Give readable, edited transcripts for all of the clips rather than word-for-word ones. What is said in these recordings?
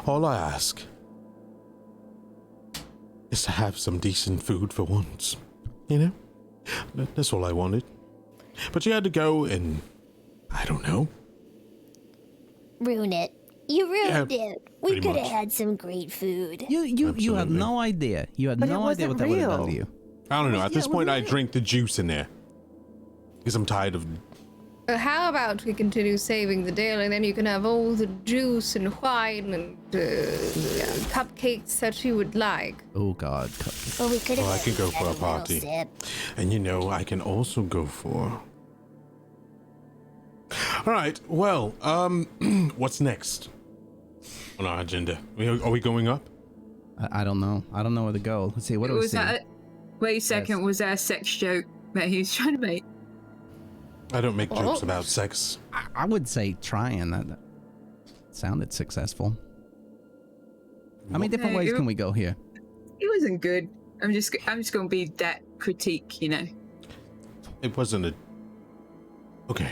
All I ask is to have some decent food for once. You know? That's all I wanted. But you had to go and, I don't know. Ruin it. You ruined it. We pretty could have much. had some great food. You have Absolutely. no idea. You had But it no idea wasn't what that would have done to real. you. I don't know. At Yeah, this it point, was I right. drink the juice in there. Because I'm tired of... How about we continue saving the Dale, and then you can have all the juice and wine and cupcakes that you would like. Oh God. Well, we could have. Well, I could go for a little party. sip. And you know, I can also go for... Alright, well, what's next on our agenda? Are we going up? I don't know. I don't know where to go. Let's see. What do we Was see? that? Wait a second. Yes. Was that a sex joke that he was trying to make? I don't make jokes about sex. I would say trying. That sounded successful. How many different Yeah, ways you- can we go here? It wasn't good. I'm just going to be that critique, you know. It wasn't a... Okay.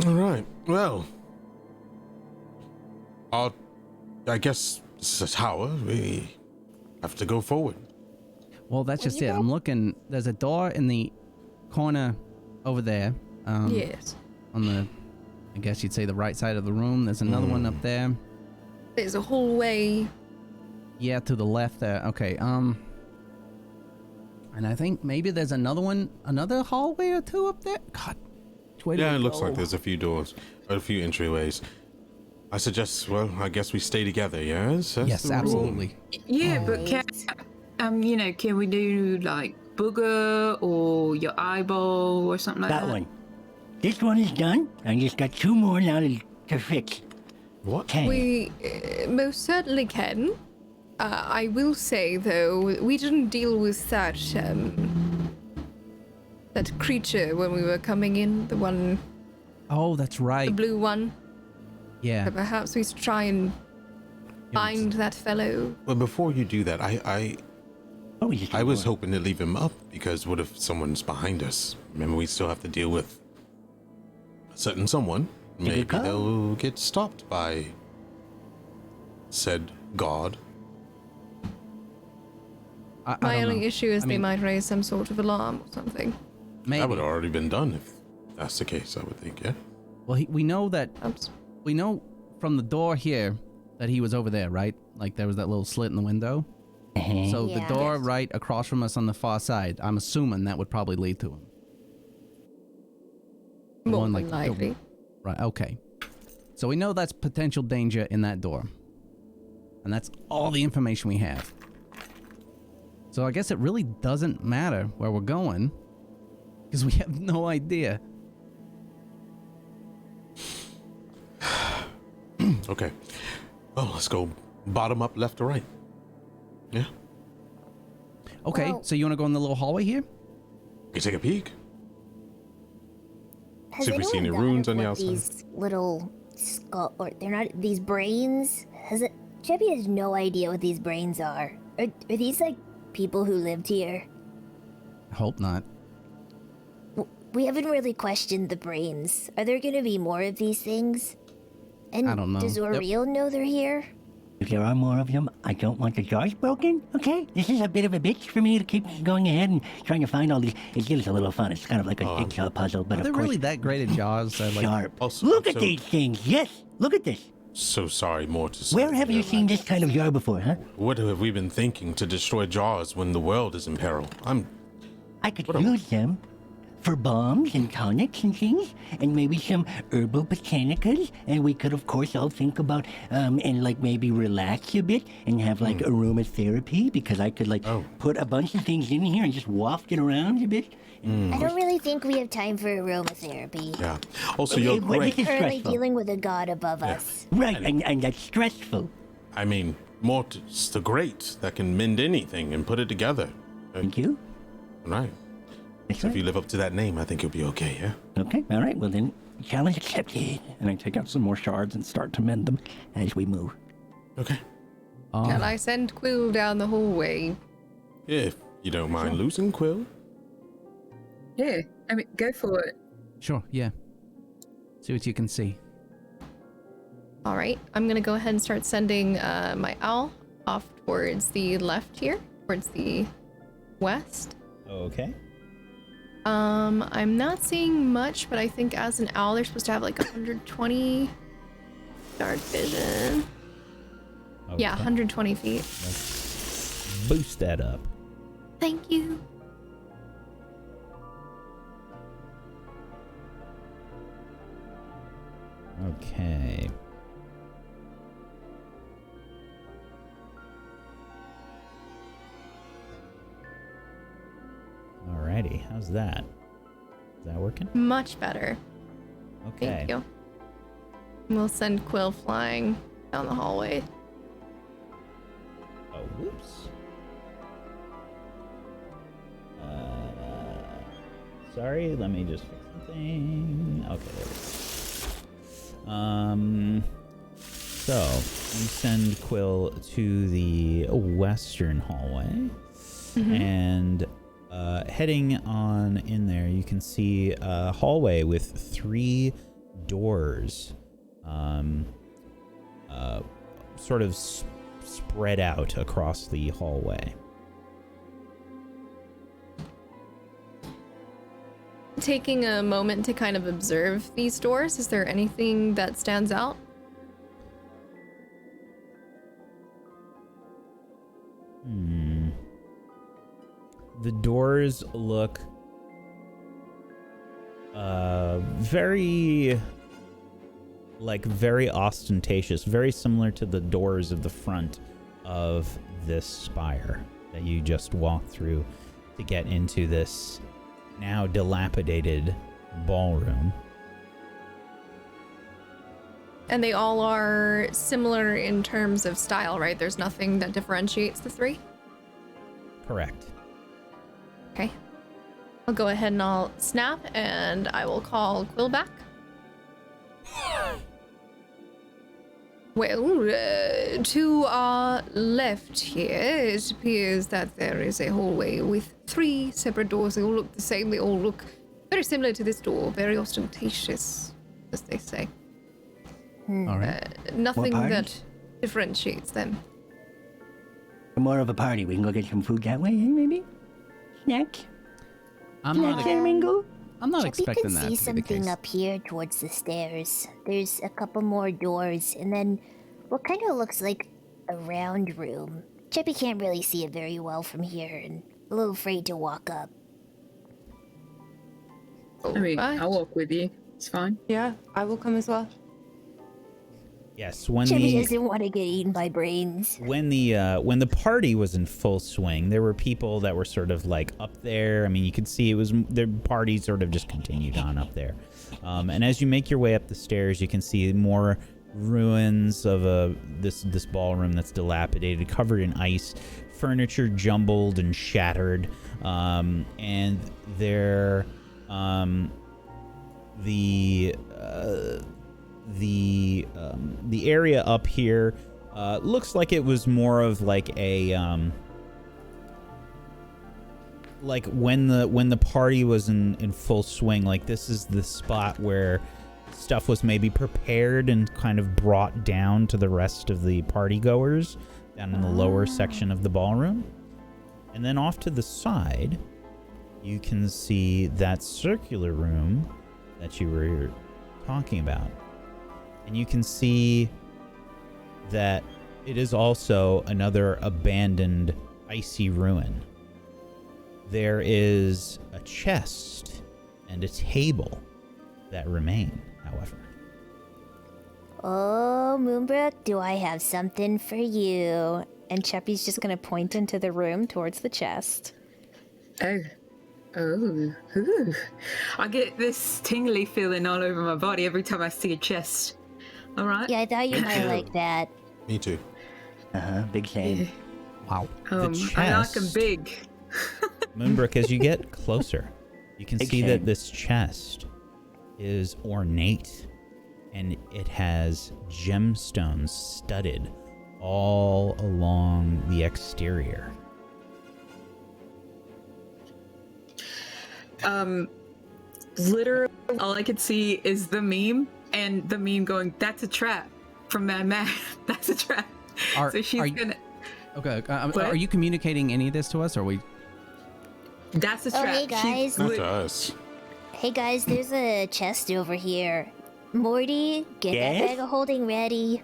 Alright, well... I guess this is a tower. We have to go forward. Well, that's just it. I'm looking. There's a door in the corner over there. Yes. On the, I guess you'd say the right side of the room. There's another one up there. There's a hallway. Yeah, to the left there. Okay. And I think maybe there's another one, another hallway or two up there. God. which way do Yeah, we it looks go? like there's a few doors, a few entryways. I suggest, well, I guess we stay together, yes? That's Yes, the rule. absolutely. Yeah, but can we do like booger or your eyeball or something like that? That one. This one is done. I just got 2 more now to fix. What? Okay. We most certainly can. I will say, though, we didn't deal with that creature when we were coming in, the one, Oh, that's the right. blue one. Yeah. So perhaps we should try and find that fellow. Well, before you do that, I What was I was hoping to leave him up, because what if someone's behind us? Remember, we still have to deal with a certain someone. Maybe call. they'll get stopped by said god. I My don't only know. issue is I they mean, might raise some sort of alarm or something. Maybe. That would have already been done if that's the case, I would think, yeah? Well, we know that. Oops. We know from the door here that he was over there, right? Like there was that little slit in the window. So Yeah. the door right across from us on the far side, I'm assuming that would probably lead to him. The More one, than like, the- likely. Right, okay. So we know that's potential danger in that door. And that's all the information we have. So I guess it really doesn't matter where we're going, because we have no idea. Okay. Well, let's go bottom up, left to right. Yeah? Okay, Well- so you want to go in the little hallway here? We can take a peek. Has See if we see anyone any thought runes of on the what outside. These little skull, or they're not these brains. Chebby has no idea what these brains are. Are these like people who lived here? I hope not. We haven't really questioned the brains. Are there gonna be more of these things? And I don't know. does Auril know they're here? If there are more of them, I don't want the jars broken, okay? This is a bit of a bitch for me to keep going ahead and trying to find all these. It gives a little fun. It's kind of like a jigsaw puzzle, but Are they of course, really that great at Jaws? Like, sharp. Also- Look at so- these things. Yes, look at this. So sorry, Mortis. Where have you seen this kind of jar before, huh? What have we been thinking to destroy jars when the world is in peril? I could What am- use them for bombs and tonics and things, and maybe some herbal botanicals, and we could, of course, all think about and like maybe relax a bit and have like aromatherapy, because I could like Oh. put a bunch of things in here and just waft it around a bit. I don't really think we have time for aromatherapy. Yeah. Also, you're But great. this is Currently stressful, dealing with a god above us. right? And that's stressful. I mean, Mortis the Great that can mend anything and put it together. Thank you. Right. That's So if right. you live up to that name, I think you'll be okay, yeah? Okay, all right. Well then, challenge accepted. And I take out some more shards and start to mend them as we move. Okay. Shall I send Quill down the hallway? If you don't mind losing Quill. Yeah, I mean, go for it. Sure, yeah. See what you can see. All right, I'm gonna go ahead and start sending my owl off towards the left here, towards the west. Okay. I'm not seeing much, but I think as an owl, they're supposed to have like 120 dark vision. Okay. Yeah, 120 feet. Let's boost that up. Thank you. Okay. Alrighty, how's that? Is that working? Much better. Okay. Thank you. We'll send Quill flying down the hallway. Oh, whoops. Sorry, let me just fix something. Okay, there we go. So we send Quill to the western hallway, and heading on in there, you can see a hallway with 3 doors, sort of spread out across the hallway. Taking a moment to kind of observe these doors, is there anything that stands out? The doors look very ostentatious, very similar to the doors of the front of this spire that you just walked through to get into this now dilapidated ballroom. And they all are similar in terms of style, right? There's nothing that differentiates the 3? Correct. Okay. I'll go ahead and I'll snap and I will call Quill back. Well, to our left here, it appears that there is a hallway with 3 separate doors. They all look the same. They all look very similar to this door. Very ostentatious, as they say. All right. Nothing What that parties? differentiates them. More of a party. We can go get some food that way, eh, maybe? Snack? I'm not. Snack, Mingo? I'm not Chip, you expecting can that see to be the something case. up here towards the stairs. There's a couple more doors, and then what kind of looks like a round room. Chippy can't really see it very well from here, and a little afraid to walk up. I mean, Alright. I'll walk with you. It's fine. Yeah, I will come as well. Yes, when Chippy the doesn't want to get eaten by brains. when the party was in full swing, there were people that were sort of like up there. I mean, you could see it was their party sort of just continued on up there. And as you make your way up the stairs, you can see more ruins of this ballroom that's dilapidated, covered in ice, furniture jumbled and shattered, and there the area up here looks like it was more of like a like when the party was in full swing. Like, this is the spot where stuff was maybe prepared and kind of brought down to the rest of the party goers down in the lower section of the ballroom. And then off to the side, you can see that circular room that you were talking about. And you can see that it is also another abandoned icy ruin. There is a chest and a table that remain, however. Oh, Moonbrook, do I have something for you? And Cheppy's just gonna point into the room towards the chest. Oh. Ooh. I get this tingly feeling all over my body every time I see a chest. All right. Yeah, I thought you might like that. Me too. Big fan. Wow. I like them chest- big. Moonbrook, as you get closer, you can Big see fan. that this chest is ornate, and it has gemstones studded all along the exterior. Literally, all I could see is the meme, and the meme going, "That's a trap." from Mad Max. That's a trap. So she's gonna. Okay. Are you communicating any of this to us, or are we? That's a Oh, trap. hey guys. Not to us. Hey guys, there's a chest over here. Morty, get Yes? that bag of holding ready.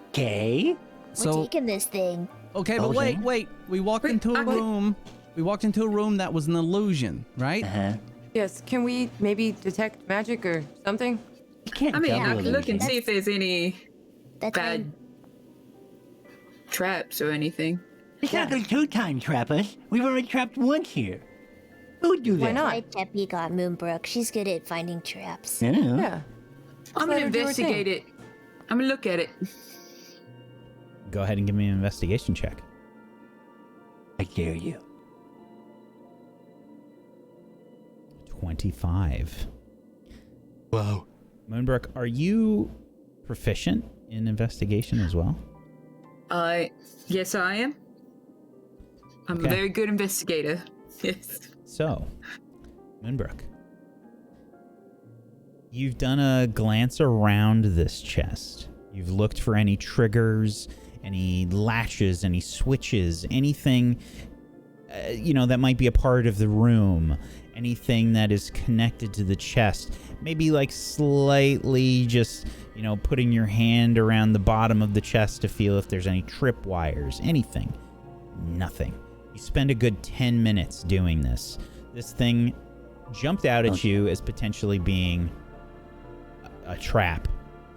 Okay. We're taking this thing. Okay, but Okay. wait. We walked into a room. We walked into a room that was an illusion, right? Uh-huh. Yes, can we maybe detect magic or something? You can't I mean, I double can look and illusion. see if there's any That's bad fine. traps or anything. It's not gonna two-time trap us. We've already trapped once here. Who would do that? Why not? My Cheppy got Moonbrook. She's good at finding traps. I don't know. Yeah. I'm let gonna her do her thing. investigate it. I'm gonna look at it. Go ahead and give me an investigation check. I dare you. 25. Wow. Moonbrook, are you proficient in investigation as well? Yes, I am. I'm Okay. a very good investigator. Yes. So, Moonbrook, you've done a glance around this chest. You've looked for any triggers, any latches, any switches, anything, that might be a part of the room, anything that is connected to the chest. Maybe like slightly just, putting your hand around the bottom of the chest to feel if there's any trip wires, anything. Nothing. You spend a good 10 minutes doing this. This thing jumped out at you as potentially being a trap.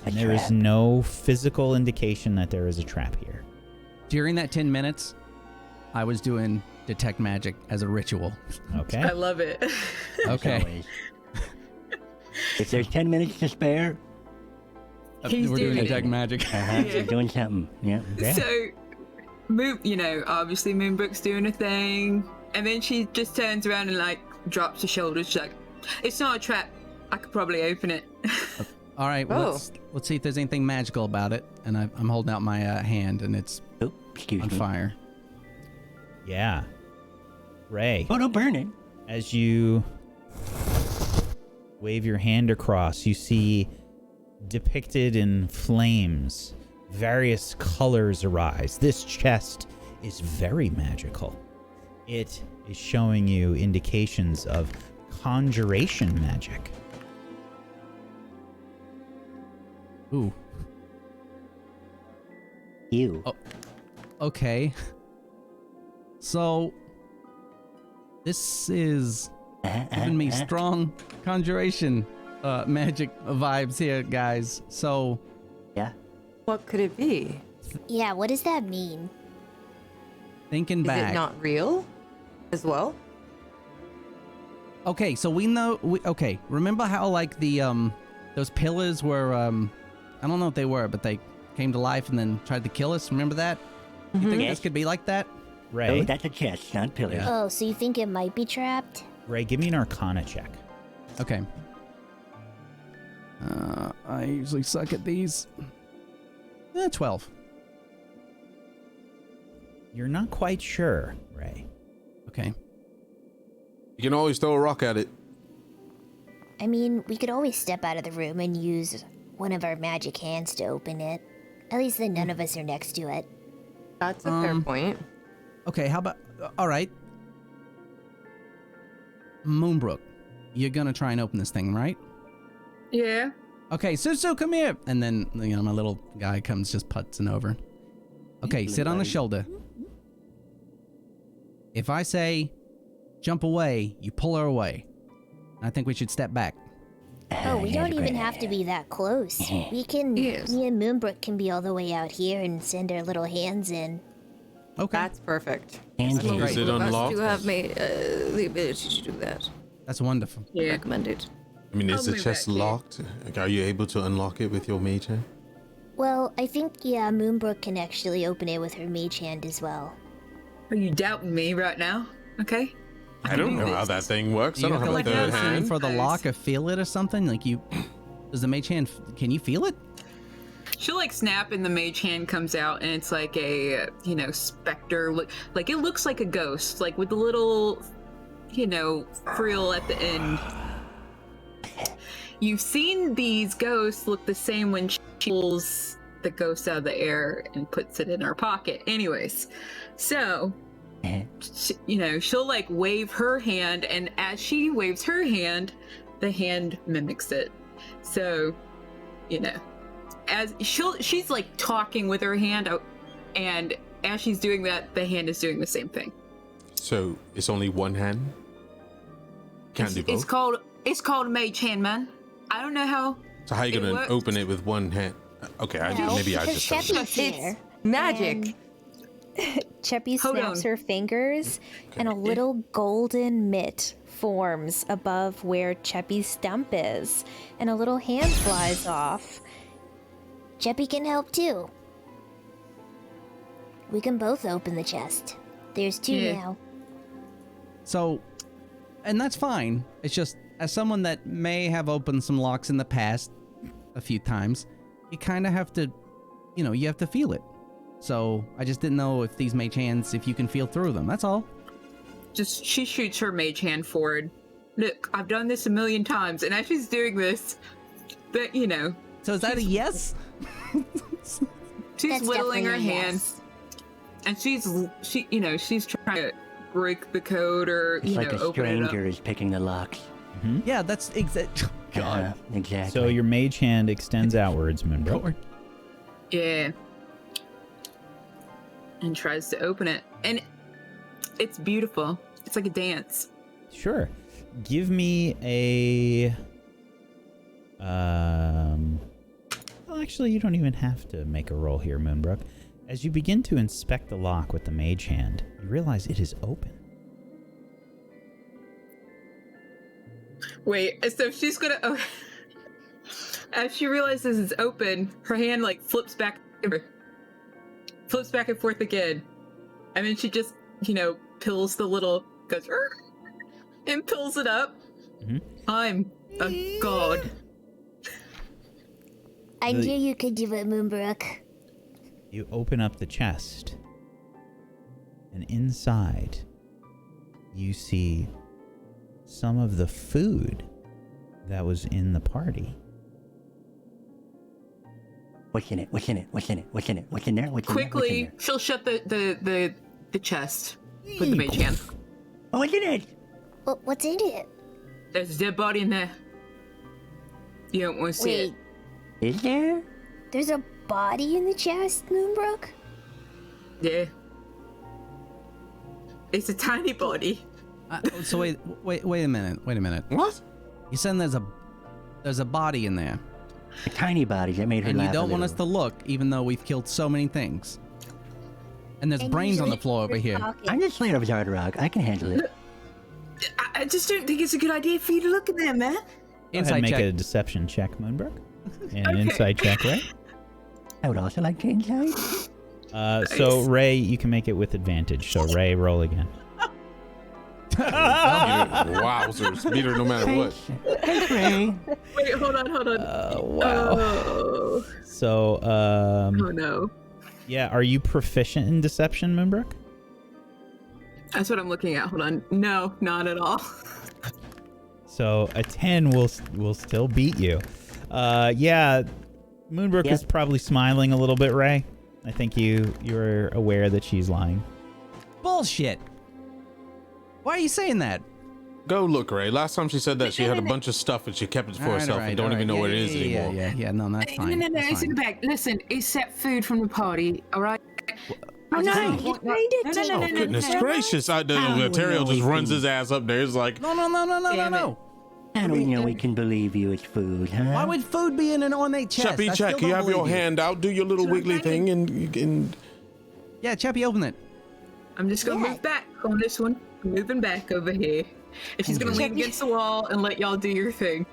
And there is no physical indication that there is a trap here. During that 10 minutes, I was doing detect magic as a ritual. Okay. I love it. Okay. Always. If there's 10 minutes to spare, He's We're doing doing it. detect magic. you're doing something. Yeah. Yeah. So, obviously Moonbrook's doing a thing, and then she just turns around and drops her shoulders. She's like, "It's not a trap. I could probably open it." All right, Oh. let's see if there's anything magical about it. And I'm holding out my hand, and it's Oh, excuse on me. fire. Yeah. Ray, Oh, don't burn it. as you wave your hand across, you see depicted in flames, various colors arise. This chest is very magical. It is showing you indications of conjuration magic. Ooh. You. Oh. Okay. So this is giving me strong conjuration magic vibes here, guys. So Yeah. What could it be? Yeah, what does that mean? thinking Is back. it not real as well? Okay, so we know. Okay, remember how those pillars were I don't know what they were, but they came to life and then tried to kill us. Remember that? You think Yes. this could be like that? Ray, Oh, that's a chest, not pillars. Yeah. Oh, so you think it might be trapped? Ray, give me an Arcana check. Okay. I usually suck at these. 12. You're not quite sure, Ray. Okay. You can always throw a rock at it. I mean, we could always step out of the room and use one of our magic hands to open it. At least then none of us are next to it. That's a fair point. Okay, how about... all right. Moonbrook, you're gonna try and open this thing, right? Yeah. Okay, Susu, come here. And then, my little guy comes just putzing over. Okay, sit on the shoulder. If I say, jump away, you pull her away. I think we should step back. Oh, we don't even have to be that close. We can, Yes. me and Moonbrook can be all the way out here and send our little hands in. Okay, That's perfect. And Is hands. it Both of us unlocked? do have the ability to do that. that's wonderful. Yeah. Recommended. I mean, is I'll the move chest back here. locked? Are you able to unlock it with your mage hand? Well, I think, yeah, Moonbrook can actually open it with her mage hand as well. Are you doubting me right now? Okay. I don't know how that thing works. I You don't have a like third listen hand. for the lock or feel it or something? Like you... Does the mage hand... Can you feel it? She'll snap and the mage hand comes out and it's like a, specter. Like it looks like a ghost, like with the little, frill at the end. you've seen these ghosts look the same when she pulls the ghost out of the air and puts it in her pocket. Anyways, so, she'll like wave her hand, and as she waves her hand, the hand mimics it. So, as she's like talking with her hand, and as she's doing that, the hand is doing the same thing. So it's only one hand? Can't do both? It's called mage hand, man. I don't know how. So how are you gonna open it with one hand? Okay, maybe I just don't know. It's magic. Cheppy snaps her fingers, and a little golden mitt forms above where Cheppy's stump is, and a little hand flies off. Cheppy can help too. We can both open the chest. There's two now. So, and that's fine. It's just, as someone that may have opened some locks in the past a few times, you kind of have to, you have to feel it. So, I just didn't know if these mage hands, if you can feel through them. That's all. She shoots her mage hand forward. Look, I've done this a million times, and as she's doing this, but So is that a yes? She's whittling her hand, and she's trying to break the code or it's like a open it up. stranger is picking the locks. Mm-hmm. Yeah, that's exact. God, exactly. So your mage hand extends outwards, Moonbrook. Yeah. And tries to open it, and it's beautiful. It's like a dance. Sure. Give me a. Well, actually, you don't even have to make a roll here, Moonbrook. As you begin to inspect the lock with the mage hand, you realize it is open. Wait, so she's gonna. Oh, as she realizes it's open, her hand like flips back and forth again, and then she just, pills the little goes and pulls it up. Mm-hmm. I'm a god. I knew you could do it, Moonbrook. You open up the chest, and inside, you see some of the food that was in the party. What's in it? What's in it? What's in it? What's in it? What's in there? What's Quickly, in there? she'll shut the chest with the mage hand. Oh, what's in it? What's in it? There's a dead body in there. You don't want to see it. Is there? There's a body in the chest, Moonbrook? Yeah. It's a tiny body. So wait a minute. What? You said there's a body in there. A tiny body that made her And laugh you don't a want little. us to look, even though we've killed so many things. And there's brains on the floor over here. I'm the Slayer of Zardarog. I can handle it. I just don't think it's a good idea for you to look in there, man. Go ahead Inside and make check. a deception check, Moonbrook. And an insight check, Ray. I would also like to insight. So, Ray, you can make it with advantage. So, Ray, roll again. Wowzers. Beat her no matter what. Thanks, Ray. Wait, hold on. Wow. Oh. So, Oh no. yeah, are you proficient in deception, Moonbrook? That's what I'm looking at. Hold on. No, not at all. So a 10 will still beat you. Yeah, Moonbrook is probably smiling a little bit, Ray. I think you're aware that she's lying. Bullshit. Why are you saying that? Go look, Ray. Last time she said that she had a bunch of stuff and she kept it for herself and don't even know what it is anymore. Yeah. No, that's fine. No, That's it's in fine. the bag. Listen, it's set food from the party, all right? Oh, nice. No, Oh, goodness gracious. Terrio just runs his ass up there. It's like, No. How do we know we can believe you? It's food, huh? Why would food be in an ornate chest? Cheppy, I still check. don't You have your believe hand out. Do your little wiggly thing and Yeah, Cheppy, open it. I'm just gonna move back on this one. I'm moving back over here. And she's gonna lean against the wall and let y'all do your thing.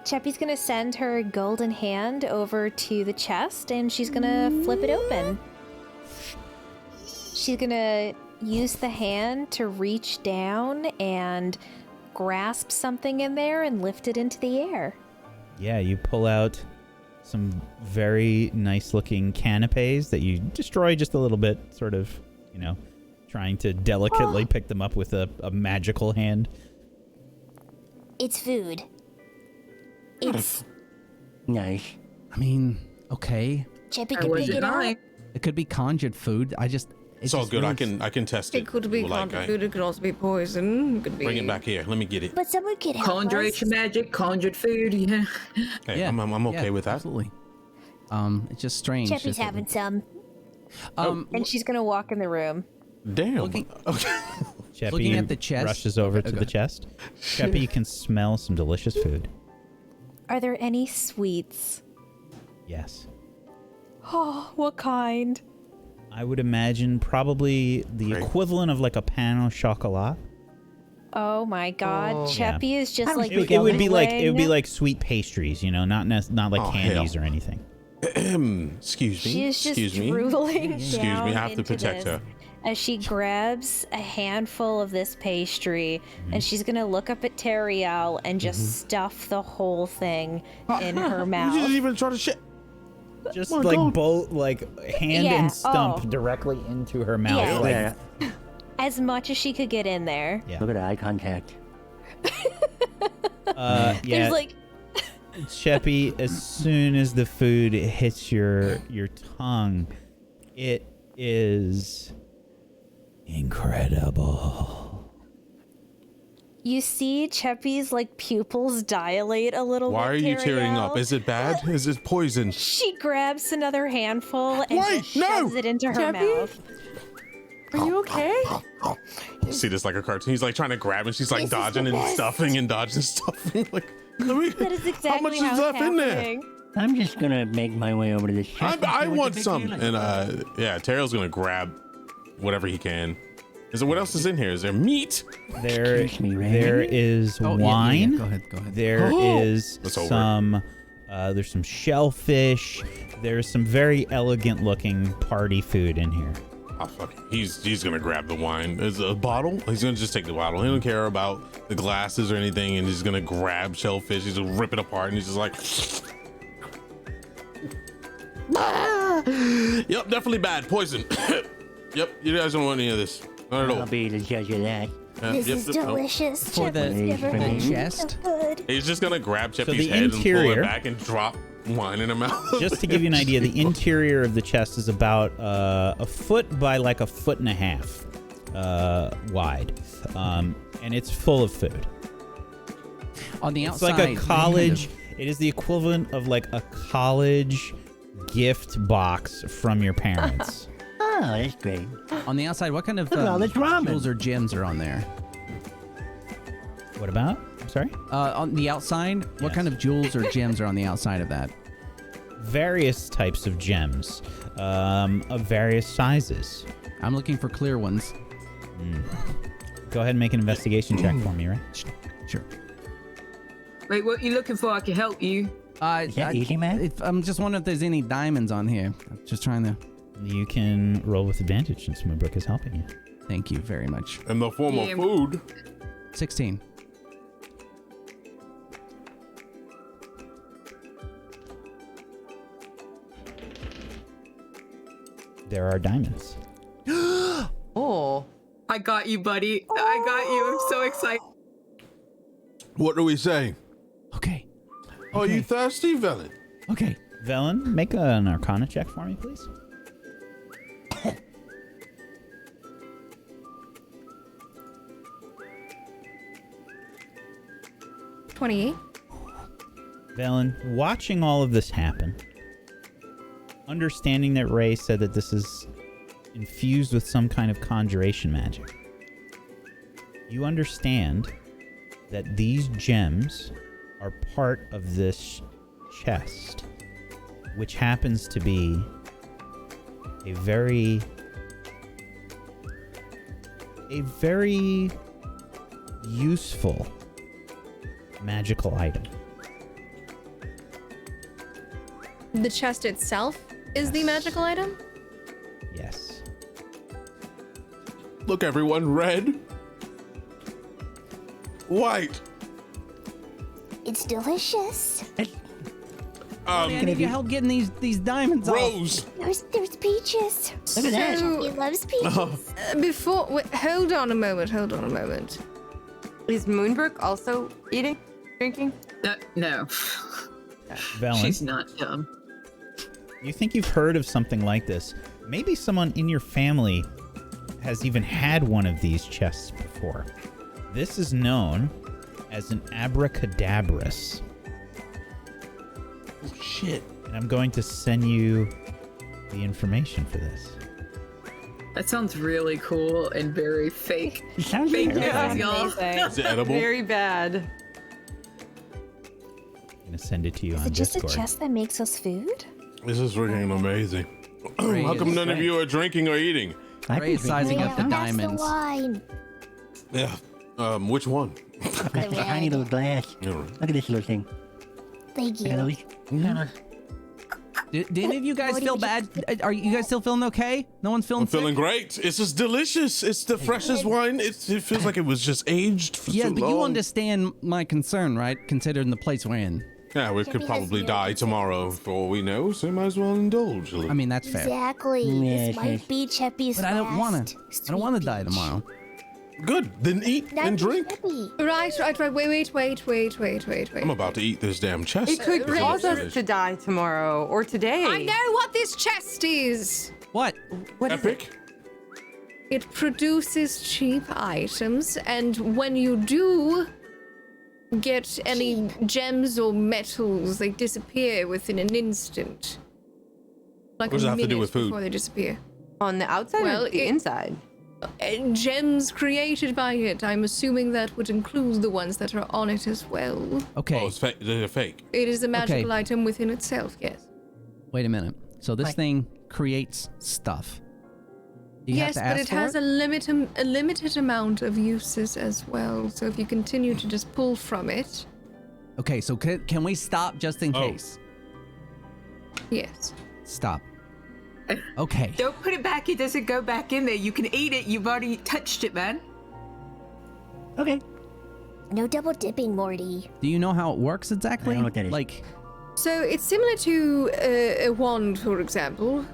Cheppy's gonna send her golden hand over to the chest, and she's gonna flip it open. She's gonna use the hand to reach down and grasp something in there and lift it into the air. Yeah, you pull out some very nice looking canapes that you destroy just a little bit, sort of, trying to delicately pick them up with a magical hand. It's food. It's Nice. I mean, okay. Cheppy Or can was pick it it up. mine? It could be conjured food. It's all good. I can test it. It could be Like, conjured food, it could also be poison. It could be... bring it back here. Let me get it. But someone could help us. Conjuration magic, conjured food, yeah. Hey, I'm okay with that. Absolutely. It's just strange. Cheppy's just that having some. And she's gonna walk in the room. Damn. Looking- Okay. Cheppy Looking at the chest. rushes over to the chest. Cheppy, you can smell some delicious food. Are there any sweets? Yes. Oh, what kind? I would imagine probably the Great. equivalent of like a pain au chocolat. Oh my God, Oh. Cheppy is just like It would be going. like sweet pastries, you know, not like Oh, candies hell. or anything. Excuse me. She is just Excuse me. drooling Excuse me. down I have to into protect this her. as she grabs a handful of this pastry, and she's gonna look up at Teriel and just stuff the whole thing in her You mouth. didn't even try to shit. Just My like God. both, like hand Yeah, and stump oh. directly into her mouth. Yeah. Like, Yeah. As much as she could get in there. yeah. Look at the eye contact. Yeah. There's like Cheppy, as soon as the food hits your tongue, it is incredible. you see Cheppy's like pupils dilate a little Why are bit. you tearing up? Teriel. Is it bad? Is it poison? She grabs another handful and Wait, just no! shoves it into her Cheppy? mouth. Are you okay? You see this like a cartoon. He's like trying to grab and she's like This is dodging the and best. stuffing and dodging stuffing. Like, let me, That is exactly how much is how it's left in there? happening. I'm just gonna make my way over to this chest. and I see what want the big some. deal is. And yeah, Terrell's gonna grab whatever he can. Is there what else is in here? Is there meat? There, Excuse me, Randy? there is Oh, yeah, wine. yeah, Go ahead. Go ahead. There is That's over. some. There's some shellfish. There's some very elegant looking party food in here. Oh, fuck. He's gonna grab the wine. Is it a bottle? He's gonna just take the bottle. He don't care about the glasses or anything, and he's gonna grab shellfish. He's gonna rip it apart, and he's just like, yep, definitely bad poison. Yep, you guys don't want any of this. Not at all. I'll be the judge of that. This is nope. delicious. For the, Cheppy's never the been chest. so good. He's just gonna grab Cheppy's the head and pull interior- it back and drop wine in her mouth. Just to give you an idea, the interior of the chest is about a foot by like a foot and a half wide, and it's full of food. On the It's outside. like a college. It is the equivalent of like a college gift box from your parents. Oh, that's great. On the outside, what kind of Look at all this ramen. jewels or gems are on there? What about? I'm sorry. On the outside, what Yes. kind of jewels or gems are on the outside of that? Various types of gems, of various sizes. I'm looking for clear ones. Go ahead and make an investigation check for me, right? Sure. Wait, what you looking for? I can help you. Is that easy, man? I'm just wondering if there's any diamonds on here. I'm just trying to. You can roll with advantage since Moonbrook is helping you. Thank you very much. In the form Yeah. of food. 16. There are diamonds. Oh. I got you, buddy. I got you. I'm so excited. What do we say? Okay. Are you thirsty, Velen? Okay. Velen, make an Arcana check for me, please. $28. Velen, watching all of this happen, understanding that Ray said that this is infused with some kind of conjuration magic, you understand that these gems are part of this chest, which happens to be a very useful magical item. The chest itself is the magical item? Yes. Look, everyone, red, white. It's delicious. I need your help getting these diamonds off. Rose. There's peaches. Look at that. So, He loves peaches. before... Wait, hold on a moment. Is Moonbrook also eating, drinking? No. Velen, She's not dumb. you think you've heard of something like this? Maybe someone in your family has even had one of these chests before. This is known as an abracadabras. Oh, shit. And I'm going to send you the information for this. That sounds really cool and very fake. It sounds Fake like news, y'all. Is it edible? Very bad. I'm going to send it to you Is on it just Discord. a chest that makes us food? This is freaking amazing. Great. How come none of you are drinking or eating? Great sizing up the diamonds. Wine. Yeah. Which one? The tiny red. little glass. Yeah. Look at this little thing. Thank Look at you. those. Did any of you guys feel bad? Are you guys still feeling okay? No one's feeling I'm feeling sick? great. It's just delicious. It's the freshest wine. It feels like it was just aged for Yeah, too but long. you understand my concern, right? Considering the place we're in. Yeah, we Jimmy could has probably no die concern. tomorrow for all we know, so might as well indulge a little. I mean, that's fair. Exactly. Yes, This might yes. be Cheppy's But I don't want last to. I don't want to sweet die peach. tomorrow. Good. Then eat Not and just drink. Cheppy. Right. Wait. I'm about to eat this damn chest. It could Right. cause us to die tomorrow or today. I know what this chest is. What? What is it? Epic. It produces cheap items, and when you do get any gems or metals, they disappear within an instant. Like What does a that have to do minute with food? before they disappear. On the outside Well, or the it- inside? Gems created by it, I'm assuming that would include the ones that are on it as well. Okay. Oh, it's fake. They're fake. It is a magical item within itself, yes. Wait a minute. So this Right. thing creates stuff. Do you Yes, have to but ask it for has a limited amount of uses as well. So if you continue to just pull from it, Okay, so can we stop just in Oh. case? yes. Stop. Okay. Don't put it back. It doesn't go back in there. You can eat it. You've already touched it, man. Okay. No double dipping, Morty. Do you know how it works exactly? I don't know what that is. Like, So it's similar to a wand, for example.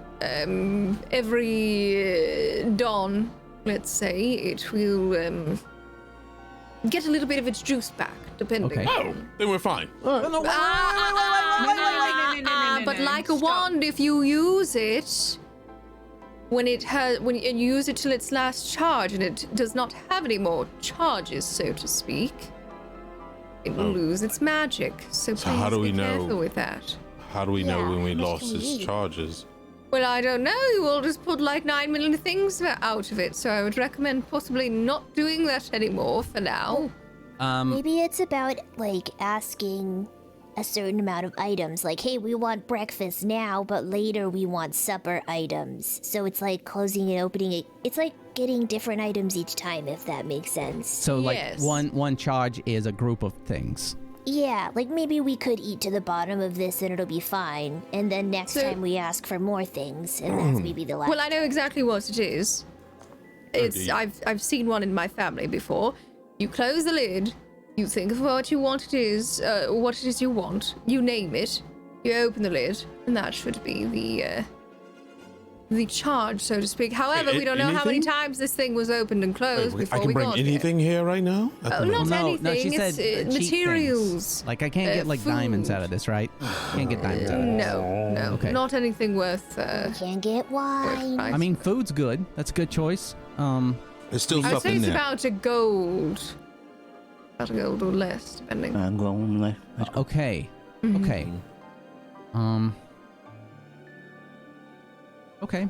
Every dawn, let's say, it will get a little bit of its juice back, depending. Okay. Oh, then we're fine. But like a wand, if you use it when you use it till its last charge, and it does not have any more charges, so to speak, it will lose its magic. So please how do we be know? careful with that. How do we know Yeah, when we how much lost can we its eat? charges? Well, I don't know. We'll just put like 9 million things out of it. So I would recommend possibly not doing that anymore for now. Maybe it's about, like, asking a certain amount of items. Like, hey, we want breakfast now, but later we want supper items. So it's like closing and opening it. It's like getting different items each time, if that makes sense. so like Yes. one charge is a group of things. Yeah, like maybe we could eat to the bottom of this and it'll be fine. And then next So- time we ask for more things, and that's maybe the last. Well, I know exactly what it is. It's dear. I've seen one in my family before. You close the lid, you think of what you want what it is you want, you name it, you open the lid, and that should be the charge, so to speak. However, we don't know how many anything? times this thing was opened and closed Wait, before I can we bring got anything here right now? here. Oh, not No, anything. no, she said it's cheap materials. things. Like I can't get like diamonds food. out of this, right? Can't get diamonds out of this. No, Okay. not anything worth. Can't get wine. price. I mean, food's good. That's a good choice. There's still I would stuff say in it's there. about a gold. About a gold or less, depending. I'm going left. Okay. Mm-hmm. Okay. Okay.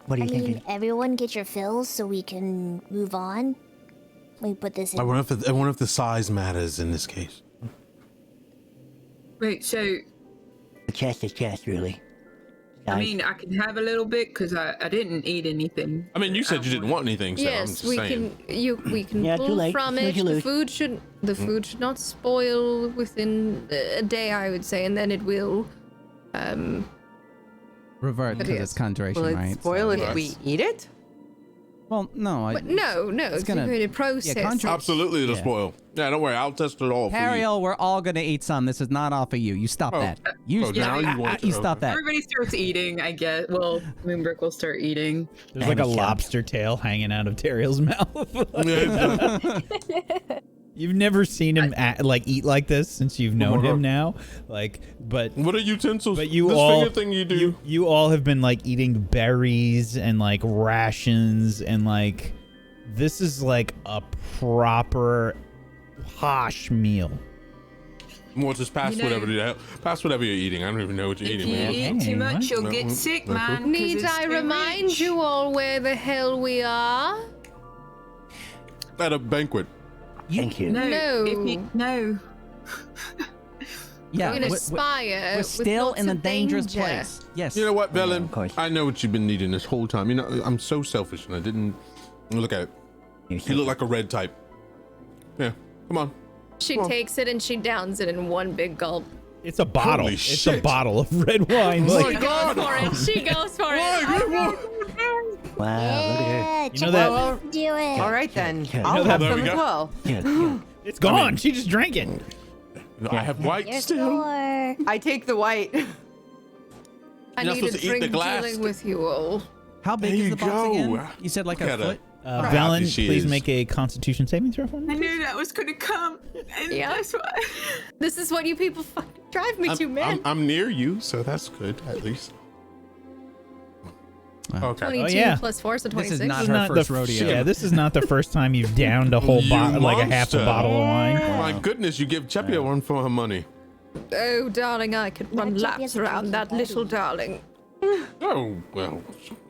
What are I you mean, thinking? everyone get your fills so we can move on. We put this in. I wonder if the size matters in this case. Wait, so The chest is chest, really. I mean, I can have a little bit because I didn't eat anything. I mean, you said you didn't want anything, so I'm Yes, just we saying. we can Yeah, too pull late. from As soon it. as you The lose. food should not spoil within a day, I would say, and then it will. Revert But because yes. it's conjuration, Will it right? spoil So- if Yes. we eat it? Well, no. But no, it's gonna- going to process. conjure- it. Absolutely, it'll spoil. Yeah, don't worry. I'll test it all for you. Ariel, we're all gonna eat some. This is not all for you. You stop Oh. that. You, Oh, now you want to. you stop that. Everybody starts eating, I guess. Well, Moonbrook will start eating. There's like a Damn it, lobster tail hanging out of Tariel's mouth. Yeah, You've never seen him eat like this since you've known him now, but what are utensils? But you this all finger thing you do. You all have been eating berries and rations and this is a proper posh meal. Well, just pass whatever you're eating. I don't even know what you're If eating, you man. eat too much, you'll get sick, man. 'cause Need it's I too remind rich. you all where the hell we are? At a banquet. Thank you. No. No. No. Yeah, We're in a spire. we're with still lots in a of dangerous danger. place. Yes. You know what, Velen? of course. I know what you've been needing this whole time. You know, I'm so selfish, and I didn't look at it. You look like a red type. Yeah, come on. She takes it and she downs it in one big gulp. It's a bottle. Holy It's shit. a bottle of red wine. Oh She goes for it. She goes for it. Wow, look at her. You know that- Cheppy, do it. All right then. Yeah. I'll know have that- There some we as go. well. Yeah. It's gone. She just drank it. No, I have white Here's still. more. I take the white. I You're not need a supposed to eat the drink glass. dealing with you all. How big There is you the box go. again? You said like a Look at foot? her. Valen, she please is. make a Constitution saving throw for me. I knew that was gonna come. And Yeah. that's why. This is what you people fucking drive me to, man. I'm near you, so that's good at least. Okay. 22 yeah. plus 4, so This 26. is not This her is first the rodeo. Yeah, this is not the first time you've downed a whole You bottle, like a half a monster. bottle of wine. My goodness, you give Cheppy a one for her money. Oh, darling, I could run Cheppy laps has a around drinking that buddy. little darling. Oh, well,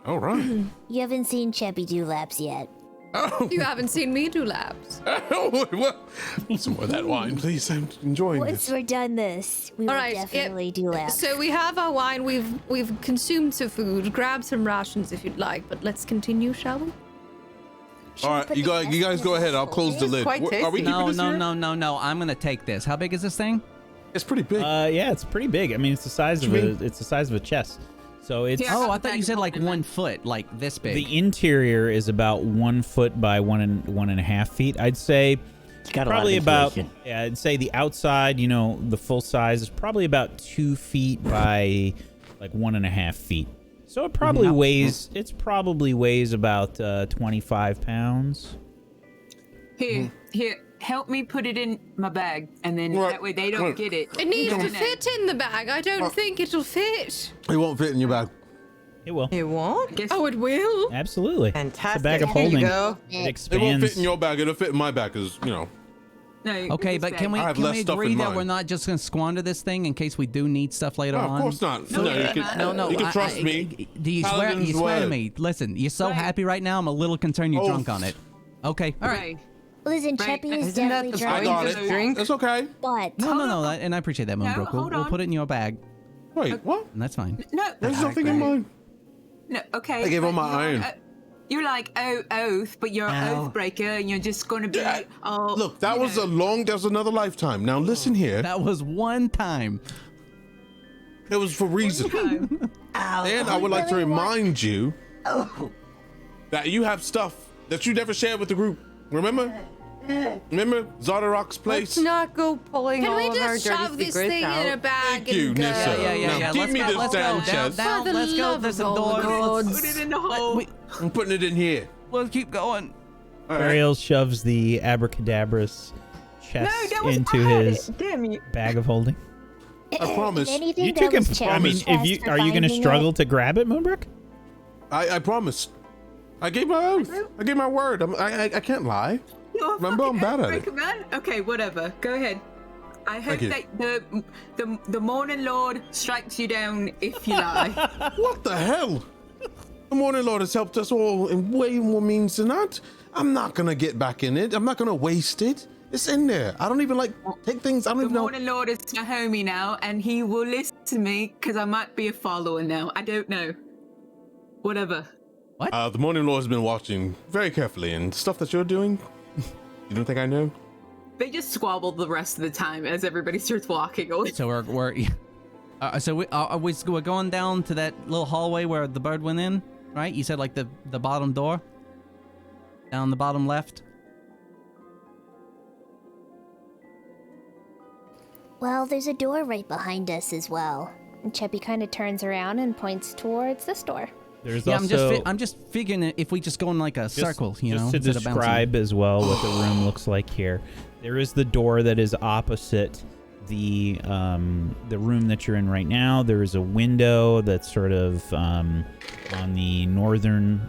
all right. You haven't seen Cheppy do laps yet. Oh, You haven't seen me do laps. well, some more of that wine, please. I'm enjoying Once this. we're done this, we will All right, definitely do laps. So we have our wine. We've consumed some food. Grab some rations if you'd like, but let's continue, shall we? Should All we right, put you the guys, rest you guys in go the ahead. I'll close the It's lid. quite Are we tasty. keeping No, this no, here? no. I'm gonna take this. How big is this thing? It's pretty big. Yeah, it's pretty big. I mean, it's the size of a chest. So it's Yeah. Oh, I thought you said like 1 foot, like this big. the interior is about 1 foot by 1.5 feet. I'd say It's got probably a lot of about. insulation. Yeah, I'd say the outside, the full size is probably about 2 feet by like 1.5 feet. So it probably weighs. It's probably weighs about 25 pounds. Here, help me put it in my bag, and then Right. that way they don't Right. get it. It needs No, to no. fit in the bag. I don't think it'll fit. It won't fit in your bag. It will. It won't? Guess Oh, it will. Absolutely. Fantastic. It's a bag of Here you holding. go. It It won't expands. fit in your bag. It'll fit in my bag, because, no. Okay, this but can bag. we I have can less we stuff agree in that mine. we're not just gonna squander this thing in case we do need stuff later No, on? of course not. No, you can, No, you can I- trust I- me. Do you swear? Paladin's You swear to word. me? Listen, you're so Right. happy right now. I'm a little concerned you're Oh, drunk on it. Okay, all right. Right. Listen, Right. Cheppy is Isn't that definitely the I drunk, point got of it. this drink? It's okay. but No, and I appreciate that, Moonbrook. hold We'll on. put it in your bag, Wait, what? and that's fine. No, There's nothing in mine. no, okay. I gave all but my you're, iron. You're like, oath, but you're an Ow. oath breaker, and you're just gonna be, Yeah. oh. Look, that was there's another lifetime. Now listen here. That was one time. It was for reason. And I would like to remind you that you have stuff that you never shared with the group. Remember? Remember Zardarok's place? Let's not go pulling Can all we of our just dirty shove this secrets thing out. in a bag Thank you, and go? Nissa. Now, give me this let's damn go. chest. Down, For the let's go. love There's a of all door. the Let's- gods. Put it in the hole. I'm putting it in here. Let's keep going. All right. Ariel shoves the abracadabras chest No, that was into bad. his Damn you. bag of holding. I promise. If anything, You that took him. was I mean, Cheppy's if you chest for are you going to finding struggle it. to grab it, Moonbrook? I promise. I gave my oath. I gave my word. I can't lie. You're a Remember, I'm fucking bad at oath breaker, man. Okay, whatever. Go ahead. I hope Thank that the Morning Lord strikes you down if you lie. What the hell? The Morning Lord has helped us all in way more means than that. I'm not gonna get back in it. I'm not gonna waste it. It's in there. I don't even take things. I don't The even know. Morning Lord is my homie now, and he will listen to me because I might be a follower now. I don't know. Whatever. The Morning Lord has been watching very carefully, and stuff that you're doing. You don't think I know? They just squabble the rest of the time as everybody starts walking away. So we're we're going down to that little hallway where the bird went in, right? You said like the bottom door, down the bottom left. Well, there's a door right behind us as well. And Cheppy kind of turns around and points towards this door. There's Yeah, also I'm just figuring if we just go in like a circle, you know, just to instead of bouncing. describe as well what the room looks like here. There is the door that is opposite the room that you're in right now. There is a window that's sort of on the northern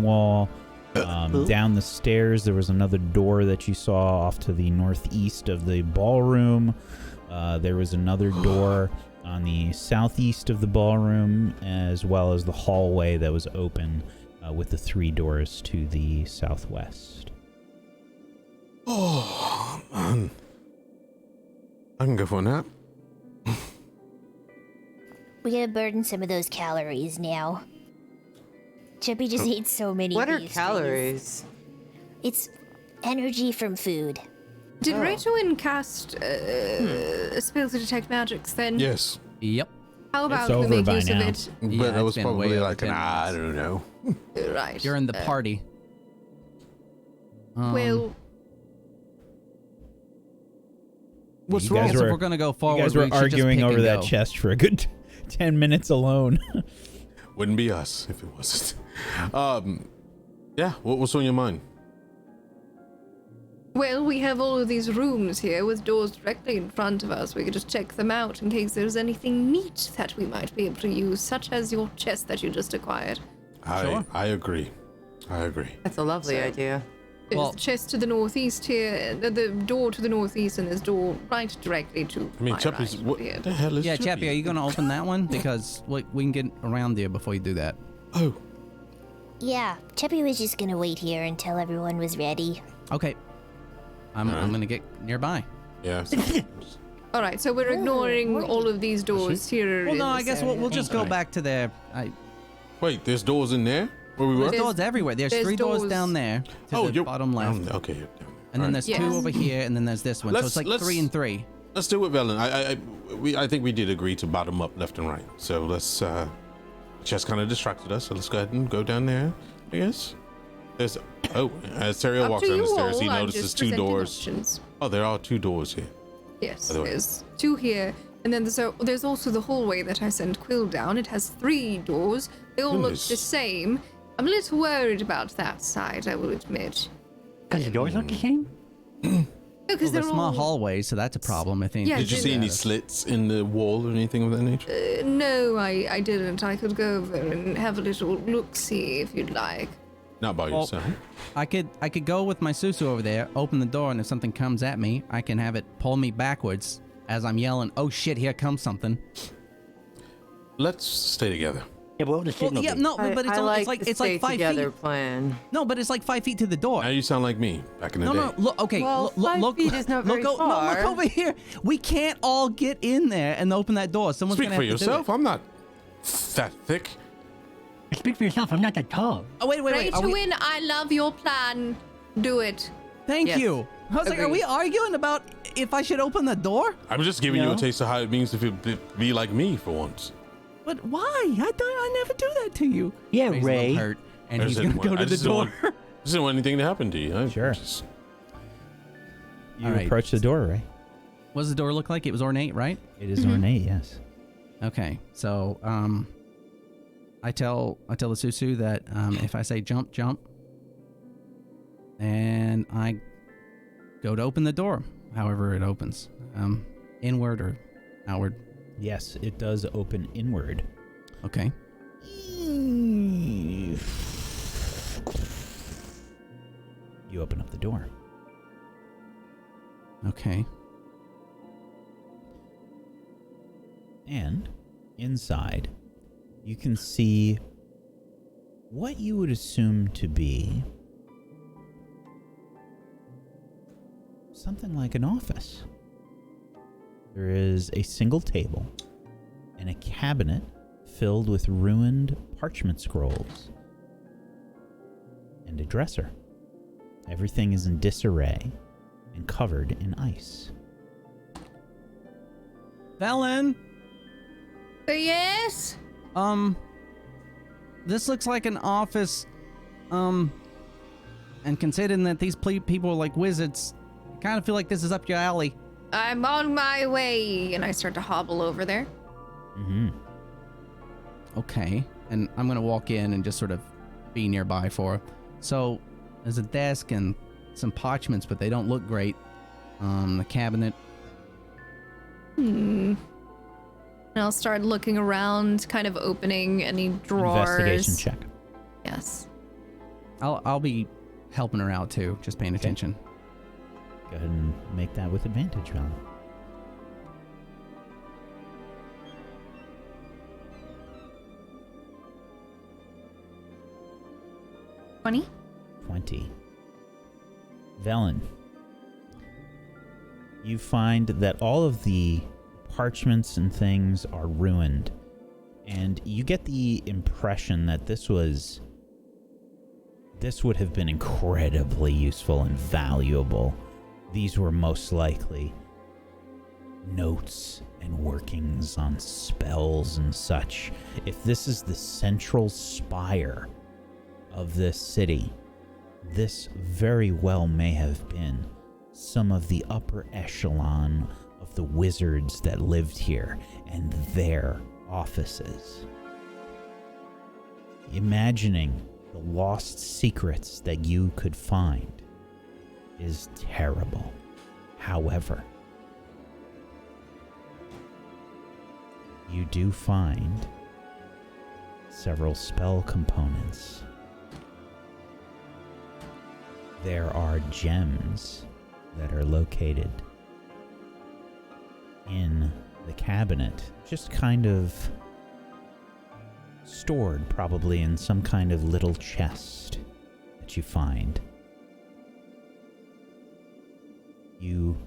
wall. Down the stairs, there was another door that you saw off to the northeast of the ballroom. There was another door on the southeast of the ballroom, as well as the hallway that was open with the 3 doors to the southwest. Oh, man. I can go for a nap. We gotta burn some of those calories now. Chippy just ate so many What of are these calories? things. It's energy from food. Did Rachel cast spells to detect magics then? Yes. Yep. How about over we make by use of now. it? But Yeah, that was it's been probably way over like 10 I minutes. don't know. Right. You're in the party. Well, What's You guys wrong? if we're gonna go forward, You guys were we should just arguing pick over and that go. chest for a good 10 minutes alone. Wouldn't be us if it wasn't. Yeah. What's on your mind? well, we have all of these rooms here with doors directly in front of us. We could just check them out in case there's anything neat that we might be able to use, such as your chest that you just acquired. I agree. I agree. That's a lovely idea. There's Well- the chest to the northeast here, the door to the northeast, and there's door right directly to I mean, my Chappie's. right What here. the hell is? Yeah, Chappie, are you gonna open that one? Because we can get around there before you do that. Oh, Yeah, Chippy was just gonna wait here until everyone was ready. Okay. I'm gonna get nearby. yeah. All right, so we're ignoring all of these doors here. Well, in no, I this guess area. we'll just go Alright. back to there. Wait, there's doors in there where we were. There's- Doors everywhere. There's there's 3 doors doors. down there to Oh, the you're bottom left. Okay. And then there's Yes. 2 over here, and then there's this one. So Let's- it's like let's- 3 and 3. Let's do it, Velen. I think we did agree to bottom up, left and right. So let's. Just kind of distracted us. So let's go ahead and go down there. I guess. There's. Oh, as Serial Up walks to down the you stairs, all, he I'm notices just 2 presenting doors. options. Oh, there are 2 doors here. Yes, By the way. there's 2 here, and then there's also the hallway that I sent Quill down. It has 3 doors. They all Goodness. look the same. I'm a little worried about that side, I will admit. Because the doors look the same? Because Well, they're they're small all... hallways, so that's a problem, I think. Yeah, Did you see any slits in the wall or anything of that nature? No, I didn't. I could go over and have a little look-see if you'd like. Not by Well, yourself. I could go with my Susu over there, open the door, and if something comes at me, I can have it pull me backwards as I'm yelling, "Oh shit, here comes something." Let's stay together. Yeah, but what would the Well, signal yeah, be? no, but it's I only, like it's the like 5 together feet. plan. No, but it's like 5 feet to the door. Now you sound like me back in the No, day. no, look, okay, Well, look, 5 feet is not very no, look far. over here. We can't all get in there and open that door. Someone's Speak gonna for have to yourself. do it. I'm not that thick. Speak for yourself, I'm not that tall. Oh, wait. Are we, Rachel, I love your plan. Do it. thank Yes. you. I was like, are Agreed. we arguing about if I should open the door? I'm just giving you No. a taste of how it means to be like me for once. But why? I never do that to you. Yeah, Ray's a little Ray. hurt, and I he's just gonna didn't go want- to I the just didn't door. want- Just didn't want anything to happen to you. Sure. Just- You All right. approach the door, right? What does the door look like? It was ornate, right? It is ornate, yes. Okay, so I tell the Susu that if I say jump, jump, and I go to open the door, however it opens, inward or outward. Yes, it does open inward. Okay. You open up the door. Okay. And inside, you can see what you would assume to be something like an office. There is a single table and a cabinet filled with ruined parchment scrolls and a dresser. Everything is in disarray and covered in ice. Valen, Yes? this looks like an office, and considering that these people are like wizards, I kind of feel like this is up your alley. I'm on my way. And I start to hobble over there. Mm-hmm. Okay, and I'm gonna walk in and just sort of be nearby for her. So there's a desk and some parchments, but they don't look great. The cabinet. And I'll start looking around, kind of opening any drawers. Investigation check. Yes. I'll be helping her out too, just paying attention. Go ahead and make that with advantage, Velen. $20. 20. Velen, you find that all of the parchments and things are ruined, and you get the impression that this would have been incredibly useful and valuable. These were most likely notes and workings on spells and such. If this is the central spire of this city, this very well may have been some of the upper echelon of the wizards that lived here and their offices. Imagining the lost secrets that you could find is terrible. However, you do find several spell components. There are gems that are located in the cabinet, just kind of stored probably in some kind of little chest that you find. You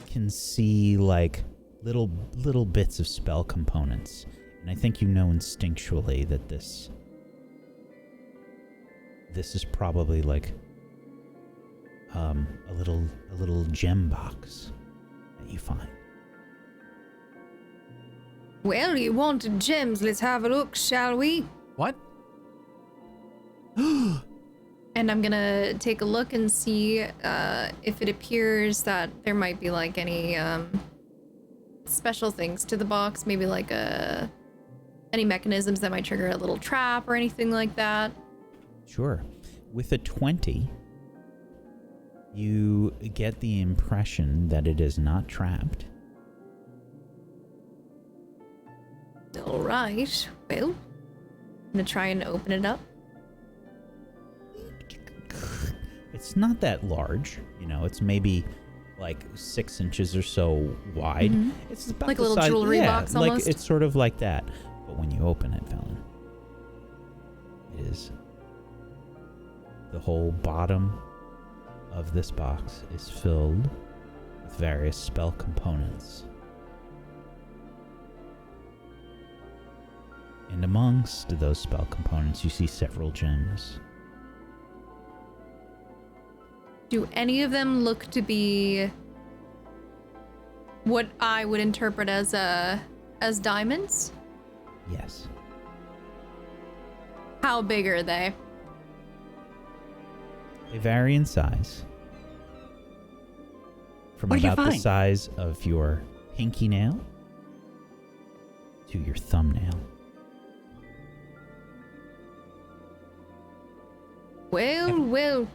can see like little bits of spell components, and I think you know instinctually that this is probably like a little gem box that you find. Well, you wanted gems. Let's have a look, shall we? What? And I'm gonna take a look and see if it appears that there might be like any special things to the box, maybe like any mechanisms that might trigger a little trap or anything like that. Sure. With a 20, you get the impression that it is not trapped. All right. Well, I'm gonna try and open it up. It's not that large, you know. It's maybe like 6 inches or so wide. Mm-hmm. It's about like the a little size, jewelry box like almost. it's sort of like that. But when you open it, Velen, it is the whole bottom of this box is filled with various spell components. And amongst those spell components, you see several gems. Do any of them look to be what I would interpret as diamonds? Yes. How big are they? They vary in size. From What did you about the find? size of your pinky nail to your thumbnail. Well.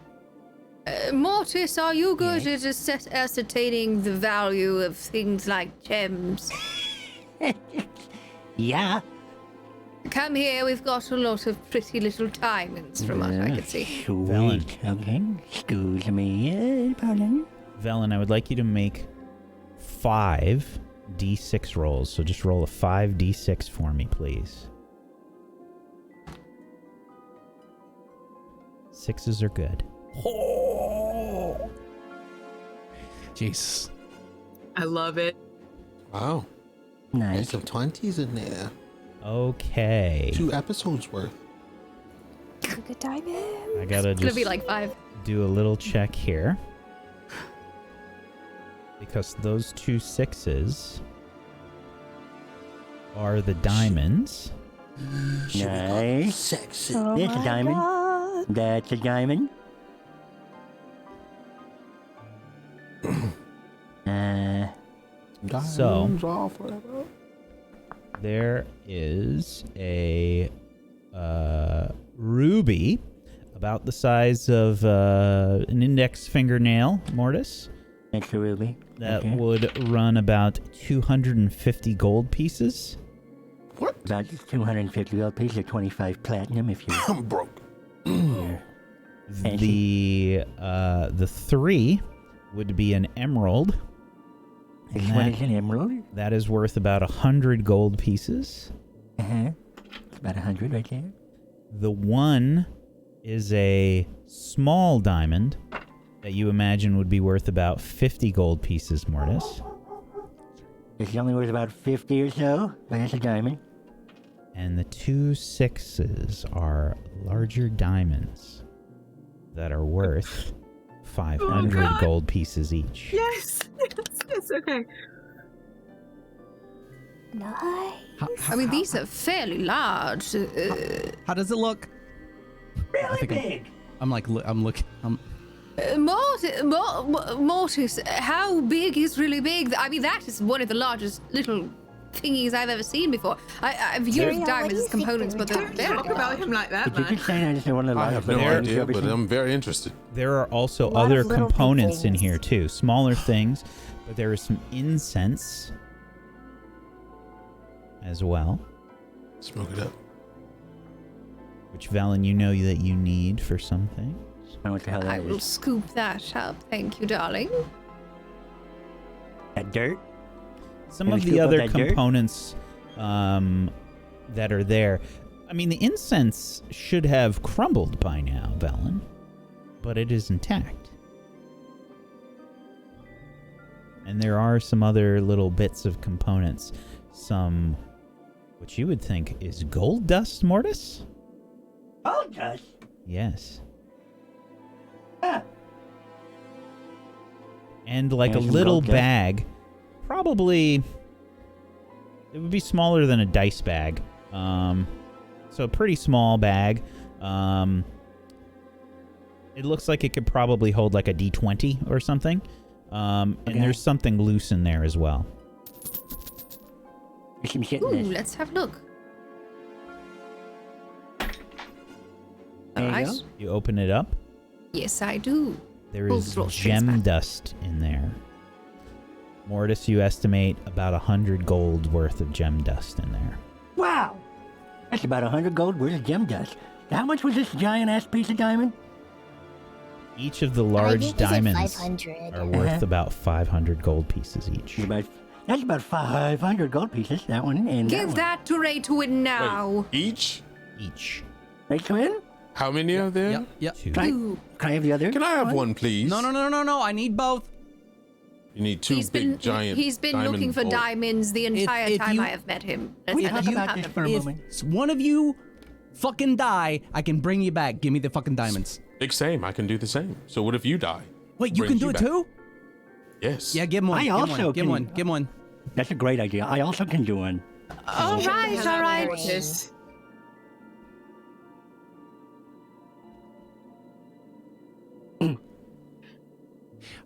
Mortis, are you good at ascertaining the value of things like gems? Yeah. Come here, we've got a lot of pretty little diamonds from what I can see. Sweet. Velen. Okay. Excuse me. Pardon. Velen, I would like you to make 5 d6 rolls. So just roll a 5d6 for me, please. 6s are good. Oh! Jesus. I love it. Wow. There's Nice. some 20s in there. Okay. 2 episodes worth. Good diamond. I gotta It's gonna just be like 5. do a little check here. Because those 2 6s are the diamonds. Nice. Sexy. Oh That's a my diamond. God. That's a diamond. So- Diamonds are forever. There is a ruby about the size of an index fingernail, Mortis. That's a ruby. That would run about 250 gold pieces. What? About 250 gold pieces or 25 platinum if you... I'm broke. The 3 would be an emerald. This one is an emerald? That is worth about 100 gold pieces. It's about 100 right there. The 1 is a small diamond that you imagine would be worth about 50 gold pieces, Mortis. It's only worth about 50 or so, but it's a diamond. And the 2 6s are larger diamonds that are worth 500 gold pieces each. Yes, okay. Nice. I mean, these are fairly large. How does it look? Really big! I'm looking. Mortis, how big is really big? I mean, that is one of the largest little thingies I've ever seen before. I've used diamonds as components, but they're very Talk about him like that, But you man. keep saying I just one of the I largest have no things idea, you've ever but seen. I'm very interested. There are also lot other of little components in things. here too, smaller things, but there is some incense as well, Smoke it up. which Valen, you know that you need for some things. I don't know what the hell I that will is. scoop that up. Thank you, darling. That dirt? Some Can of we the scoop up other that dirt? components that are there. I mean, the incense should have crumbled by now, Valen, but it is intact. And there are some other little bits of components. Some, what you would think is gold dust, Mortis? Oh, dust? Yes. Ah. And like There's a some little gold dust. bag, probably it would be smaller than a dice bag. So a pretty small bag. It looks like it could probably hold like a D20 or something. And there's something loose in there as well. There's some shit in Ooh, this. let's have a look. There you Alright. go. You open it up. Yes, I do. There Full is throttle straight gem back. dust in there. Mortis, you estimate about 100 gold worth of gem dust in there. Wow! That's about 100 gold worth of gem dust. How much was this giant-ass piece of diamond? Each of the I large think we said diamonds 500. are worth about 500 gold pieces each. That's about 500 gold pieces, that one, and that Give one. that to Ray Twin now. Wait, each? Each. Right, twin? How many are there? Yep. Two. Ooh. Can I have the other? Can I have one, please? No. I need both. You need two He's big been giant. he's been diamond looking for balls. diamonds the entire if time you- I have met him. Let's We let talk you about have this them. for a If moment. one of you fucking die, I can bring you back. Give me the fucking diamonds. Big same. I can do the same. So what if you die? Wait, you can Brings do you it back. too? Yes. Yeah, give him one. I give also one. Give can- one. Give one. That's a great idea. I also can do one. All right, all right. Mortis.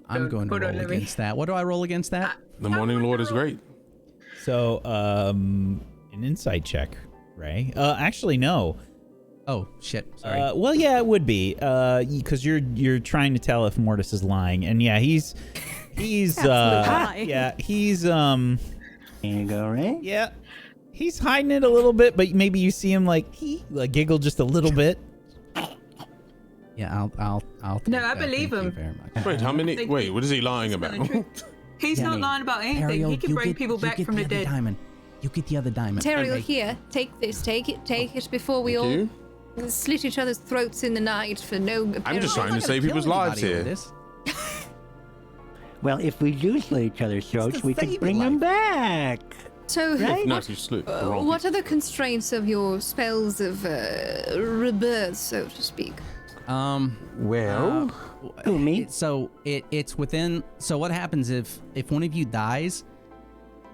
I'm going to hold on, roll let me- against that. What do I roll against that? The Morning Lord is great. So, an insight check, Ray. Actually, no. Oh shit! Sorry. Well, yeah, it would be. Because you're trying to tell if Mortis is lying, and yeah, he's lie. he's There you go, right? yeah, he's hiding it a little bit, but maybe you see him like giggle just a little bit. Yeah, I'll. No, take I that. believe Thank you him. very much. Wait, how many? Thank Wait, you. what is he lying about? He's not lying about anything. Ariel, He can you bring get- people you back get from the other dead. Diamond. You get the other diamond. Teriel, Okay. here, take this. Take it before we Thank all you. slit each other's throats in the night for no apparent I'm just trying I'm to not save gonna people's kill lives anybody here. with this. Well, if we do slit each other's throats, to we save could bring your them back. So, Right? No, if you slip. the wrong what people. are the constraints of your spells of rebirth, so to speak? Well, who, me? So it's within. So what happens if one of you dies?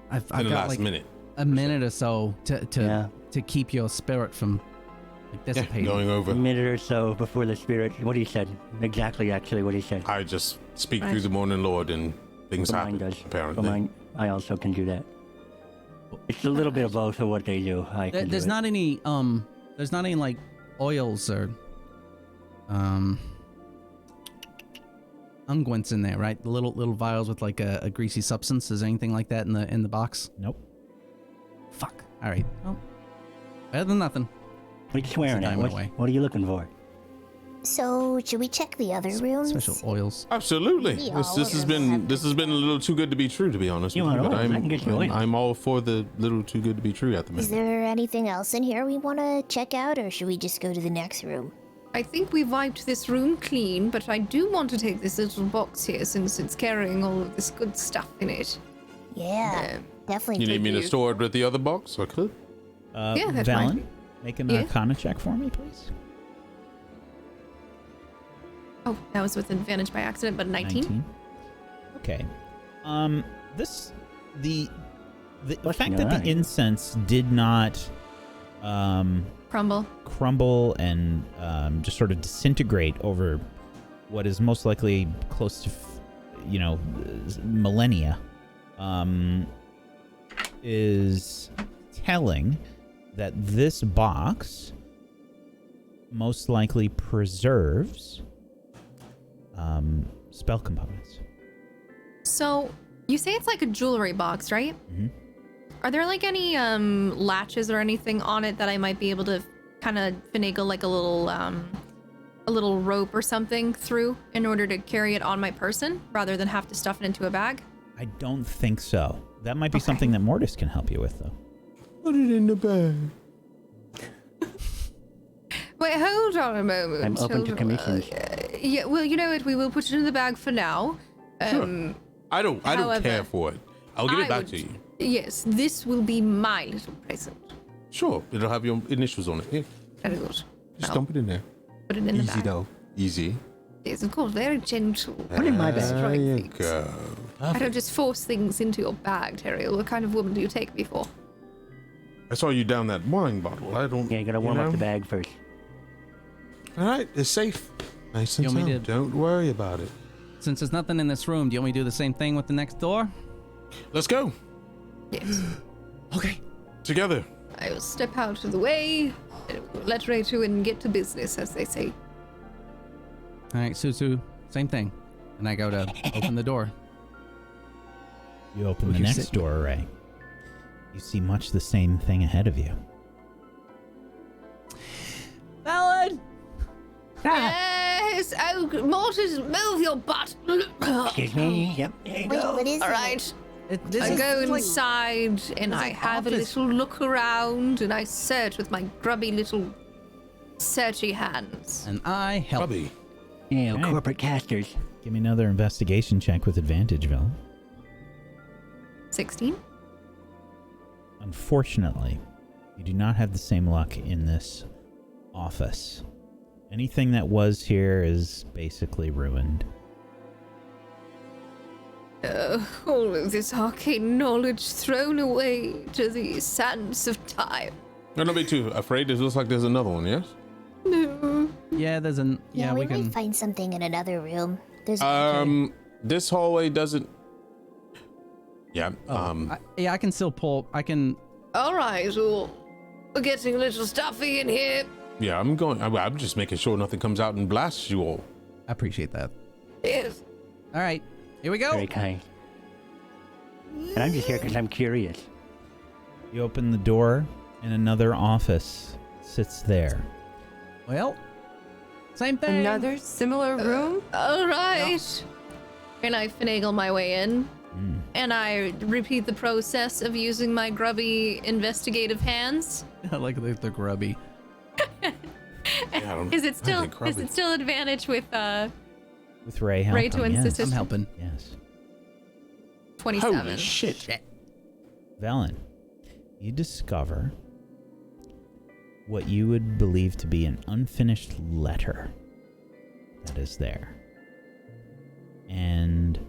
I've In the got last like minute. a minute or so to Yeah. keep your spirit from like Yeah, dissipating. going a over. minute or so before the spirit. What he said. Exactly, actually, what he said. I just speak through the Morning Lord and things But happen. mine does. Apparently. But mine, I also can do that. It's a little bit of both of what they do. I can There's do not any like oils or unguents in there, right? The little vials with like a greasy substance. Is there anything like that in the box? Nope. Fuck. All right. Well, better than nothing. What are you swearing at? What are you looking for? So, should we check the other rooms? Special oils. Absolutely. Yeah, This has been a little too good to be true, to be honest with you. But I'm all for the little too good to be true at the minute. Is there anything else in here we want to check out, or should we just go to the next room? I think we wiped this room clean, but I do want to take this little box here since it's carrying all of this good stuff in it. Yeah, definitely. You need me to store it with the other box? I could. Yeah, that's Valen, fine. make an Arcana check for me, please. Oh, that was with advantage by accident, but 19. Okay. The fact that the incense did not crumble and just sort of disintegrate over what is most likely close to millennia is telling that this box most likely preserves spell components. So, you say it's like a jewelry box, right? Mm-hmm. Are there like any latches or anything on it that I might be able to kind of finagle like a little rope or something through in order to carry it on my person rather than have to stuff it into a bag? I don't think so. That might be something that Mortis can help you with, though. Put it in the bag. Wait, hold on a moment. I'm open to commissions. Yeah, well, you know what? We will put it in the bag for now. Sure. I don't care for it. I'll give it back to you. Yes, this will be my little present. Sure. It'll have your initials on it. Here. Very good. Just dump it in there. Put it in the bag. Easy though. Easy. Yes, of course. Very gentle. Put it in my bag. There you go. I don't just force things into your bag, Terriel. What kind of woman do you take me for? I saw you down that wine bottle. I don't. Yeah, you gotta warm up the bag first. All right, it's safe. Nice and sound. Don't worry about it. Since there's nothing in this room, do you want me to do the same thing with the next door? Let's go. Yes. Okay. Together. I will step out of the way, let Rachel and get to business, as they say. All right, Susu, same thing. And I go to open the door. You open the next door, Ray. You see much the same thing ahead of you. Alan! Yes! Oh, Mortis, move your butt! Excuse me? Yep. There you go. What is All it? right. I go inside and I have a little look around and I search with my grubby little searchy hands. And I help. Grubby. Yeah, Okay. corporate casters. Give me another investigation check with advantage, Vel. 16? Unfortunately, you do not have the same luck in this office. Anything that was here is basically ruined. All of this arcane knowledge thrown away to the sands of time. Don't be too afraid. It looks like there's another one, yes? No. Yeah, there's an... Yeah, we can... might find something in another room. There's This hallway doesn't... Yeah, I can still pull... I can... All right, well, we're getting a little stuffy in here. Yeah, I'm just making sure nothing comes out and blasts you all. I appreciate that. Yes. All right, here we go. Very kind. And I'm just here because I'm curious. You open the door, and another office sits there. Well, same thing. Another similar room? All right. And I finagle my way in. And I repeat the process of using my grubby investigative hands. I like the grubby. Yeah, Is it still advantage with Ray helping? Ray to insist? I'm helping. Yes. 27. Holy shit. Valen, you discover what you would believe to be an unfinished letter that is there. And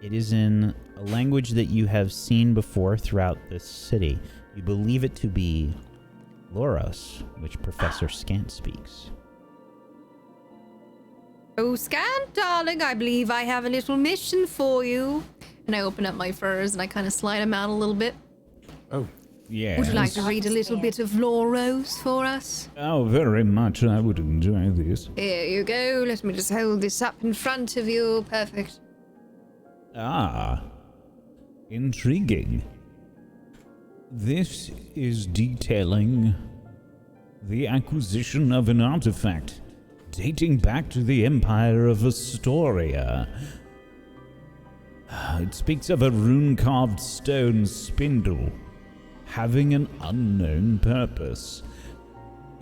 it is in a language that you have seen before throughout this city. You believe it to be Loros, which Professor Scant speaks. Oh, Scant, darling, I believe I have a little mission for you. And I open up my furs and I kind of slide them out a little bit. Oh. Yes. Would you like to read a little bit of lore, Rose, for us? Oh, very much. I would enjoy this. Here you go. Let me just hold this up in front of you. Perfect. Ah. Intriguing. This is detailing the acquisition of an artifact dating back to the Empire of Astoria. It speaks of a rune-carved stone spindle having an unknown purpose.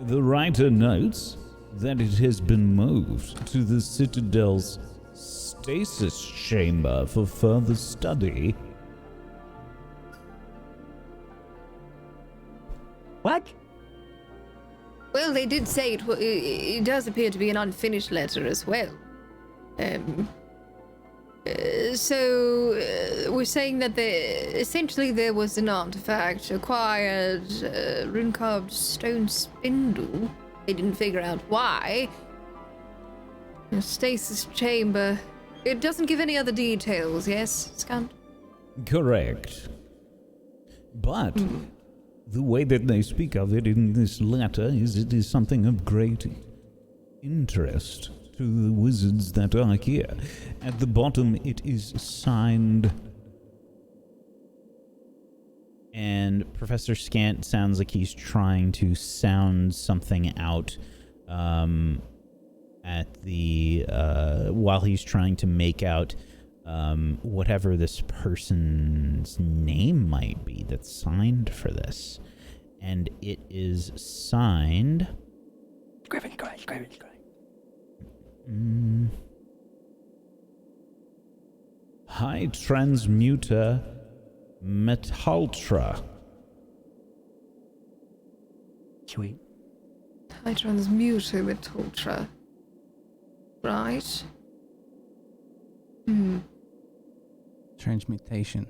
The writer notes that it has been moved to the Citadel's stasis chamber for further study. What? Well, they did say it does appear to be an unfinished letter as well. So we're saying that essentially there was an artifact acquired, rune-carved stone spindle. They didn't figure out why. A stasis chamber. It doesn't give any other details, yes, Scant? Correct. But the way that they speak of it in this letter is it is something of great interest to the wizards that are here. At the bottom it is signed. And Professor Scant sounds like he's trying to sound something out at the while he's trying to make out whatever this person's name might be that's signed for this. And it is signed Griffin. High Transmuter Metaltra. Sweet. High Transmuter Metaltra. Right. Transmutation.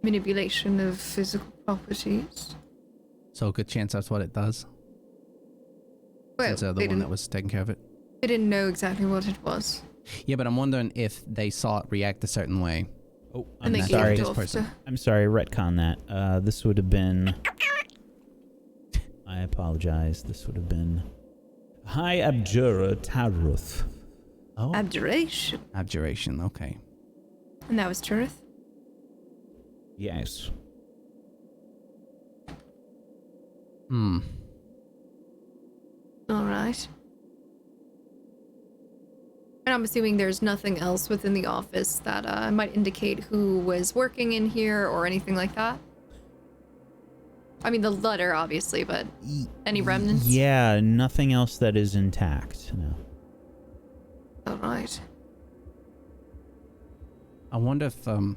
Manipulation of physical properties. So good chance that's what it does. Well, Since they're the one that was taking care of it. They didn't know exactly what it was. Yeah, but I'm wondering if they saw it react a certain way. Oh, And I'm they sorry. gave it off to- I'm sorry, retcon that. This would have been... I apologize. This would have been... High Abjura Taruth. Oh. Abjuration. Abjuration, okay. And that was truth? Yes. Alright. And I'm assuming there's nothing else within the office that might indicate who was working in here or anything like that? I mean, the letter, obviously, but any remnants? Yeah, nothing else that is intact. No. Alright. I wonder if that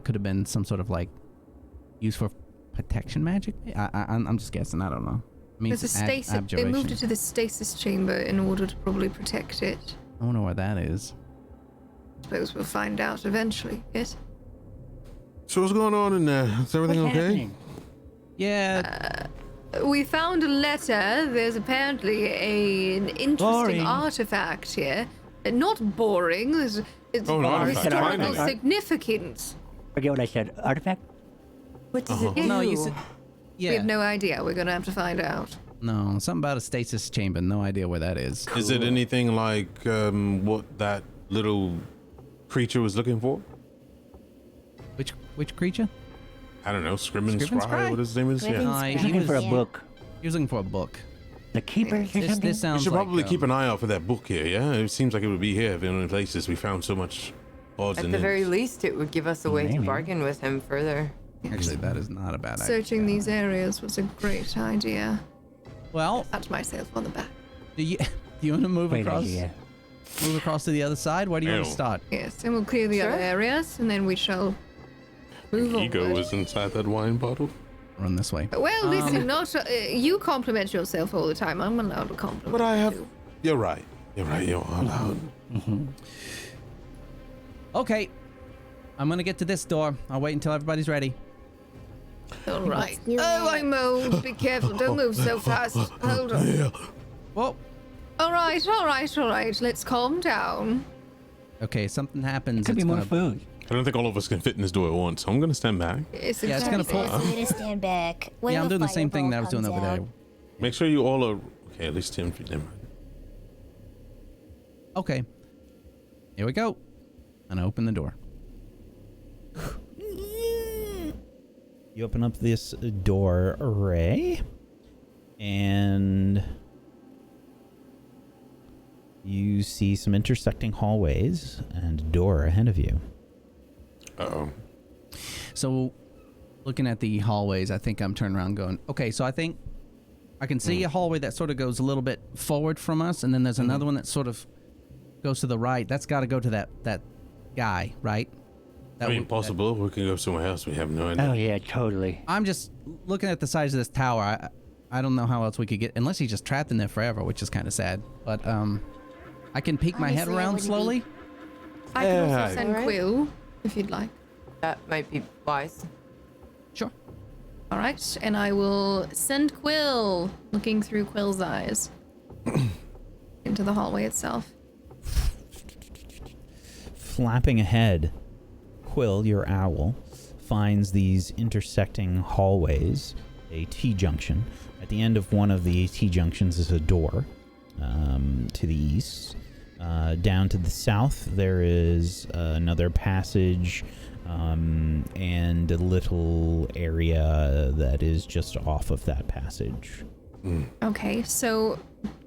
could have been some sort of like use for protection magic. I'm just guessing. I don't know. I mean, There's a stasis. They moved it to the stasis chamber in order to probably protect it. I wonder where that is. Suppose we'll find out eventually. Yes. So what's going on in there? Is everything What's okay? happening? Yeah. We found a letter. There's apparently an interesting Boring. artifact here. Not boring. It's Oh, an artifact, historical finally. significance. Forget what I said. Artifact? What does it do? No, you said. Yeah. We have no idea. We're gonna have to find out. No, something about a stasis chamber. No idea where that is. Is it anything like what that little creature was looking for? Which creature? I don't know. Scrim and Scrim and Scry, Scry? what his name is? Scrim Yeah. and Scry. He's He looking was- for a yeah. book. He was looking for a book. The Keepers or This something? this sounds We should like, probably keep an eye out for that book here, yeah? It seems like it would be here if in places we found so much odds At and the very ends. least, it would give us a way to Maybe. bargain with him further. Actually, that is not a bad idea. Searching these areas was a great idea. Well, Pat myself on the back. do you want to move Great across? idea. Move across to the other side. Where do you want to Ew. start? Yes, and we'll clear the other Sure. areas, and then we shall move Ego onward. was inside that wine bottle. Run this way. Well, listen, not you compliment yourself all the time. I'm allowed to compliment. But I have. you. You're right. You're right. You're allowed. Okay, I'm gonna get to this door. I'll wait until everybody's ready. All right. do Oh, it. I'm old. Be careful. Don't move so fast. Hold on. Whoa. All right. Let's calm down. Okay, something happens. Could be it's more gonna food. I don't think all of us can fit in this door at once, so I'm gonna stand back. It's Yeah, it's gonna pull. I'm gonna stand back. When Yeah, I'm doing the same thing that I was fireball doing over comes there. out. Make sure you all are okay. At least 10 feet. Never mind. Okay. Here we go. And I open the door. You open up this door array, and you see some intersecting hallways and a door ahead of you. Uh-oh. So, looking at the hallways, I think I'm turning around going, okay, so I think I can see a hallway that sort of goes a little bit forward from us, and then there's another one that sort of goes to the right. That's got to go to that guy, right? I mean, possible. We can go somewhere else. We have no idea. Oh, yeah, totally. I'm just looking at the size of this tower. I don't know how else we could get, unless he's just trapped in there forever, which is kind of sad. But I can peek my head Honestly, I around wouldn't slowly. I can Yeah. also send Alright. Quill, if you'd like. That might be wise. Sure. All right, and I will send Quill, looking through Quill's eyes, into the hallway itself. Flapping ahead, Quill, your owl, finds these intersecting hallways, a T-junction. At the end of one of the T-junctions is a door to the east. Down to the south, there is another passage and a little area that is just off of that passage. Okay, so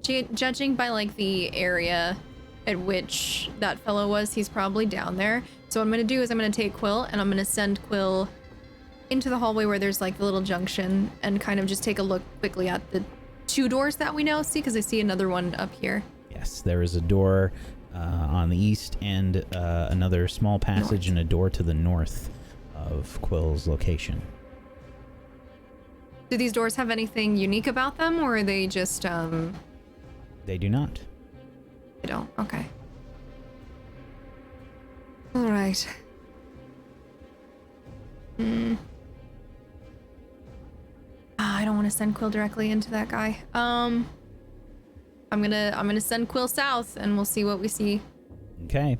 judging by like the area at which that fellow was, he's probably down there. So what I'm gonna do is I'm gonna take Quill and I'm gonna send Quill into the hallway where there's like the little junction and kind of just take a look quickly at the two doors that we now see, because I see another one up here. Yes, there is a door on the east and another small passage and a door to the north of Quill's location. Do these doors have anything unique about them, or are they just They do not. they don't? Okay. All right. I don't want to send Quill directly into that guy. I'm gonna send Quill south, and we'll see what we see. Okay.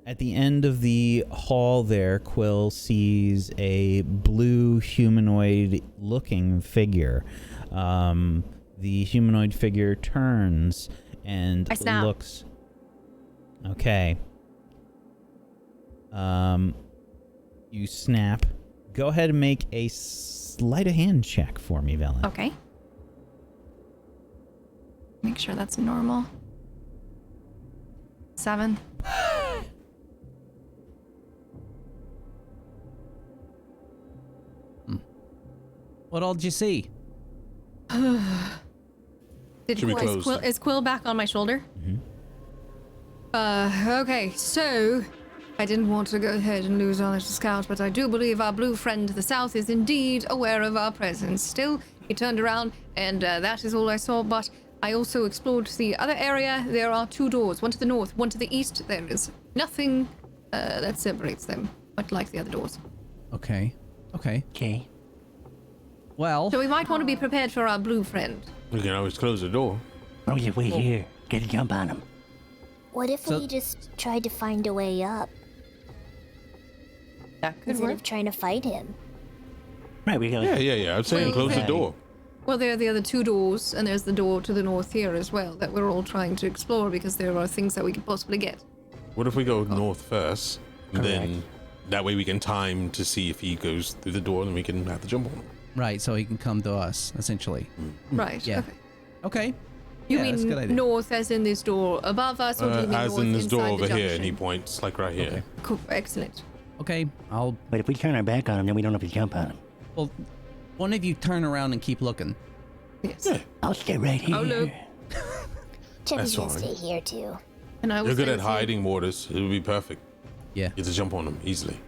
At the end of the hall there, Quill sees a blue humanoid-looking figure. The humanoid figure turns and I snap. looks... Okay. You snap. Go ahead and make a sleight of hand check for me, Velen. Okay. Make sure that's normal. 7. What all did you see? Did Should be closed. Is Quill back on my shoulder? Okay, so I didn't want to go ahead and lose our little scout, but I do believe our blue friend to the south is indeed aware of our presence. Still, he turned around, and that is all I saw, but I also explored the other area. There are 2 doors, one to the north, one to the east. There is nothing that separates them, but like the other doors. Okay. Okay. Okay. Well, So we might want to be prepared for our blue friend. We can always close the door. Oh, yeah, wait here. Get a jump on him. What if So- we just tried to find a way up That could instead work. of trying to fight him? Right, we go. Yeah. I'd say Well, close the okay. door. Well, there are the other 2 doors, and there's the door to the north here as well that we're all trying to explore because there are things that we could possibly get. What if we go north first, and then Correct. that way we can time to see if he goes through the door, and we can have to jump on him. right, so he can come to us, essentially. Right. Yeah. Okay. Okay. You Yeah, that's a good mean idea. north as in this door above us, or do you mean As north in this door inside over the here, and he junction? points like right here. Okay. Cool. Excellent. Okay, I'll... But if we turn our back on him, then we don't have to jump on him. Well, one of you turn around and keep looking. Yes. Yeah. I'll stay right here. Oh, look. Chubby's gonna fine. stay here too. And I will You're good say at to- hiding, Mortis. It would be perfect. Yeah, You have to jump on him easily.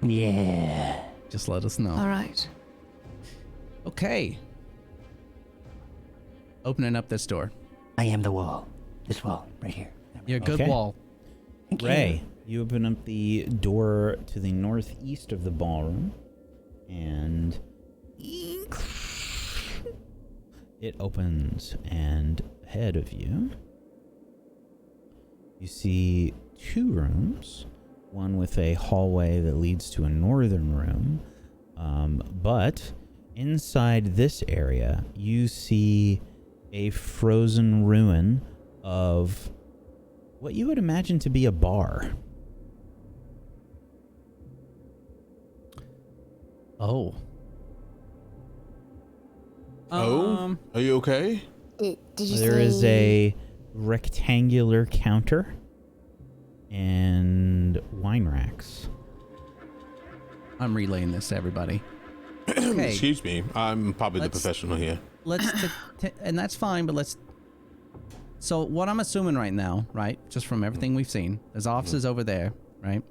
Yeah. just let us know. All right. Okay. Opening up this door. I am the wall. This wall, right here. You're a good Okay. wall. Thank you. Ray, you open up the door to the northeast of the ballroom, and it opens, and ahead of you, you see 2 rooms. one with a hallway that leads to a northern room. But inside this area, you see a frozen ruin of what you would imagine to be a bar. Oh. Oh? Are you okay? Did you There is a rectangular counter and wine racks. I'm relaying this to everybody. Okay. Excuse me. I'm probably the professional here. And that's fine, but let's... So what I'm assuming right now, right, just from everything we've seen, there's offices over there, right?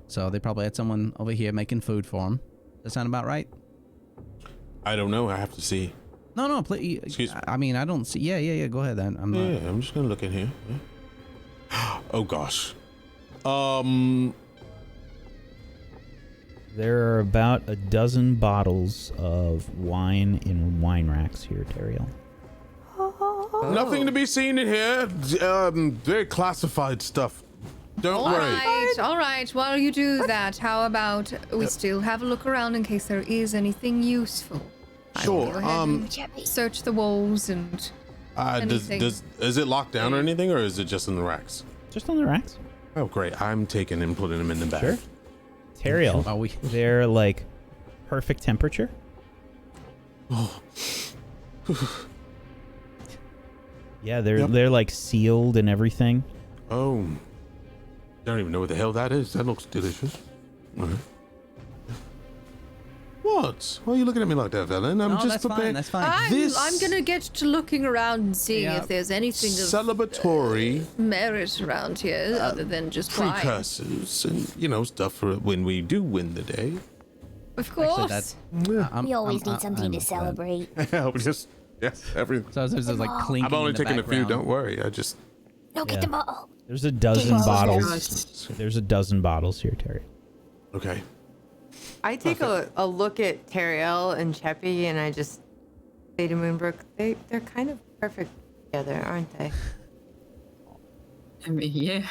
So they probably had someone over here making food for them. Does that sound about right? I don't know. I have to see. No, please. Excuse me. I mean, I don't see... Yeah, go ahead then. I'm just going to look in here. Yeah. Oh, gosh. There are about a dozen bottles of wine in wine racks here, Teriel. Nothing to be seen in here. Very classified stuff. Don't worry. All right. While you do that, how about we still have a look around in case there is anything useful? Sure. Go ahead and search the walls and anything. Is it locked down or anything, or is it just in the racks? Just on the racks. Oh, great. I'm taking and putting them in the bag. Sure. Teriel, they're like perfect temperature. Oh. Yeah, they're like sealed and everything. Oh. I don't even know what the hell that is. That looks delicious. Uh-huh. What? Why are you looking at me like that, Velen? I'm just prepared. That's fine. I'm gonna get to looking around and seeing if there's anything celebratory merit around here other than just wine. Precursors and stuff for when we do win the day. Of course. Actually, we always need something to celebrate. Everything. So there's like clinking. I'm only in the taking a few. background. Don't worry. I just. No, get them all. There's a dozen bottles. There's a dozen bottles here, Terry. Okay. I take a look at Teriel and Cheppy, and I just say to Moonbrook, they're kind of perfect together, aren't they? I mean, yeah.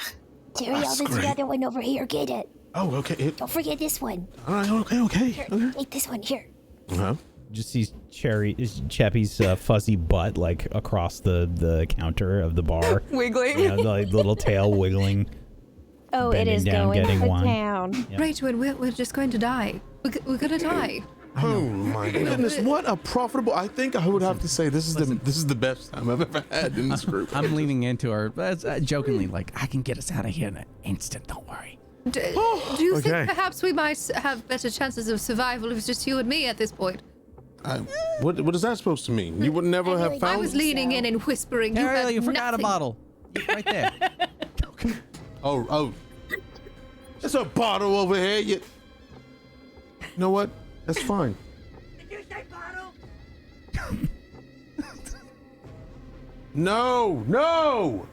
Teriel, there's the other one over here. Get it. Oh, okay. Don't forget this one. All right. Okay. Here, take this one here. Uh-huh. Just sees Cheppy's fuzzy butt like across the counter of the bar, wiggling. Yeah, the little tail wiggling. Oh, it is down, going getting to wine. town. Yeah. Right, we're just going to die. We're gonna die. Oh my goodness! What a profitable! I think I would have to say this is the best time I've ever had in this group. I'm leaning into her, jokingly, like, I can get us out of here in an instant. Don't worry. Do you think perhaps we might have better chances of survival if it's just you and me at this point? What is that supposed to mean? You would never have found. I was leaning in and whispering. Ariel, you forgot nothing. a bottle. Right there. Oh. There's a bottle over here. You know what? That's fine. Did you say bottle? No.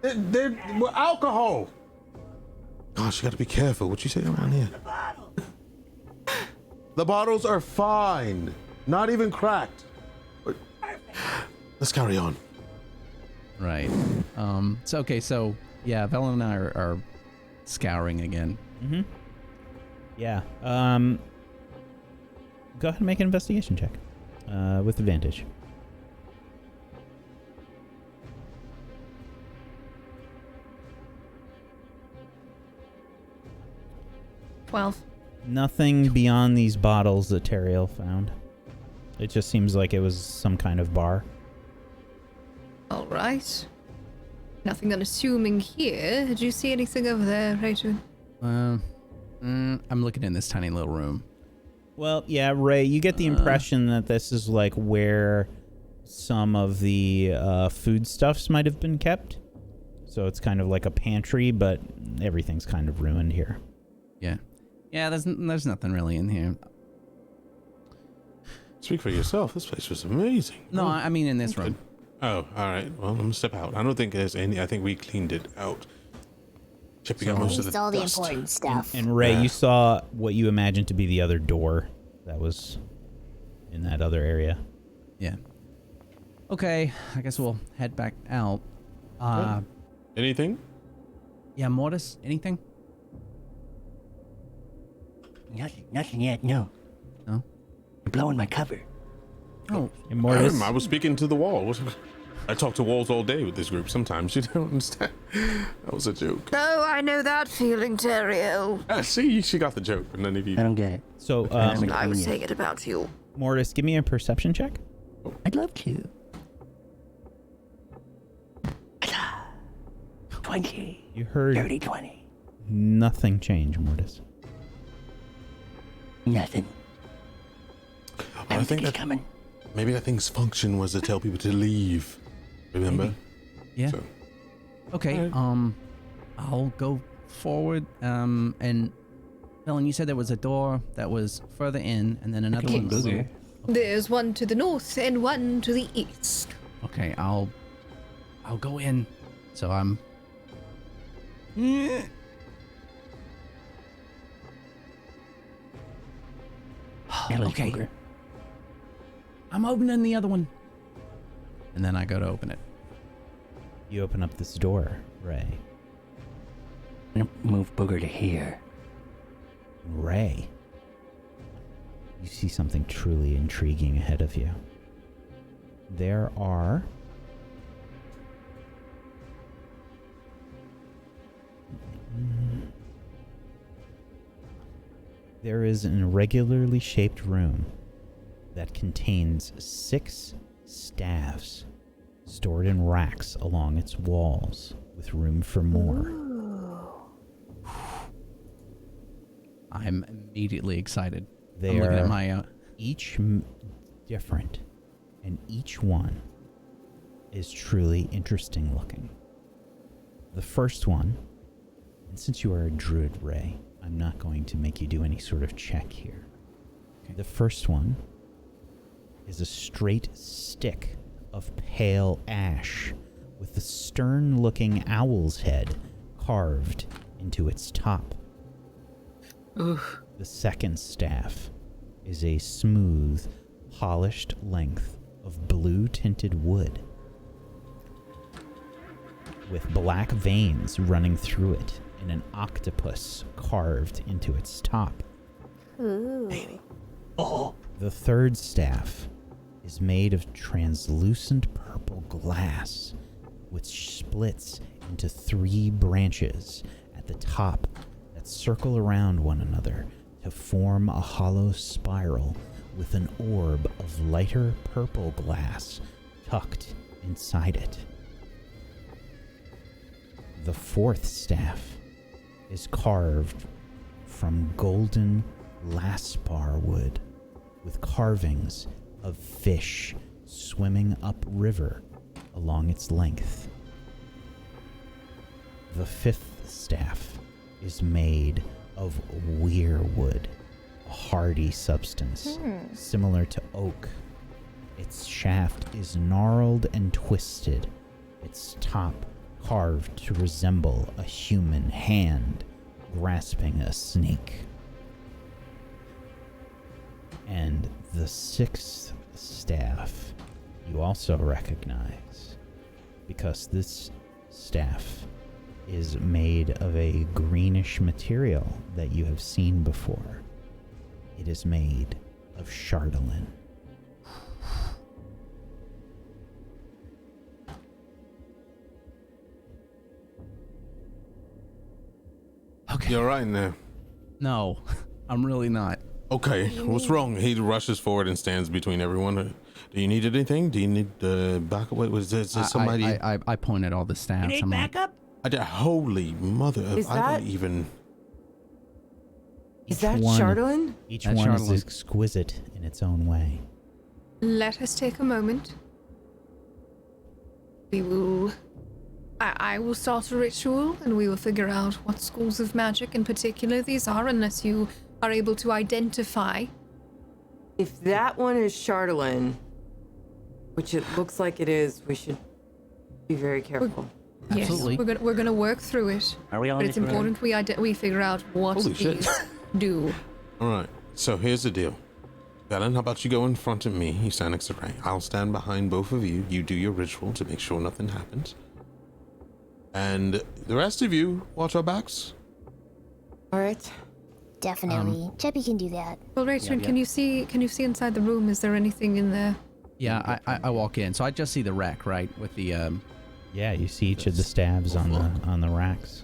They're alcohol. Gosh, you gotta be careful what you say around here. The bottle. The bottles are fine. Not even cracked. Let's carry on. Right. So yeah, Velen and I are scouring again. Mm-hmm. Yeah. Go ahead and make an investigation check. With advantage. Nothing beyond these bottles that Teriel found. It just seems like it was some kind of bar. All right. Nothing unassuming here. Did you see anything over there, Rachel? I'm looking in this tiny little room. Well, yeah, Ray, you get the impression that this is like where some of the foodstuffs might have been kept. So it's kind of like a pantry, but everything's kind of ruined here. Yeah, there's nothing really in here. Speak for yourself. This place was amazing. No, I mean in this room. Oh, all right. Well, I'm gonna step out. I don't think there's any. I think we cleaned it out. Chippy got most of the all the dust. important stuff. And Ray, you saw what you imagined to be the other door that was in that other area. Yeah. Okay, I guess we'll head back out. Anything? Yeah, Mortis, anything? Nothing yet, no. No? You're blowing my cover. Oh, Immortus. I was speaking to the wall. I talk to walls all day with this group. Sometimes you don't understand. That was a joke. Oh, I know that feeling, Teriel. See, she got the joke, and then if you... I don't get it. So, I was saying it about you. Mortis, give me a perception check. I'd love to. 20. You heard Dirty 20. nothing change, Mortis. Nothing. I think that coming. maybe that thing's function was to tell people to leave. Remember? maybe. Yeah. So, Okay, I'll go forward, and Helen, you said there was a door that was further in, and then another one. Booger. There's one to the north and one to the east. Okay, I'll go in. So I'm. Okay. Booger. I'm opening the other one. And then I go to open it. You open up this door, Ray. I'm gonna move Booger to here. Ray, you see something truly intriguing ahead of you. There is an irregularly shaped room that contains 6 staves stored in racks along its walls with room for more. I'm immediately excited. They I'm looking are at my. each different, and each one is truly interesting looking. The first one, and since you are a druid, Ray, I'm not going to make you do any sort of check here. Okay. The first one is a straight stick of pale ash with the stern-looking owl's head carved into its top. Oof. The second staff is a smooth, polished length of blue-tinted wood with black veins running through it and an octopus carved into its top. Ooh. The third staff is made of translucent purple glass, which splits into 3 branches at the top that circle around one another to form a hollow spiral with an orb of lighter purple glass tucked inside it. The fourth staff is carved from golden laspar wood with carvings of fish swimming upriver along its length. The fifth staff is made of weirwood, a hardy substance similar to oak. Its shaft is gnarled and twisted, its top carved to resemble a human hand grasping a snake. And the sixth staff you also recognize, because this staff is made of a greenish material that you have seen before. It is made of chardalyn. Okay. You're right now. No, I'm really not. Okay, what's wrong? He rushes forward and stands between everyone. Do you need anything? Do you need backup? What was this? Somebody? I pointed all the staffs. You need backup? Holy mother! Is I that- don't even. Is that one- chardalyn? Each That's one chardalyn. is exquisite in its own way. Let us take a moment. We will... I will start a ritual, and we will figure out what schools of magic in particular these are, unless you are able to identify. If that one is chardalyn, which it looks like it is, we should be very careful. Absolutely. Yes, we're gonna work through it. Are we all But in it's this room? important we figure out what Holy shit. these do. All right. So here's the deal. Valen, how about you go in front of me? You stand next to Ray. I'll stand behind both of you. You do your ritual to make sure nothing happens. And the rest of you, watch our backs. All right. Definitely. Cheppy can do that. Well, Rachel, can you see inside the room? Is there anything in there? Yeah, I walk in, so I just see the rack, right, with the Yeah, you see each of the stabs on the racks.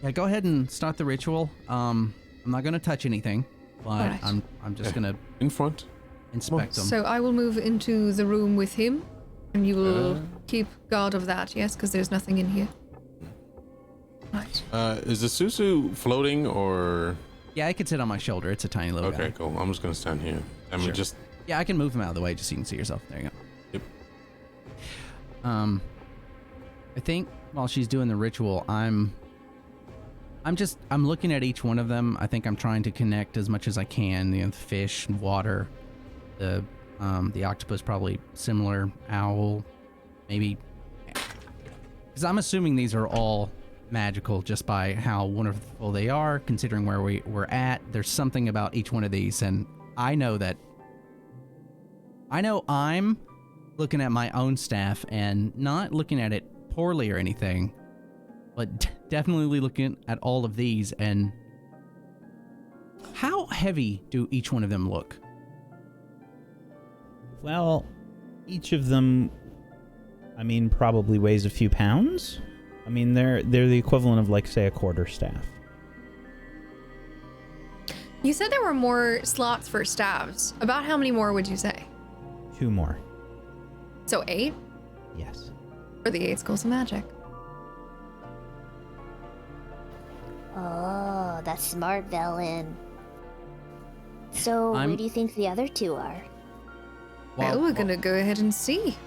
Yeah, go ahead and start the ritual. I'm not gonna touch anything, but Alright. I'm just gonna In front. inspect them. So I will move into the room with him, and you will keep guard of that, yes? Because there's nothing in here. Right. Is the Susu floating or? Yeah, I could sit on my shoulder. It's a tiny little Okay, guy. cool. I'm just gonna stand here. I mean, Sure. just. Yeah, I can move him out of the way just so you can see yourself. There you go. Yep. I think while she's doing the ritual, I'm looking at each one of them. I think I'm trying to connect as much as I can. The fish, water, the octopus, probably similar. Owl, maybe. Because I'm assuming these are all magical just by how wonderful they are, considering where we're at. There's something about each one of these, and I know I'm looking at my own staff and not looking at it poorly or anything, but definitely looking at all of these. And how heavy do each one of them look? Well, each of them, I mean, probably weighs a few pounds. I mean, they're the equivalent of, like, say, a quarterstaff. You said there were more slots for staves. About how many more would you say? 2 more. So 8? Yes. For the 8 schools of magic. Oh, that's smart, Velen. So, where do you think the other 2 are? Well, we're gonna go ahead and see.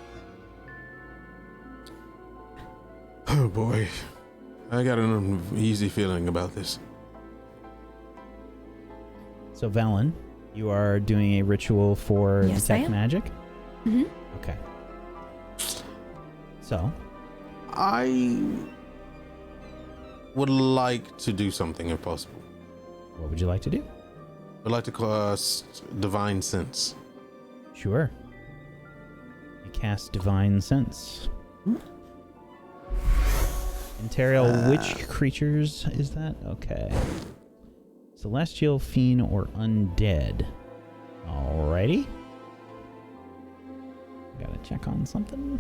Oh boy, I got an uneasy feeling about this. So, Velen, you are doing a ritual for Yes, I detect am. magic? Mm-hmm. Okay. So, I would like to do something if possible. what would you like to do? I'd like to cast Divine Sense. Sure. You cast Divine Sense. Ontario, which creatures is that? Okay. Celestial, fiend, or undead? Alrighty. Gotta check on something.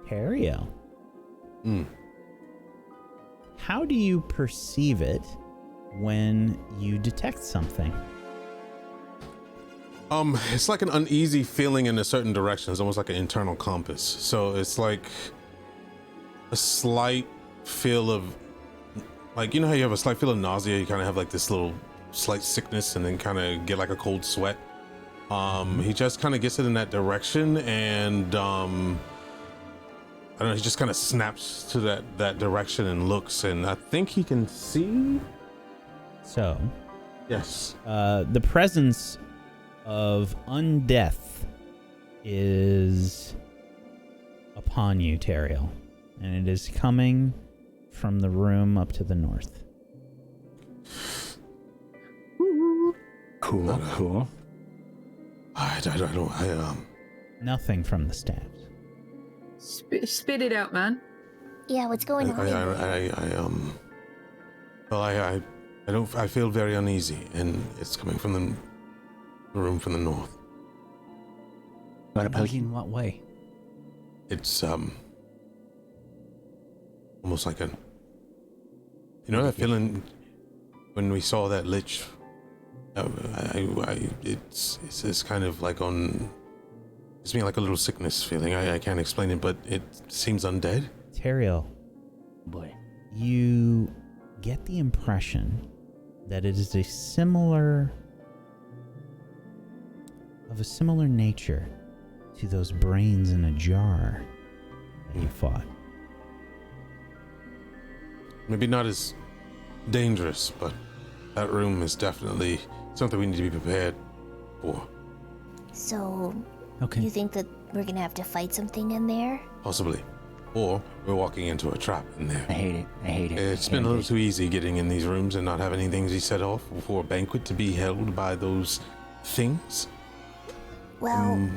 Ontario. How do you perceive it when you detect something? It's like an uneasy feeling in a certain direction. It's almost like an internal compass. So it's like a slight feel of, like, you know how you have a slight feel of nausea? You kind of have like this little slight sickness and then kind of get like a cold sweat. He just kind of gets it in that direction, and I don't know, he just kind of snaps to that direction and looks, and I think he can see. So, Yes. the presence of undeath is upon you, Teriel, and it is coming from the room up to the north. Cool. I don't. Nothing from the stabs. Spit it out, man. Yeah, what's going on? I feel very uneasy, and it's coming from the room from the north. Want a Uneasy potion? in what way? It's almost like you know that feeling when we saw that lich. It's kind of like it's being like a little sickness feeling. I can't explain it, but it seems undead. Teriel, Boy. you get the impression that it is of a similar nature to those brains in a jar that you fought. Maybe not as dangerous, but that room is definitely something we need to be prepared for. So, Okay. you think that we're gonna have to fight something in there? Possibly. Or we're walking into a trap in there. I hate it. It's been a little too easy getting in these rooms and not having things be set off for a banquet to be held by those things. Well,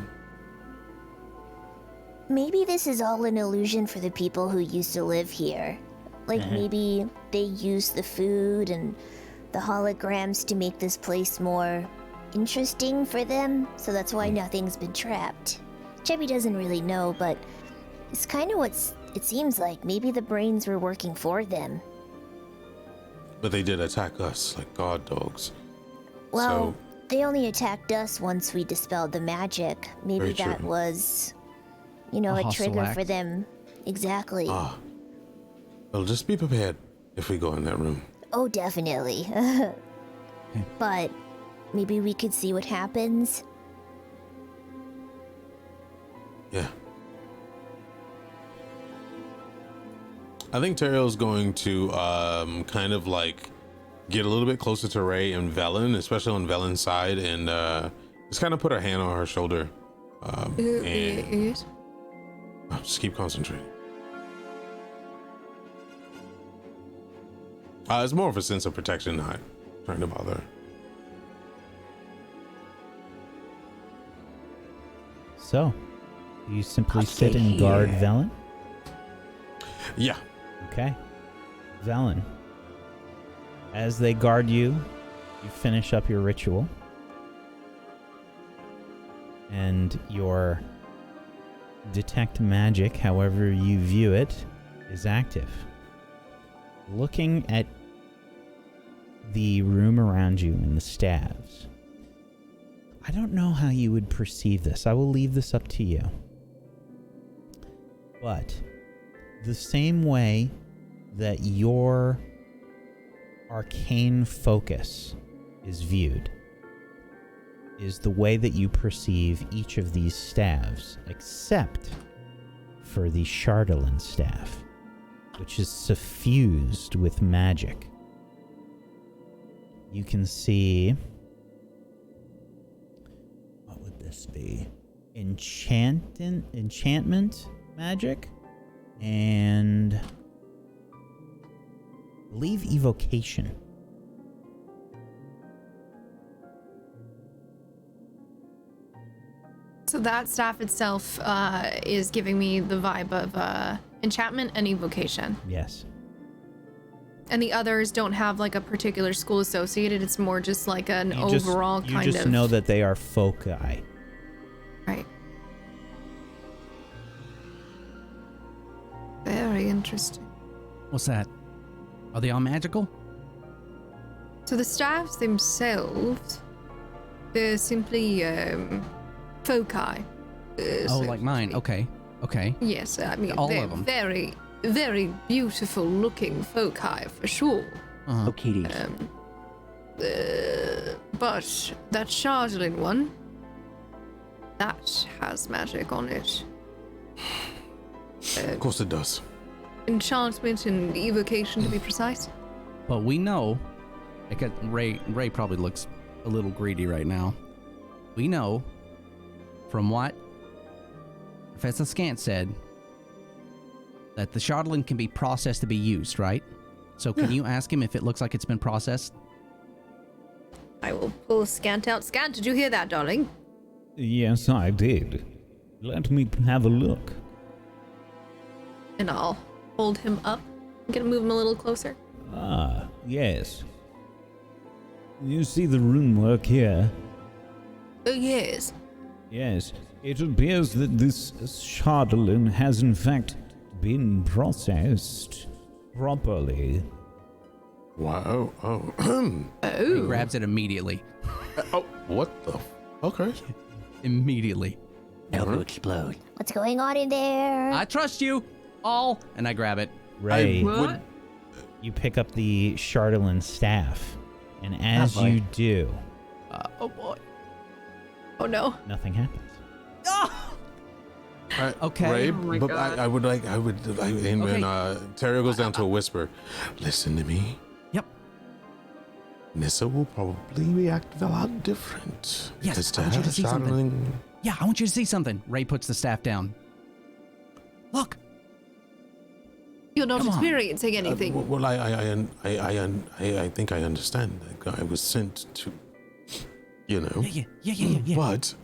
maybe this is all an illusion for the people who used to live here. Like maybe they used the food and the holograms to make this place more interesting for them, so that's why nothing's been trapped. Chebby doesn't really know, but it's kind of what it seems like. Maybe the brains were working for them. But they did attack us like guard dogs. Well, they only attacked us once we dispelled the magic. Maybe Very that true. was, you know, a hostile trigger act. for them. Exactly. Well, just be prepared if we go in that room. Oh, definitely. But maybe we could see what happens. Yeah. I think Teriel's going to kind of like get a little bit closer to Ray and Velen, especially on Velen's side, and just kind of put her hand on her shoulder. And just keep concentrating. It's more of a sense of protection, not trying to bother. So, you simply sit and guard Velen? Yeah. Okay. Velen, as they guard you, you finish up your ritual. And your detect magic, however you view it, is active. Looking at the room around you and the staves, I don't know how you would perceive this. I will leave this up to you. But the same way that your arcane focus is viewed is the way that you perceive each of these staves, except for the chardalyn staff, which is suffused with magic. You can see... what would this be? Enchantment magic? And... I believe evocation. So that staff itself is giving me the vibe of enchantment and evocation. Yes. And the others don't have like a particular school associated. It's more just like an overall kind of... You just know that they are foci. Right. Very interesting. What's that? Are they all magical? So the staffs themselves, they're simply foci. Oh, like mine. Okay. Okay. Yes, I mean, All they're of them. very, very beautiful looking foci for sure. Uh-huh. Okay. But that chardalyn one, that has magic on it. Of course it does. Enchantment and evocation, to be precise. But we know, because Ray probably looks a little greedy right now. We know from what Professor Scant said that the chardalyn can be processed to be used, right? So can you ask him if it looks like it's been processed? I will pull Scant out. Scant, did you hear that, darling? Yes, I did. Let me have a look. And I'll hold him up. I'm gonna move him a little closer. Ah, yes. You see the rune work here? Oh, yes. Yes. It appears that this chardalyn has in fact been processed properly. Wow. Oh. He grabs it immediately. Oh, what the? Okay. Immediately. Now go explode. What's going on in there? I trust you all. And I grab it. Ray, What? you pick up the chardalyn staff, and as boy. you do, Oh boy. Oh, no. nothing happens. Okay. Ray, Oh my but God. I would and Okay. when Terrio goes down to a whisper, listen to me. Yep. Nissa will probably react a lot different. Yes, Because to I want you her to see something. chardalyn- Yeah, I want you to see something. Ray puts the staff down. Look. You're not Come on. experiencing anything. Well, I think I understand. I was sent to, you know. Yeah. But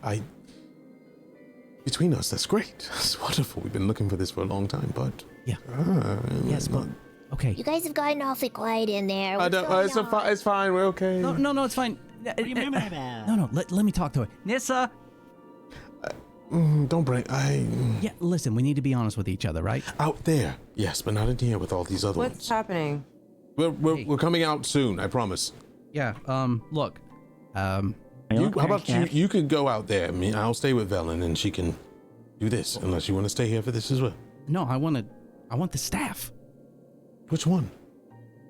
between us. That's great. That's wonderful. We've been looking for this for a long time, but Yeah. Yes, but okay. You guys have gotten awfully quiet in there. I What's don't. going It's, on? it's fine. We're okay. No, it's fine. No, let me talk to her. Nissa. Don't bring. Yeah, listen, we need to be honest with each other, right? Out there, yes, but not in here with all these other What's ones. happening? We're coming out soon. I promise. Yeah. Look. How about you can go out there. I mean, I'll stay with Velen and she can do this, unless you want to stay here for this as well. No, I want the staff. Which one?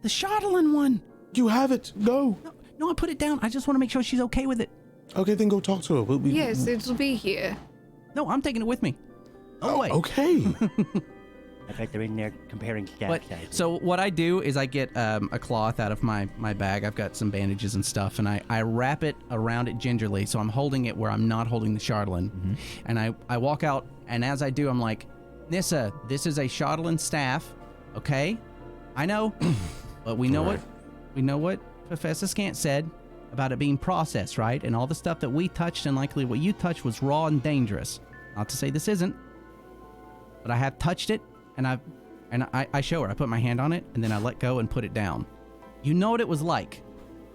The chardalyn one. You have it. Go. No, I put it down. I just want to make sure she's okay with it. Okay, then go talk to her. Yes, it'll be here. No, I'm taking it with me. No way. Okay. I bet they're in there comparing stats. But, so what I do is I get a cloth out of my bag. I've got some bandages and stuff, and I wrap it around it gingerly, so I'm holding it where I'm not holding the chardalyn. Mm-hmm. And I walk out, and as I do, I'm like, Nissa, this is a chardalyn staff, okay? I know, but we know what Professor Scant said about it being processed, right? And all the stuff that we touched, and likely what you touched, was raw and dangerous. Not to say this isn't, but I have touched it. And I show her. I put my hand on it, and then I let go and put it down. You know what it was like.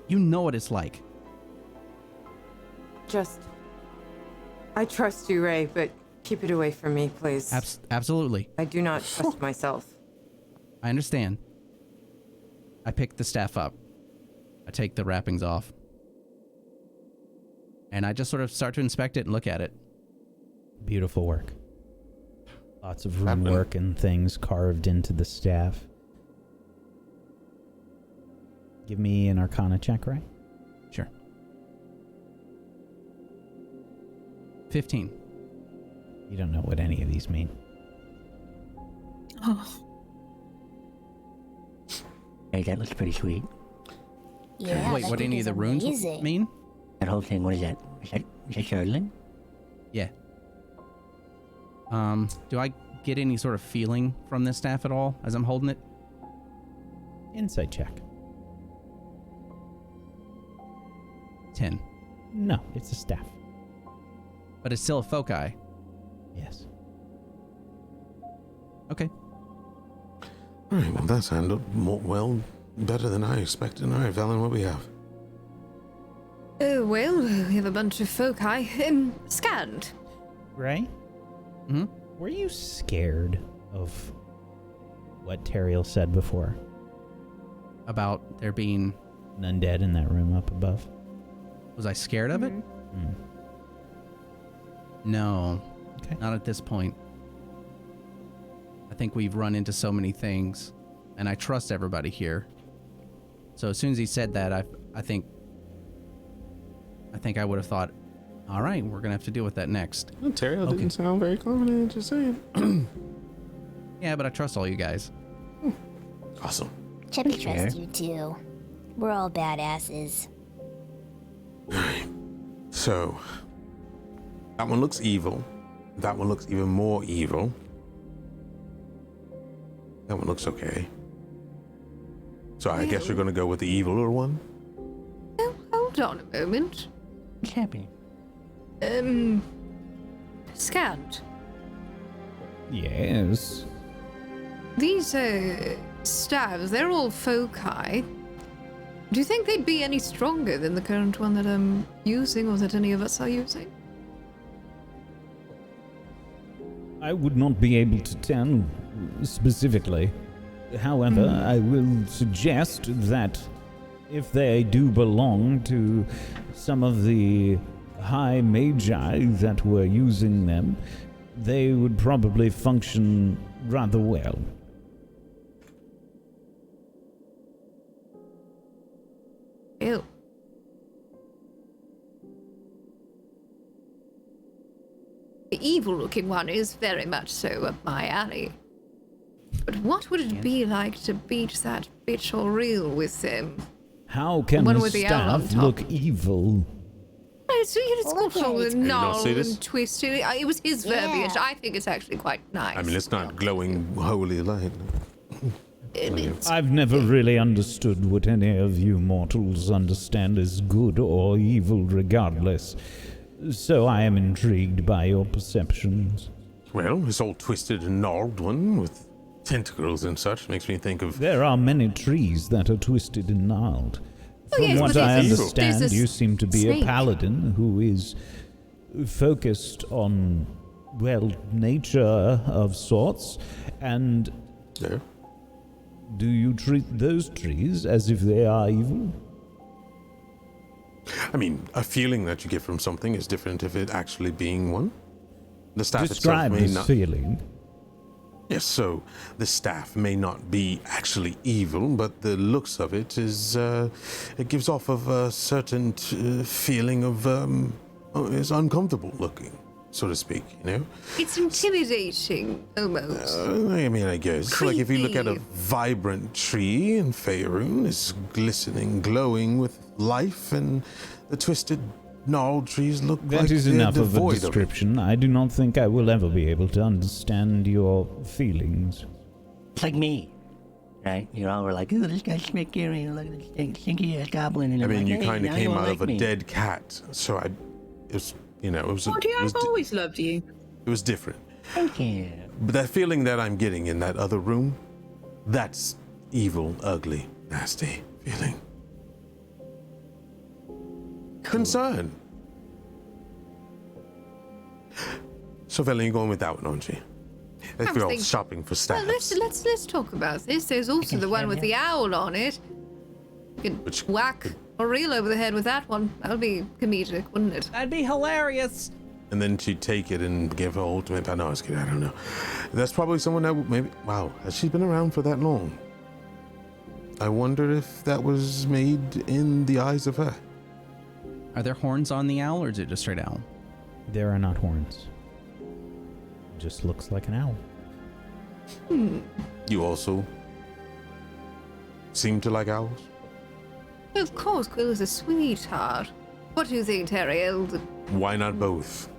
You know what it's like. I trust you, Ray, but keep it away from me, please. Absolutely. I do not trust myself. I understand. I pick the staff up. I take the wrappings off. And I just sort of start to inspect it and look at it. Beautiful work. Lots of rune work and things carved into the staff. Give me an Arcana check, right? Sure. 15. You don't know what any of these mean. Oh. Hey, that looks pretty sweet. Yeah, Wait, that what thing any of is the runes amazing. mean? That whole thing, what is that? Is that chardalyn? Yeah. Do I get any sort of feeling from this staff at all as I'm holding it? Insight check. 10. No, it's a staff. But it's still a foci. Yes. Okay. All right, well, that's handled better than I expected. All right, Velen, what we have? Oh, well, we have a bunch of foci. Scanned. Ray? Mm-hmm. Were you scared of what Teriel said before? About there being... An undead in that room up above? Was I scared of it? Mm. No. Okay. Not at this point. I think we've run into so many things, and I trust everybody here. So as soon as he said that, I think I would have thought, all right, we're going to have to deal with that next. Well, Teriel didn't sound very confident, just saying. Yeah, but I trust all you guys. Awesome. Chippy trusts you too. We're all badasses. So, that one looks evil. That one looks even more evil. That one looks okay. So I guess you're going to go with the eviler one? Oh, hold on a moment. What's happening? Scanned. Yes. These, staves, they're all foci. Do you think they'd be any stronger than the current one that I'm using, or that any of us are using? I would not be able to tell specifically. However, I will suggest that if they do belong to some of the high magi that were using them, they would probably function rather well. Ew. The evil-looking one is very much so up my alley. But what would it be like to beat that bitch Auril with them? How can One the with the owl on staff top. look evil? It's got all the not see gnarl this? and twisted. It was his verbiage. Yeah. I think it's actually quite nice. I mean, it's not glowing holy light. It's- I've never really understood what any of you mortals understand as good or evil regardless. So I am intrigued by your perceptions. Well, this old twisted and gnarled one with tentacles and such makes me think of... There are many trees that are twisted and gnarled. Oh, From yes, what but I there's understand, a you seem to be snake. a paladin who is focused on, well, nature of sorts. And Yeah. do you treat those trees as if they are evil? I mean, a feeling that you get from something is different if it actually being one. The staff Describe itself may this not... feeling. Yes, so the staff may not be actually evil, but the looks of it is, it gives off of a certain feeling of, it's uncomfortable looking, so to speak, you know? It's intimidating, almost. I mean, I guess. Like if you look at a Creepy. vibrant tree in Faerun, it's glistening, glowing with life, and the twisted, gnarled trees look like That is they're enough of a devoid description. I do not think I will ever be able to understand your feelings. It's like me, right? You all were like, "Ooh, this guy's stinky. Look at this stinky ass goblin." And I I'm mean, like, you "Hey, kind of now came you out like of a me." dead cat, so it was, you know, it was. Oh, dear, it was I've always loved you. it was different. Thank you. But that feeling that I'm getting in that other room, that's evil, ugly, nasty feeling. Concern. So, Velen, you're going with that one, aren't you? If I'm we're all thinking- shopping for Well, staffs. let's talk about this. There's also the one with the owl on it. You could Which whack Auril over the head with that one. That would be comedic, wouldn't it? That'd be hilarious. And then she'd take it and give her ultimate. I know, I was kidding. I don't know. That's probably someone that maybe. Wow, has she been around for that long? I wonder if that was made in the eyes of her. Are there horns on the owl, or is it just straight owl? There are not horns. It just looks like an owl. You also seem to like owls. Of course, Quill is a sweetheart. What do you think, Teriel? Why not both?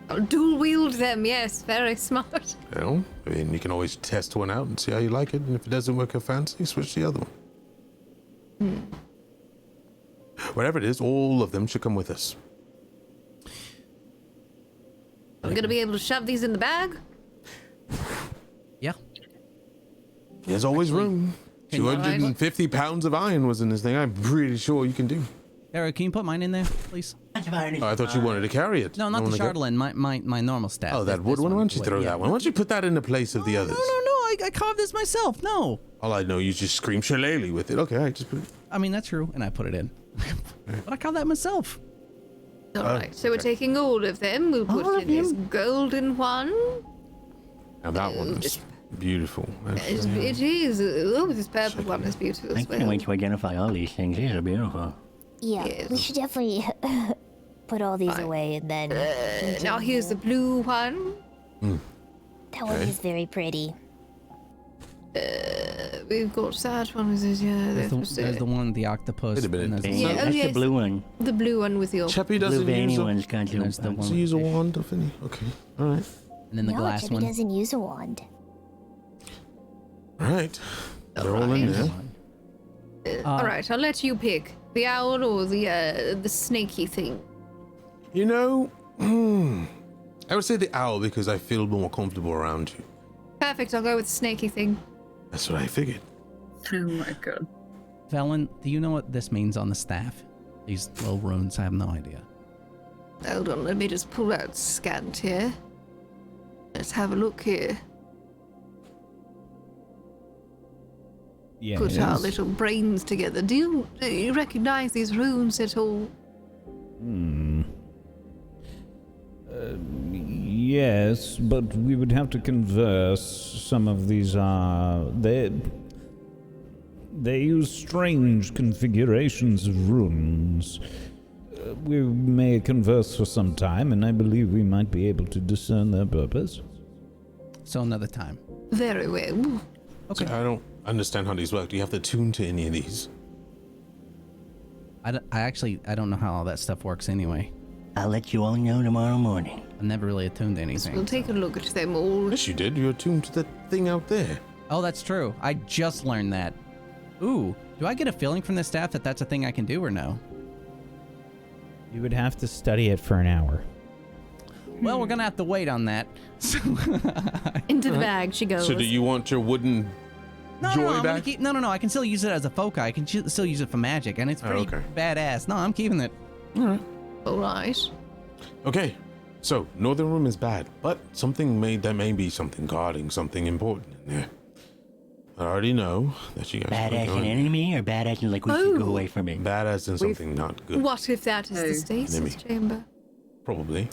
I'll dual wield them, yes, very smart. Well, I mean, you can always test one out and see how you like it, and if it doesn't work your fancy, switch the other one. Whatever it is, all of them should come with us. I'm gonna be able to shove these in the bag. Yeah. There's always room. Can you- 250 pounds of iron was in this thing. I'm pretty sure you can do. Eric, can you put mine in there, please? Oh, I thought you wanted to carry it. No, not the wanna go- chardalyn. My normal staff. Oh, that This wood one? Why don't you Wood, throw yeah. that one? Why don't you put that in the place of the others? No. I carved this myself. No. All I know, you just scream shillelagh with it. Okay, I just put it. I mean, that's true, and I put it in. But I carved that myself. All right, so we're taking all of them. We'll put All of in this them? golden one. Now that one is beautiful. It is. Oh, this purple one is beautiful I as can't well. wait to identify all these things. These are beautiful. Yeah, we Yes. should definitely put all these Fine. away and then. Now here's the blue one. That one is very pretty. We've got that one. Is it? Yeah, There's the one with the octopus. Wait a minute. and there's the- Yeah, oh, That's yes. the blue one. the blue one with your. Cheppy Blue doesn't use veiny a, one's got And there's the the one doesn't use a wand, doesn't he? Okay, all right. and then the No, glass Chippy one. doesn't use a wand. All right. They're all in there. All right, I'll let you pick the owl or the snaky thing. You know, I would say the owl because I feel more comfortable around you. Perfect. I'll go with the snaky thing. That's what I figured. Oh my god. Velen, do you know what this means on the staff? These little runes, I have no idea. Hold on, let me just pull out scant here. Let's have a look here. Yes. Put our little brains together. Do you recognize these runes at all? Yes, but we would have to converse. Some of these are they use strange configurations of runes. We may converse for some time, and I believe we might be able to discern their purpose. So another time. Very well. Okay. I don't understand how these work. Do you have to tune to any of these? I don't know how all that stuff works anyway. I'll let you all know tomorrow morning. I've never really attuned to anything. We'll take a look at them all. Yes, you did. You're tuned to that thing out there. Oh, that's true. I just learned that. Ooh, do I get a feeling from the staff that that's a thing I can do or no? You would have to study it for an hour. Well, we're gonna have to wait on that. Into the bag she goes. So do you want your wooden joy I'm gonna back? keep. No. I can still use it as a foci. I can still use it for magic, and it's pretty badass. No, I'm keeping it. All right. Okay, so northern room is bad, but there may be something guarding something important in there. I already know that you guys Bad as an enemy or bad as in like we should go away from it? Bad as in something not good. What if that is the stasis chamber? Probably.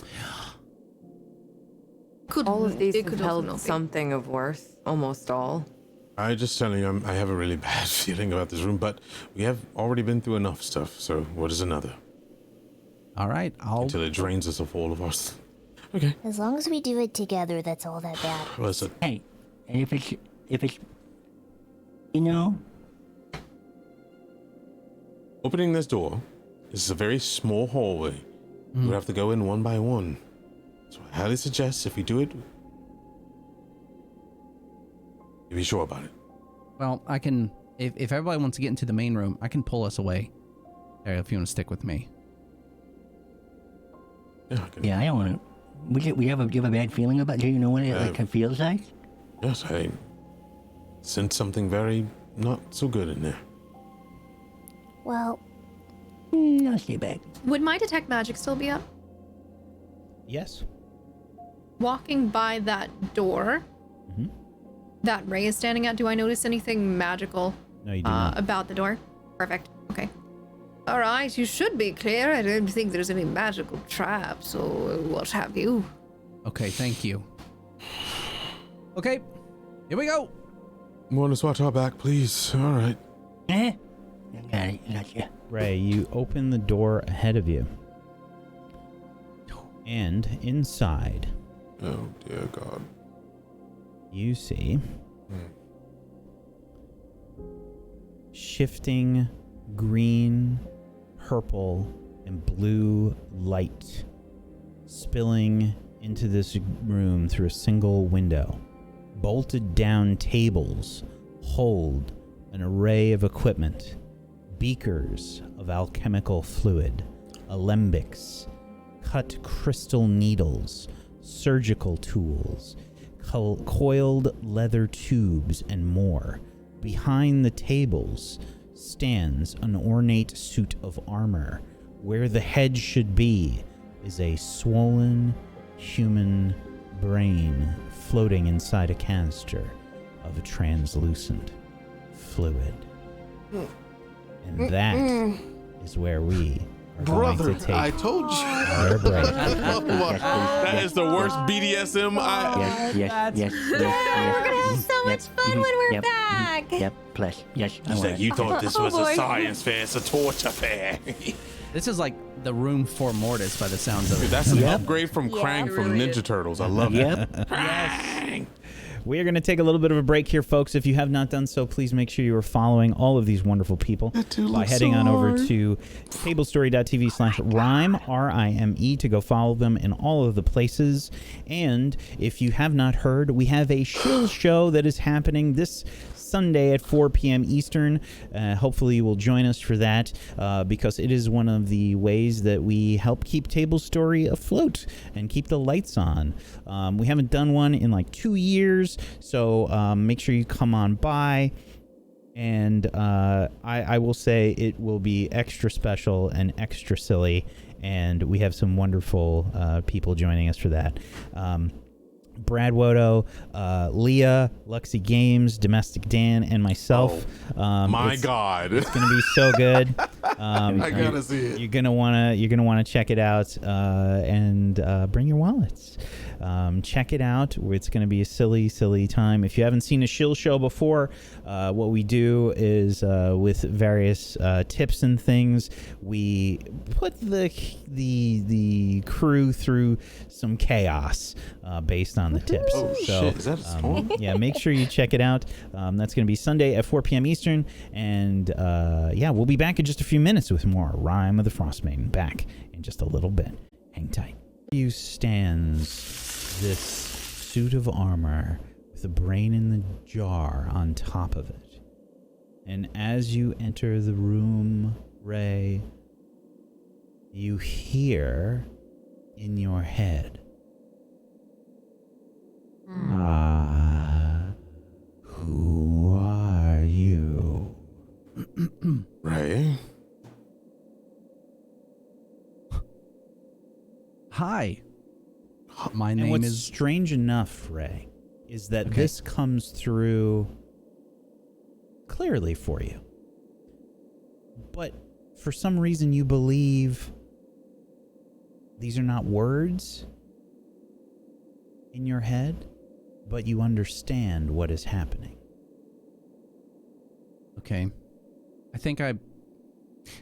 All of these it have could held also not be. something of worth. Almost all. I just telling you, I have a really bad feeling about this room, but we have already been through enough stuff, so what is another? All right, Until it drains us of all of our Okay. As long as we do it together, that's all that matters. Listen. Hey, and if it's, you know, Opening this door, this is a very small hallway. You would have to go in one by one. So I highly suggest if you do it, you be sure about it. Well, I can. If everybody wants to get into the main room, I can pull us away. Ariel, if you want to stick with me. Yeah, I don't want to. We have a bad feeling about. Do you know what it feels like? Yes, I sense something very not so good in there. Well, I'll stay back. Would my detect magic still be up? Yes. Walking by that door that Ray is standing at, do I notice anything magical No, you do not. about the door? Perfect. Okay. All right, you should be clear. I don't think there's any magical traps or what have you. Okay, thank you. Okay, here we go. Want to swatch our back, please? All right. Eh? Got it. Gotcha. Ray, you open the door ahead of you. And inside, Oh, dear God. you see shifting green, purple, and blue light spilling into this room through a single window. Bolted down tables hold an array of equipment, beakers of alchemical fluid, alembics, cut crystal needles, surgical tools, coiled leather tubes, and more. Behind the tables stands an ornate suit of armor. Where the head should be is a swollen human brain floating inside a canister of a translucent fluid. And that is where we are Brother, going to take I told you. our break. That is the worst BDSM Yes. we're gonna have so much fun when we're back. Yep. Plus, yes. I He's want like, it. you thought this was a science fair, it's a torture fair. This is like the room for Mortis by the sounds of it. Dude, that's an upgrade from Krang it from really Ninja is. Turtles. I love it. Yep. Krang. We are going to take a little bit of a break here, folks. If you have not done so, please make sure you are following all of these wonderful people by heading on over to tablestory.tv/rime, R-I-M-E, to go follow them in all of the places. And if you have not heard, we have a shill show that is happening this Sunday at 4 p.m. Eastern. Hopefully you will join us for that because it is one of the ways that we help keep Table Story afloat and keep the lights on. We haven't done one in like 2 years, so make sure you come on by. And I will say it will be extra special and extra silly, and we have some wonderful people joining us for that. Brad Wodo, Leah, Luxy Games, Domestic Dan, and myself. My God, it's gonna be so good. I gotta see it. You're gonna wanna check it out and bring your wallets. Check it out. It's gonna be a silly time. If you haven't seen a shill show before, what we do is with various tips and things, we put the crew through some chaos based on the tips. Oh, so, shit. Is that a storm? yeah, make sure you check it out. That's going to be Sunday at 4 p.m. Eastern. And yeah, we'll be back in just a few minutes with more Rime of the Frostmaiden. Back in just a little bit. Hang tight. You stands this suit of armor with a brain in the jar on top of it. And as you enter the room, Ray, you hear in your head, who are you? Right. Hi. My And name what's is... strange enough, Ray, is that Okay. this comes through clearly for you. But for some reason you believe these are not words in your head, but you understand what is happening. Okay. I think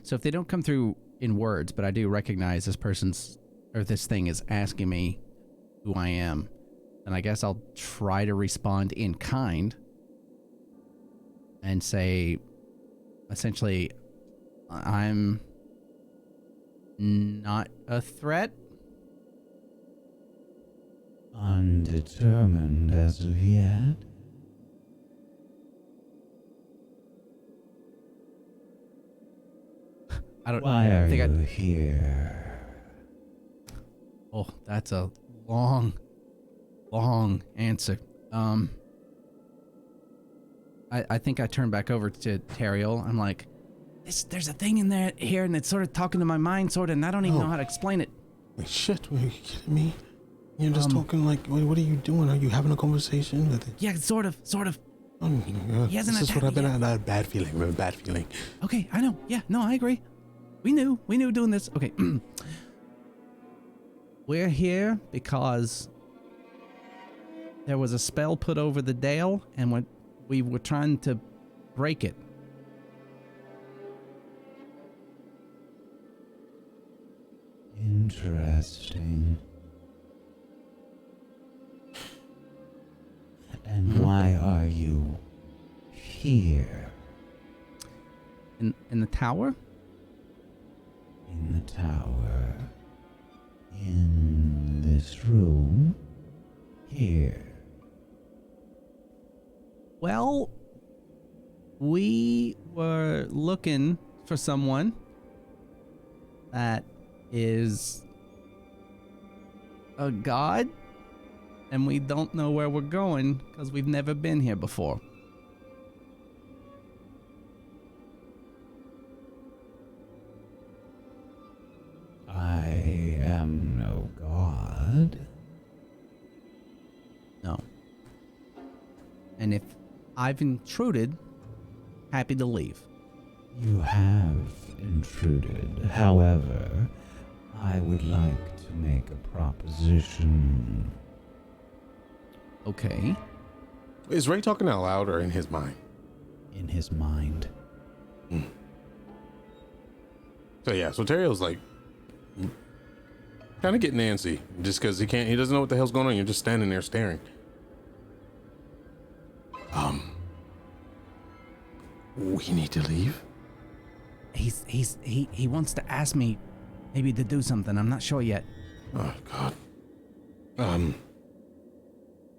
so if they don't come through in words, but I do recognize this this thing is asking me who I am, then I guess I'll try to respond in kind and say, essentially, I'm not a threat. Undetermined as of yet. Why are you here? Oh, that's a long answer. I think I turned back over to Teriel. I'm like, there's a thing in there here, and it's sort of talking to my mind, and I don't even know how to explain it. Like, shit, are you kidding me? You're just talking like, what are you doing? Are you having a conversation? Yeah, sort of. He hasn't this is what attacked I've been me at. A bad feeling. Okay, I know. Yeah, no, I agree. We knew doing this. Okay. We're here because there was a spell put over the Dale, and we were trying to break it. Interesting. And why are you here? In the tower? In the tower. In this room. Here. Well, we were looking for someone that is a god, and we don't know where we're going because we've never been here before. I am no god. No. And if I've intruded, happy to leave. You have intruded. However, I would like to make a proposition. Okay. Is Ray talking out loud or in his mind? In his mind. So yeah, so Teriel's like kind of getting antsy just because he doesn't know what the hell's going on. You're just standing there staring. We need to leave. He wants to ask me maybe to do something. I'm not sure yet. Oh God.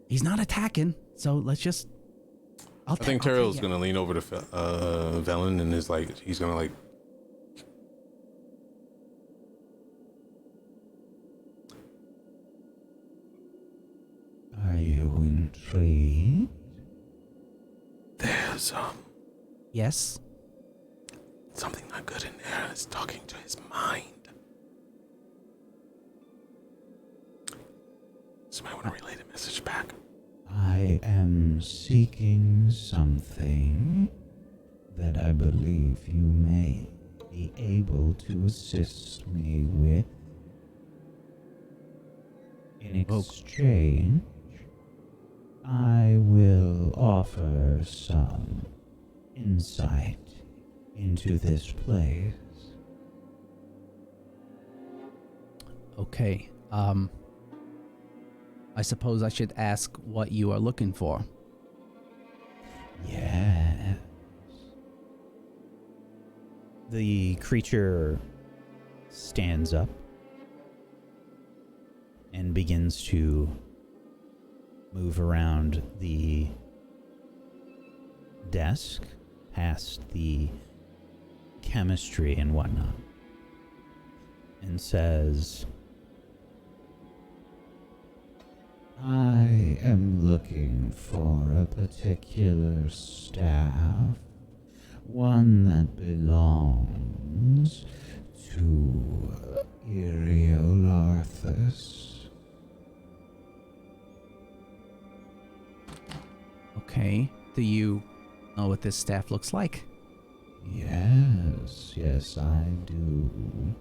He's not attacking, so let's just. I think Teriel's gonna lean over to Velen and is like, he's gonna like. Are you intrigued? There's Yes. something not good in there. It's talking to his mind. So I want to relay the message back. I am seeking something that I believe you may be able to assist me with. In exchange, I will offer some insight into this place. Okay. I suppose I should ask what you are looking for. Yes. The creature stands up and begins to move around the desk, past the chemistry and whatnot. and says, I am looking for a particular staff, one that belongs to Iriolarthas. Okay. Do you know what this staff looks like? Yes, I do.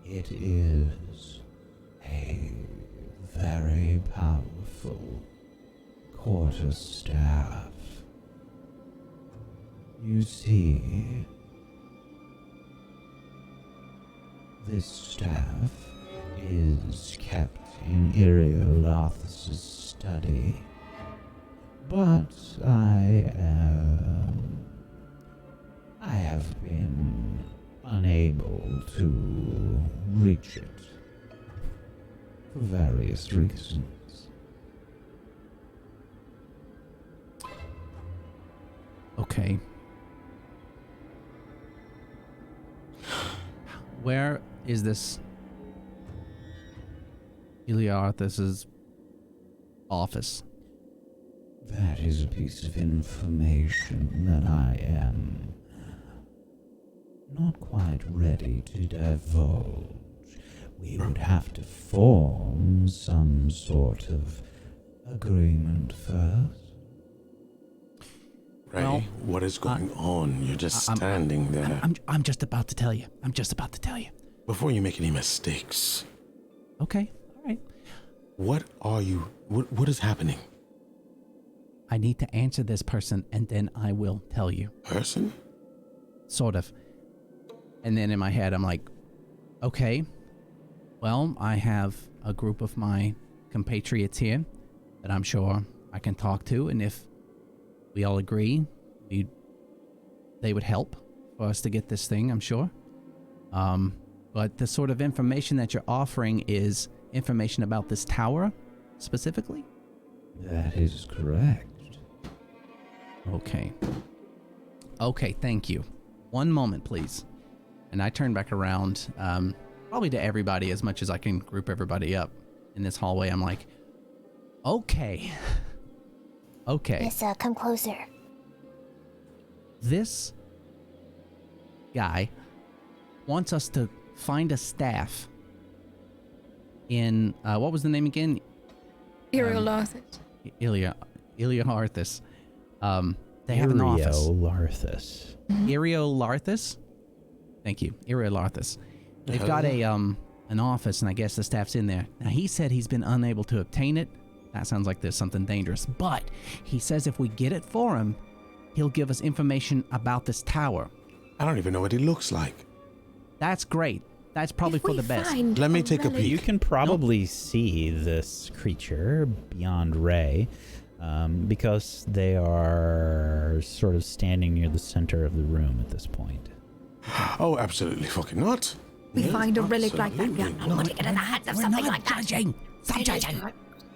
It is a very powerful quarterstaff. You see, this staff is kept in Iriolarthas' study, but I have been unable to reach it for various reasons. Okay. Where is this Iriolarthas' office? That is a piece of information that I am not quite ready to divulge. We would have to form some sort of agreement first. Ray, Well, what is going on? You're just standing there. I'm just about to tell you. I'm just about to tell you. Before you make any mistakes, Okay. All right. what are you? What is happening? I need to answer this person, and then I will tell you. Person? Sort of. And then in my head, I'm like, okay, well, I have a group of my compatriots here that I'm sure I can talk to, and if we all agree, they would help for us to get this thing, I'm sure. But the sort of information that you're offering is information about this tower, specifically? That is correct. Okay. Okay, thank you. One moment, please. And I turn back around, probably to everybody as much as I can group everybody up in this hallway. I'm like, okay. Okay. Yes, come closer. This guy wants us to find a staff in, what was the name again? Iriolarthas. Iriolarthas. They have an office. Iriolarthas. Iriolarthas? Thank you. Iriolarthas. They've got a an office, and I guess the staff's in there. Now, he said he's been unable to obtain it. That sounds like there's something dangerous. But he says if we get it for him, he'll give us information about this tower. I don't even know what he looks like. That's great. That's probably for the best. Let me take a peek. You can probably see this creature beyond Ray, because they are sort of standing near the center of the room at this point. Oh, absolutely fucking not. We find a relic like that, we are not No, putting it in the hands of something like that. Stop judging. What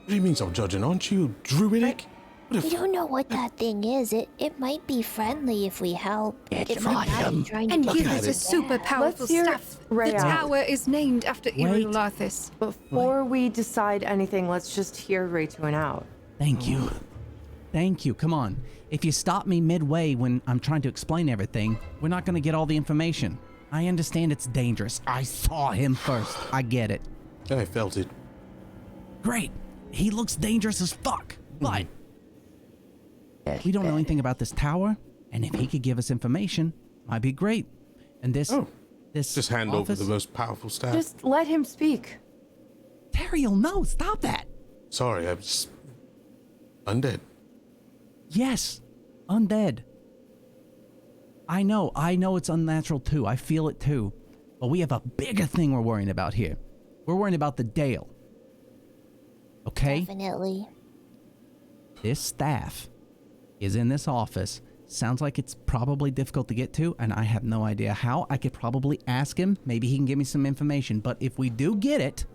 do you mean I'm judging? Aren't you druidic? We don't know what that thing is. It might be friendly if we help. It might not be trying to And get give us us a back. super powerful Let's hear staff. Ray The out. tower is named after Iriolarthas. Before we decide anything, let's just hear Ray to and out. Thank you. Thank you. Come on. If you stop me midway when I'm trying to explain everything, we're not going to get all the information. I understand it's dangerous. I saw him first. I get it. I felt it. Great. He looks dangerous as fuck. But we don't know anything about this tower, and if he could give us information, might be great. And this Just hand over office? the most powerful staff. Just let him speak. Teriel, no, stop that. Sorry, I'm just undead. Yes, undead. I know it's unnatural too. I feel it too. But we have a bigger thing we're worrying about here. We're worrying about the Dale. Okay? Definitely. This staff is in this office. Sounds like it's probably difficult to get to, and I have no idea how. I could probably ask him. Maybe he can give me some information. But if we do get it,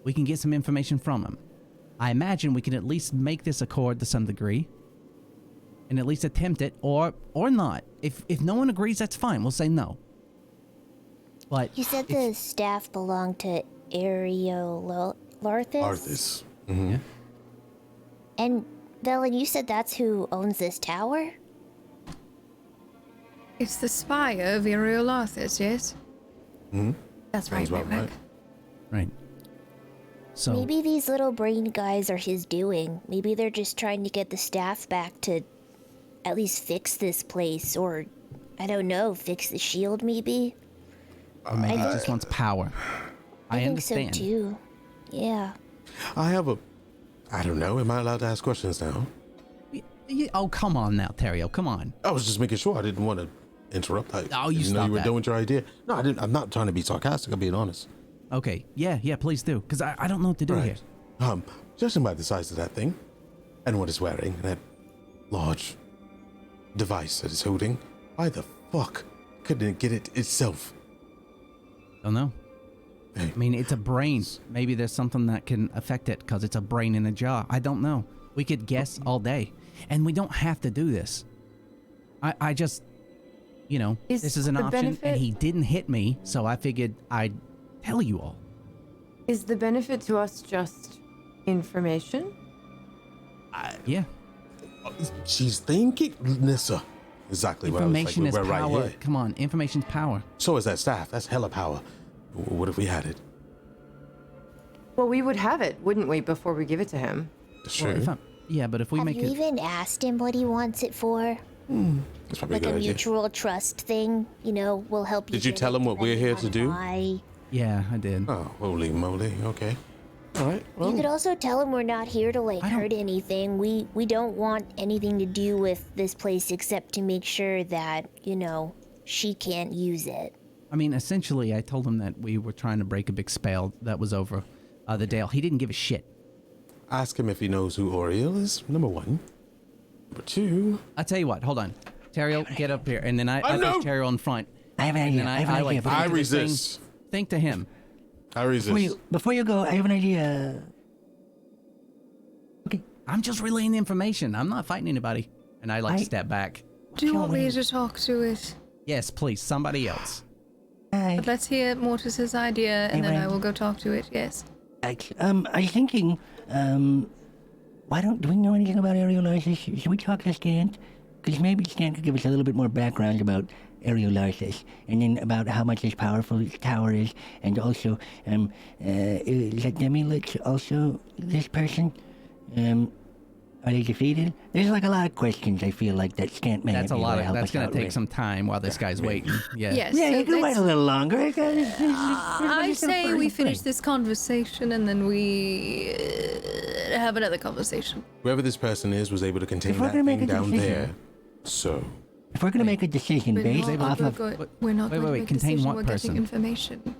we can get some information from him. I imagine we can at least make this accord to some degree. and at least attempt it, or not. If no one agrees, that's fine. We'll say no. But You said the staff belonged to Iriolarthas? Arthas. Mm-hmm. Yeah. And Velen, you said that's who owns this tower? It's the Spire of Iriolarthas, yes? Mm-hmm. That's right, Sounds about right. Right. So Maybe these little brain guys are his doing. Maybe they're just trying to get the staff back to at least fix this place, or, I don't know, fix the shield maybe? or maybe he just wants power. I think understand. so too. Yeah. I don't know. Am I allowed to ask questions now? Oh, come on now, Terrio. Come on. I was just making sure. I didn't want to interrupt. Oh, you didn't know stop you were that. done with your idea. No, I didn't. I'm not trying to be sarcastic. I'm being honest. Okay. Yeah, please do. Because I don't know what to do here. Judging by the size of that thing, and what it's wearing, and that large device that it's holding, why the fuck couldn't it get it itself? Don't know. Hey. I mean, it's a brain. Maybe there's something that can affect it because it's a brain in a jar. I don't know. We could guess all day. And we don't have to do this. I just, this is an option, and he didn't hit me, so I figured I'd tell you all. Is the benefit to us just information? Yeah. She's thinking, Nissa. Exactly what I was Information like. is We're power. right here. Come on, information's power. So is that staff. That's hella power. What if we had it? Well, we would have it, wouldn't we, before we give it to him? That's Well, true. but if we Have make you it... even asked him what he wants it for? That's probably Like a a good idea. mutual trust thing? We'll help you. Did you get tell it him what we're here depending to on do? why. Yeah, I did. Oh, holy moly. Okay. All right. Well, You could also tell him we're not here to I don't- hurt anything. We don't want anything to do with this place except to make sure that, she can't use it. I mean, essentially, I told him that we were trying to break a big spell that was over the Dale. He didn't give a shit. ask him if he knows who Auril is, number one. Number two. I'll tell you what. Hold on. Terrio, get up here. And then I know. push Terrio in front. I have an And idea. then I have an idea. think I to the thing, resist. Think to him. I resist. Before you go, I have an idea. Okay. I'm just relaying the information. I'm not fighting anybody. And I step back. Do you want me to talk to it? Yes, please. Somebody else. Hi. But let's hear Mortis's idea, and then I will go talk to it. Yes. I was thinking, do we know anything about Iriolarthas? Should we talk to Scant? Because maybe Scant could give us a little bit more background about Iriolarthas, and then about how much this powerful this tower is, and also, is that Demi-Lich also this person? Are they defeated? There's like a lot of questions I feel like that Scant may That's a be able lot to of. help That's us going out to take with. some time while this guy's waiting. Yeah. Yes. Yeah, so you can wait let's- a little longer. I say we finish this conversation and then we have another conversation. Whoever this person is was able to contain If we're that gonna make thing a down decision- there. So, If we're gonna make a decision based off of We're not Wait, going to wait, make a contain decision. what We're person? getting information.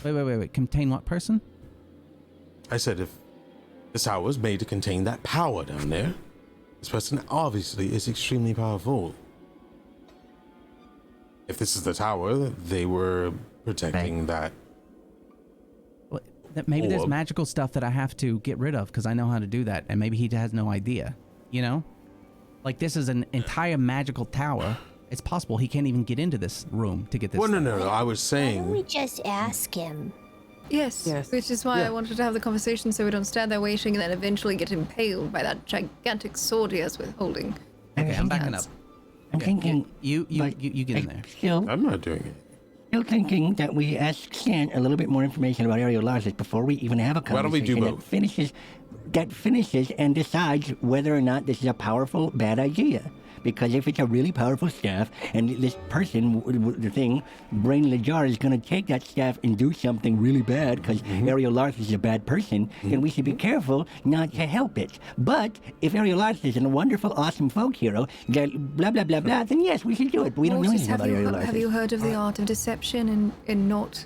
Wait. Contain what person? I said if this tower was made to contain that power down there, this person obviously is extremely powerful. If this is the tower, they were protecting that. Well, maybe there's Orb. magical stuff that I have to get rid of because I know how to do that, and maybe he has no idea. Like this is an entire magical tower. It's possible he can't even get into this room to get this. Well, stuff. no. I was Why don't we saying. just ask him? Yes. Yes. Which is why Yeah. I wanted to have the conversation so we don't stand there waiting and then eventually get impaled by that gigantic sword he has holding. Okay, I'm backing up. I'm thinking You like, get in there. I'm not doing it. Still thinking that we ask Scant a little bit more information about Iriolarthas before we even have a Why don't we conversation do both? that finishes and decides whether or not this is a powerful bad idea. Because if it's a really powerful staff, and this person, the thing, Brain in the Jar, is going to take that staff and do something really bad because Iriolarthas is a bad person, then we should be careful not to help it. But if Iriolarthas is a wonderful, awesome folk hero, that blah, blah, blah, blah, then yes, we should do it. But we don't know Mortis, anything about Iriolarthas. have you heard of the art of deception and not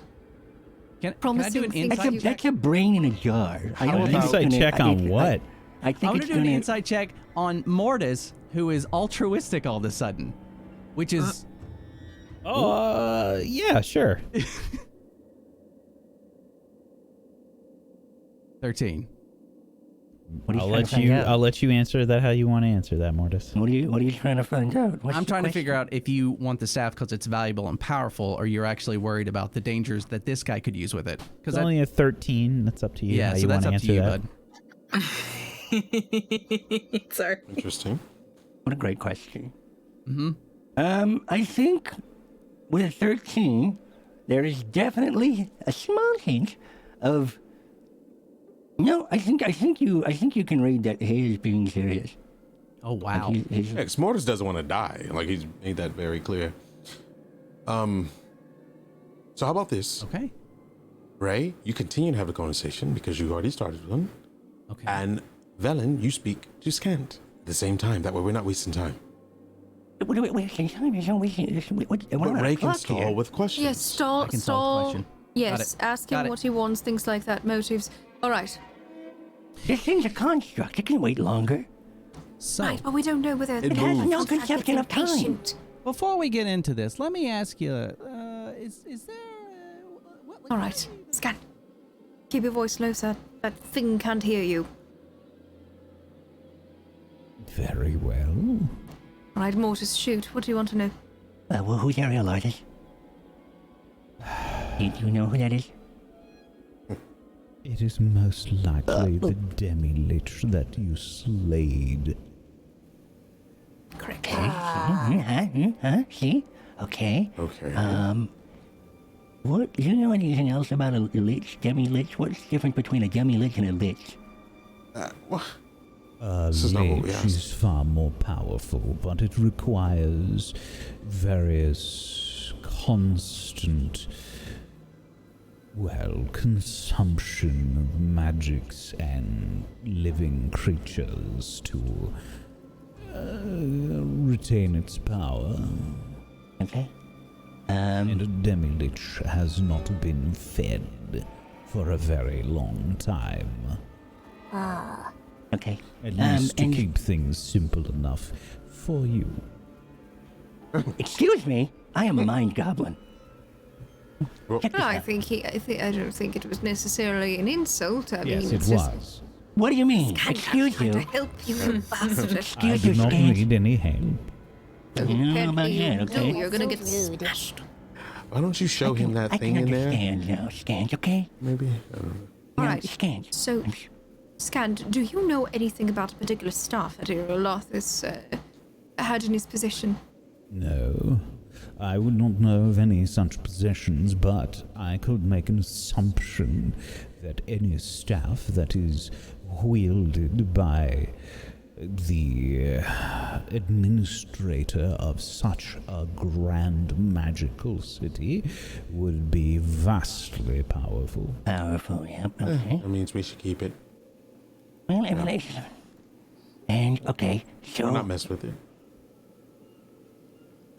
Can I do promising an things insight like you- check? That's a brain in a jar. I don't An think it's insight gonna- check on what? I think I want it's to do an gonna. insight check on Mortis, who is altruistic all of a sudden, which is Yeah, sure. 13. What are you I'll trying to find out? I'll let you answer that how you want to answer that, Mortis. What are you trying to find out? What's I'm the trying to question? figure out if you want the staff because it's valuable and powerful, or you're actually worried about the dangers that this guy could use with it. It's only a 13. That's up to you. Yeah, how so you that's want up to to you, answer bud. Sorry. Interesting. What a great question. Mm-hmm. I think with a 13, there is definitely a small hint of. No, I think you can read that he is being serious. Oh wow. Like he's- Yeah, Mortis doesn't want to die. Like, he's made that very clear. So how about this? Okay. Ray, you continue to have a conversation because you already started one. Okay. And Velen, you speak to Scant at the same time. That way we're not wasting time. Wait, wasting time. There's no wasting. But Ray can stall with questions. Yes, stall, I can solve the stall. question. Yes, Got it. ask Got him it. what he wants, things like that, motives. All right. This thing's a construct. It can wait longer. So Right, but we don't know whether It has moves. no conception of time. patient. before we get into this, let me ask you: is there? All right, Scan. Keep your voice low, sir. That thing can't hear you. Very well. All right, Mortis, shoot. What do you want to know? Well, who's Iriolarthas? Do you know who that is? It is most likely the demi-lich that you slayed. Correct. Okay. See? Okay. Okay. What? Do you know anything else about a lich, demi-lich? What's the difference between a demi-lich and a lich? What? A This is not what we lich asked. is far more powerful, but it requires various constant, consumption of magics and living creatures to retain its power. Okay. And a demi-lich has not been fed for a very long time. Okay. At least to and- keep things simple enough for you. Excuse me. I am a mind goblin. Check this No, I out. I don't think it was necessarily an insult. I Yes, mean, it it's just was. What do you mean? Scan, Excuse I'm you. trying to help you, you bastard. I Excuse do you, not Scant. need any help. You know about that, okay? No, you're gonna get So rude. smashed. Why don't you show him that I thing can in there? understand now, Scant, okay? Maybe? I don't know. All Now, right. Scant. So, Scan, do you know anything about a particular staff that Iriolarthas had in his possession? No, I would not know of any such possessions, but I could make an assumption that any staff that is wielded by the administrator of such a grand magical city would be vastly powerful. Powerful, yep, okay. That means we should keep it. Well, everything. And, okay, We're not so, mess with it.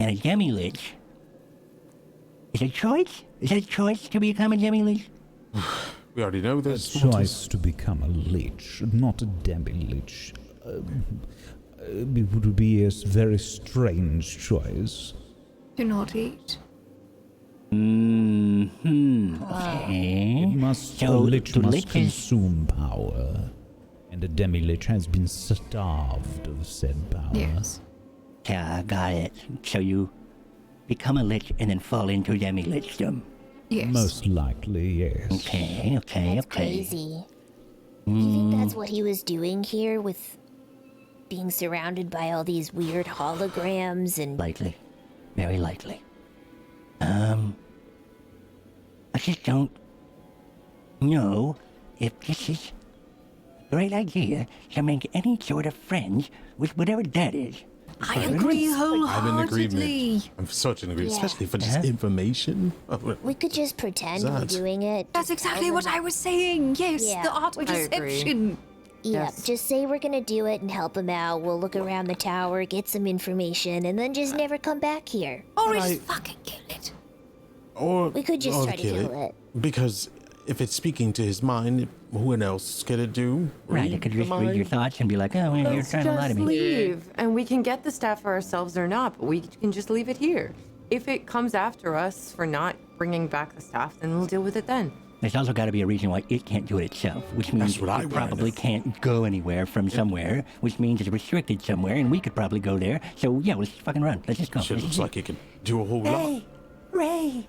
and a demi-lich. Is it a choice? Is it a choice to become a demi-lich? We already know A this. choice to become a lich, not a demi-lich. It would be a very strange choice. Do not eat. Okay. It must, a So, lich the must lich is- consume power, and a demi-lich has been starved of said power. Yes. Yeah, got it. So you become a lich and then fall into demi-lichdom. Yes. Most likely, yes. Okay, okay, That's okay. crazy. You think that's what he was doing here with being surrounded by all these weird holograms and Likely. Very likely. I just don't know if this is a great idea to make any sort of friends with whatever that is. I agree I'm in wholeheartedly. agreement. I'm such an agreement, Yeah. especially for just information. we could just pretend we're That. doing it. That's just tell exactly what them- I was saying. Yes, Yeah. the art of I agree. deception. Yeah, Yes. just say we're gonna do it and help him out. We'll look around the tower, get some information, and then just never come back here. Or But just I- fucking kill it. Or We could just or try to kill it. Because if it's speaking to his mind, who else could it do? Right, I could just read your thoughts and be like, oh, well, you're Let's trying to lie to just me. leave, and we can get the staff for ourselves or not, but we can just leave it here. If it comes after us for not bringing back the staff, then we'll deal with it then. There's also got to be a reason why it can't do it itself, which means it probably can't go anywhere from somewhere, which means it's restricted somewhere, and we could probably go there. So yeah, let's just fucking run. Let's just go. Shit looks like it can do a whole lot. Ray!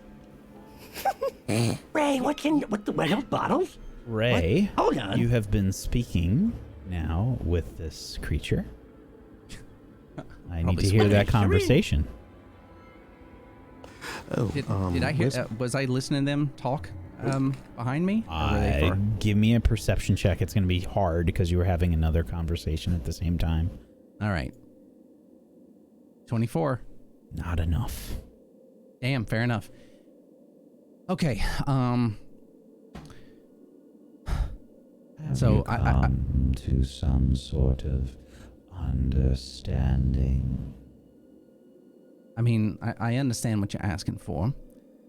Ray, what's in what are those bottles? Ray, what? Hold on. You have been speaking now with this creature. I need to hear that conversation. Oh, did I hear? Was I listening to them talk behind me? Give me a perception check. It's going to be hard because you were having another conversation at the same time. All right. 24. Not enough. Damn, fair enough. Okay. So I come to some sort of understanding. I mean, I understand what you're asking for.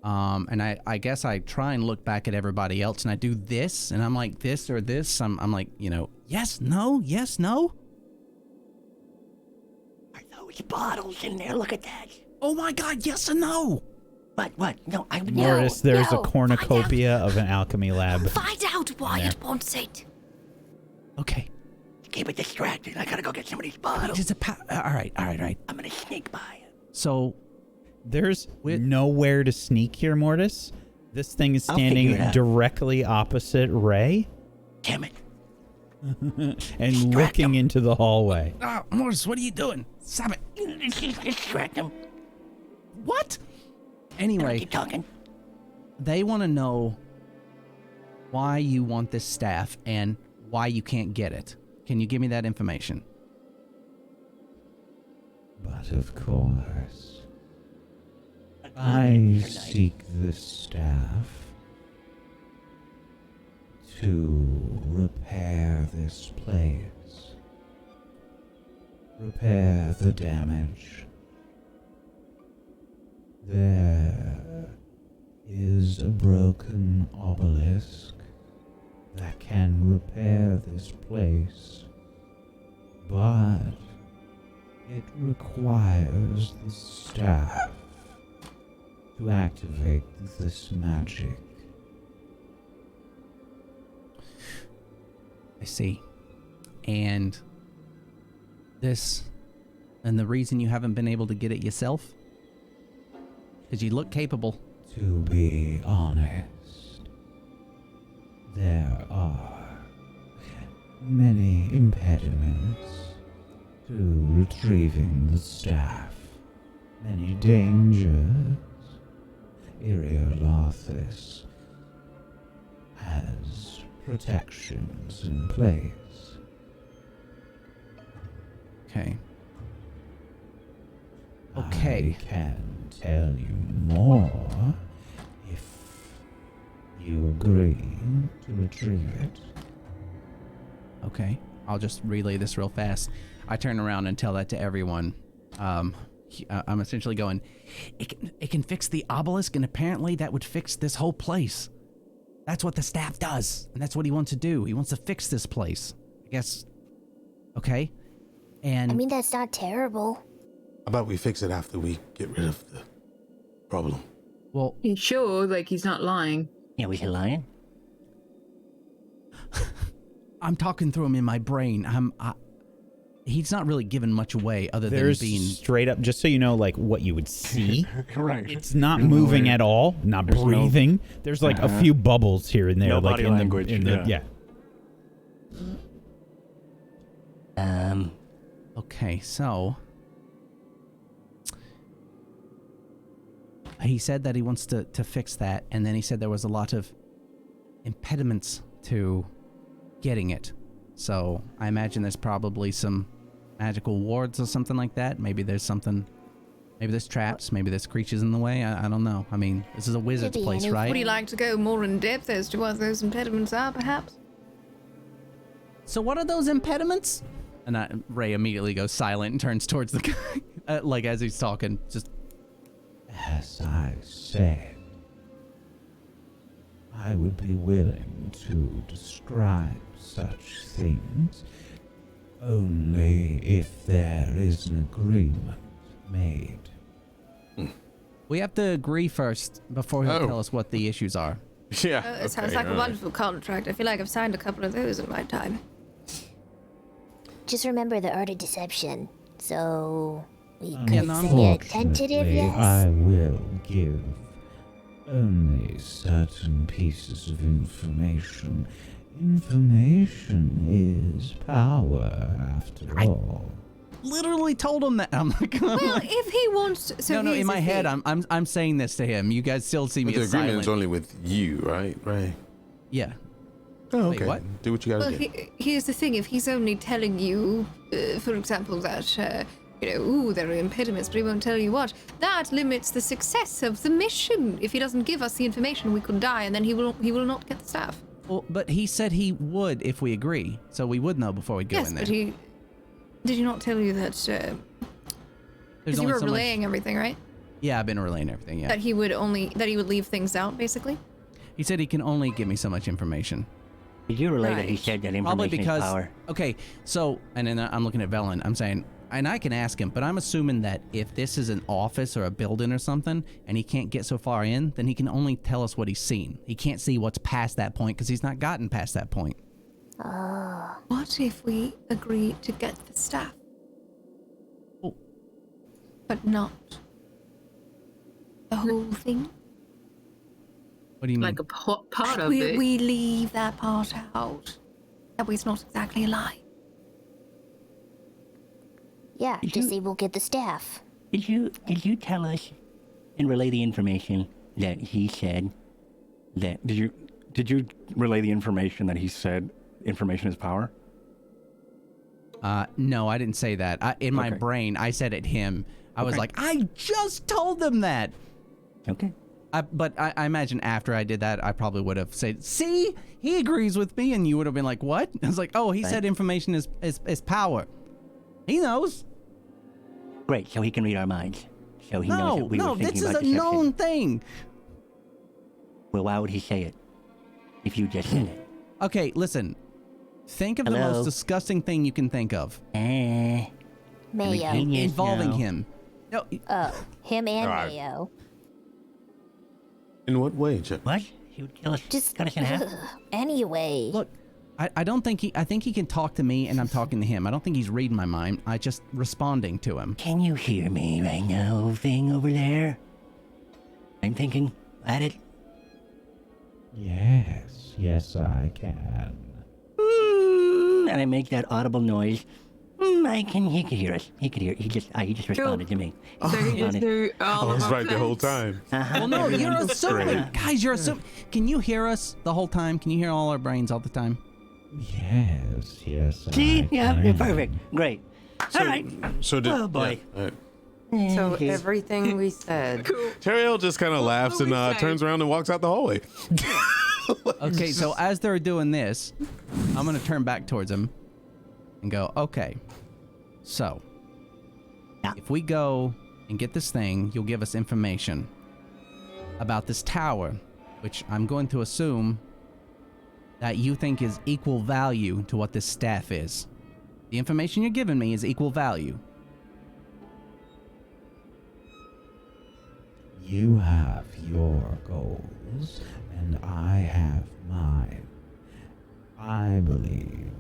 And I guess I try and look back at everybody else and I do this and I'm like this or this. I'm like, you know, yes, no, yes, no. Are those bottles in there? Look at that. Oh my God, yes and no. What? No, I Mortis, there's a cornucopia of an alchemy lab. Find out why it wants it. Okay. Keep it distracted. I gotta go get some of these bottles. All right. I'm gonna sneak by it. So, there's nowhere to sneak here, Mortis. This thing is standing directly opposite Ray. Damn it. And looking into the hallway. Oh, Mortis, what are you doing? Stop it. Distract him. What? Anyway, keep talking. They want to know why you want this staff and why you can't get it. Can you give me that information? But of course, I seek the staff to repair this place. Repair the damage. There is a broken obelisk that can repair this place, but it requires the staff to activate this magic. I see. And the reason you haven't been able to get it yourself? Because you look capable. To be honest, there are many impediments to retrieving the staff. Many dangers. Iriolarthas has protections in place. Okay. I can tell you more if you agree to retrieve it. Okay. I'll just relay this real fast. I turn around and tell that to everyone. I'm essentially going, it can fix the obelisk, and apparently that would fix this whole place. That's what the staff does, and that's what he wants to do. He wants to fix this place. I guess. Okay? And I mean, that's not terrible. How about we fix it after we get rid of the problem? Well, he's sure, like he's not lying. Yeah, was he lying? I'm talking through him in my brain. He's not really giving much away other than being straight up. Just so you know, like what you would see. Right. It's not moving at all. Not breathing. There's like a few bubbles here and there, no like body in language. yeah. Okay, so he said that he wants to fix that, and then he said there was a lot of impediments to getting it. So I imagine there's probably some magical wards or something like that. Maybe there's something. Maybe there's traps. Maybe there's creatures in the way. I don't know. I mean, this is a wizard's place, right? Would you like to go more in depth as to what those impediments are, perhaps? So what are those impediments? And Ray immediately goes silent and turns towards the guy, like as he's talking. Just as I said, I would be willing to describe such things only if there is an agreement made. We have to agree first before he'll tell us what the issues are. Yeah. It sounds like a wonderful contract. I feel like I've signed a couple of those in my time. Just remember the art of deception. So we could Yeah, say a tentative Unfortunately, yes. I will give only certain pieces of information. Information is power, after all. Literally told him that. I'm like, Well, if he wants, so no. here's In my the head, thing. I'm saying this to him. You guys still see me But the as agreement is silent. only with you, right? Right. Yeah. Oh, Wait, okay. what? Do what you gotta Well, do. here's the thing: if he's only telling you, for example, that ooh, there are impediments, but he won't tell you what, that limits the success of the mission. If he doesn't give us the information, we could die, and then he will not get the staff. Well, but he said he would if we agree, so we would know before we go Yes, in there. but he did you not tell you that? There's Because you only were so much- relaying everything, right? Yeah, I've been relaying everything. Yeah. That he would leave things out, basically. He said he can only give me so much information. Did you relay that he Right. said that information Probably because. is power? Okay, so and then I'm looking at Velen. I'm saying, and I can ask him, but I'm assuming that if this is an office or a building or something, and he can't get so far in, then he can only tell us what he's seen. He can't see what's past that point because he's not gotten past that point. What if we agree to get the staff? Oh. But not the whole thing? What do you mean? Like a part of we, it. we leave that part out. That way it's not exactly a lie. Yeah, just say we'll get the staff. Did you tell us and relay the information that he said that Did you relay the information that he said information is power? No, I didn't say that. In my Okay. brain, I said it him. I was Okay. like, I just told them that. Okay. But I imagine after I did that, I probably would have said, see, he agrees with me. And you would have been like, what? I was like, oh, he said information is power. He knows. Great, so he can read our minds. So he knows No, that we no, were thinking this is about a deception. known thing. Well, why would he say it if you just said it? Okay, listen. Think of the Hello? most disgusting thing you can think of Mayo. Genius involving now. him. No, Oh, him and Alright. Mayo. In what way, Chip? What? He would kill us, Just cut us in half? anyway. look, I don't think I think he can talk to me and I'm talking to him. I don't think he's reading my mind. I just responding to him. Can you hear me right now, thing over there? I'm thinking at it. Yes, I can. And I make that audible noise. He can hear us. He just responded to me. So he just Responded. knew I all was of our right the whole plans. time. Well, no, you're That's assuming. great. Guys, you're assuming. Can you hear us the whole time? Can you hear all our brains all the time? Yes, See? I Yeah, can. perfect. Great. So, All right. So did, Oh, boy. yeah, all right. So everything we said. Cool. Terrell just kind of laughs and what we say. turns around and walks out the hallway. Okay, so as they're doing this, I'm gonna turn back towards him and go, okay, so Yeah. if we go and get this thing, you'll give us information about this tower, which I'm going to assume that you think is equal value to what this staff is. The information you're giving me is equal value. You have your goals, and I have mine. I believe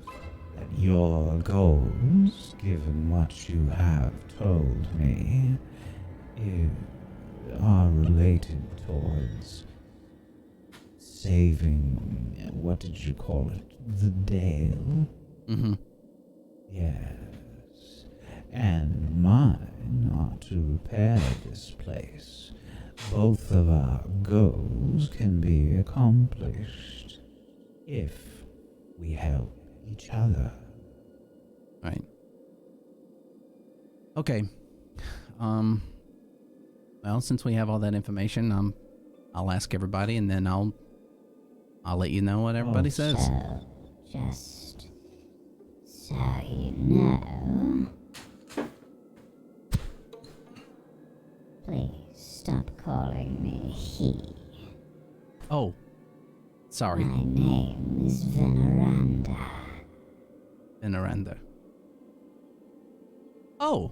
that your goals, given what you have told me, are related towards saving, what did you call it, the Dale? Mm-hmm. Yes. And mine are to repair this place. Both of our goals can be accomplished if we help each other. Right. Okay. Well, since we have all that information, I'll ask everybody, and then I'll let you know what everybody says. So, just so you know, please stop calling me he. Oh, sorry, My name is Veneranda. Veneranda. Oh,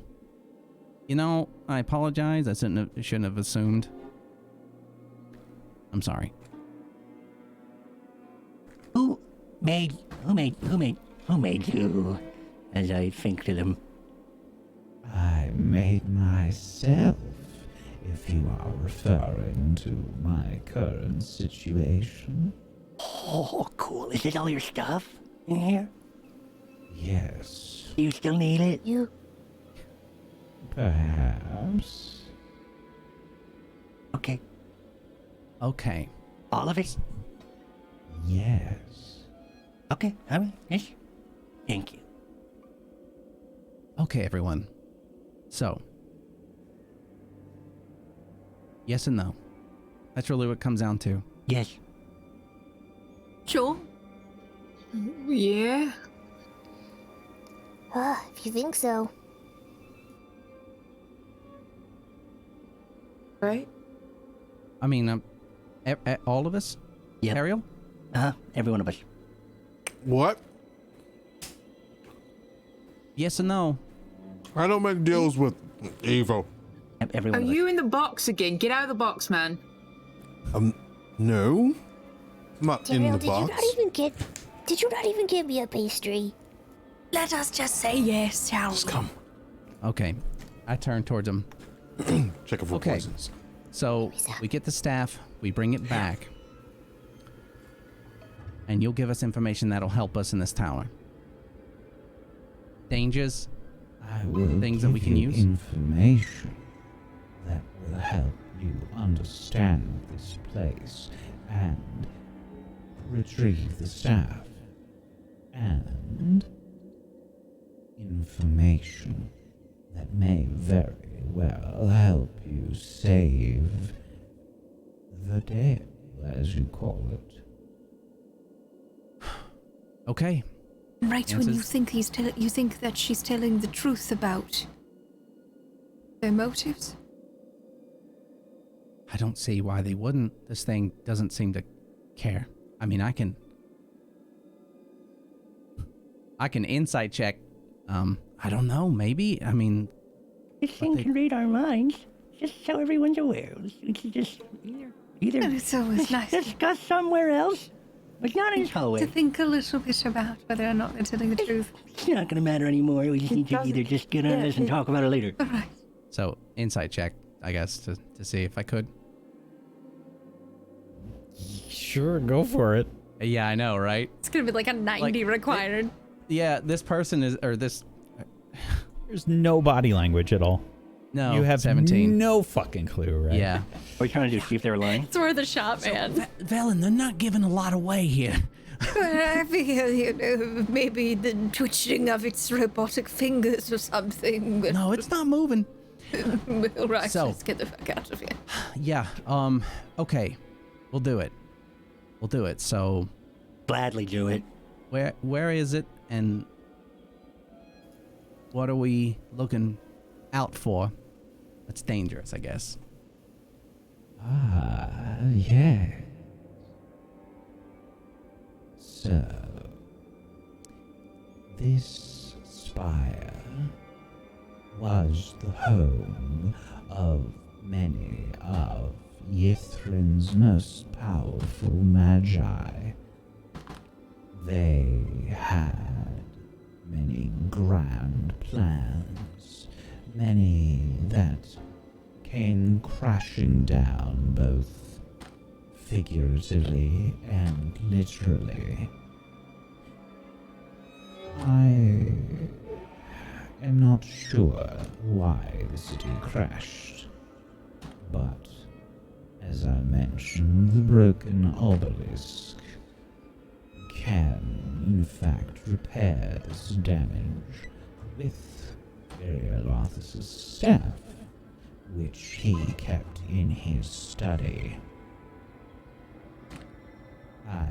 you know, I apologize. I shouldn't have assumed. I'm sorry. Who made you? As I think to them. I made myself, if you are referring to my current situation. Oh, cool. Is it all your stuff in here? Yes. Do you still need it? You. Perhaps. Okay. Okay. All of it? Yes. Okay. All right. Yes. Thank you. Okay, everyone. So, yes and no. That's really what it comes down to. Yes. Sure. Yeah. If you think so. Right? I mean, all of us? Yep. Ariel? Every one of us. What? Yes and no. I don't make deals with evil. Every one Are of us. you in the box again? Get out of the box, man. No. I'm not in the Daryl, box. did you not even give me a pastry? Let us just say yes, shall we? Just come. Okay. I turn towards him. Check it for Okay. poisons. So, we get the staff, we bring it back, and you'll give us information that'll help us in this tower. Dangers, I will things give that we can you use. information that will help you understand this place and retrieve the staff. And information that may very well help you save the dead, as you call it. Okay. Right when you Answers. think you think that she's telling the truth about Their motives? I don't see why they wouldn't. This thing doesn't seem to care. I mean, I can insight check. I don't know, maybe. I mean, This thing can read our minds, just so everyone's aware. We can just either it's always nice discuss somewhere else, but not in this hallway. to think a little bit about whether or not they're telling the truth. It's not gonna matter anymore. We just need to either just get on this and talk about it later. All right. so insight check, I guess, to see if I could. Sure, go for it. Yeah, I know, right? It's gonna be like a 90 required. Yeah, this person is, or this. There's no body language at all. No, You have 17. no fucking clue, right? Yeah. What are you trying to do? See if they were lying? It's worth a shot, man. Velen, they're not giving a lot away here. I feel, maybe the twitching of its robotic fingers or something. But No, it's not moving. all right, So- let's get the fuck out of here. Yeah, okay. We'll do it. We'll do it. So, Gladly do it. where is it, and what are we looking out for? That's dangerous, I guess. Yeah. So, this spire was the home of many of Yithrin's most powerful magi. They had many grand plans, many that came crashing down both figuratively and literally. I am not sure why the city crashed, but as I mentioned, the broken obelisk can, in fact, repair this damage with Iriolarthas' staff, which he kept in his study. I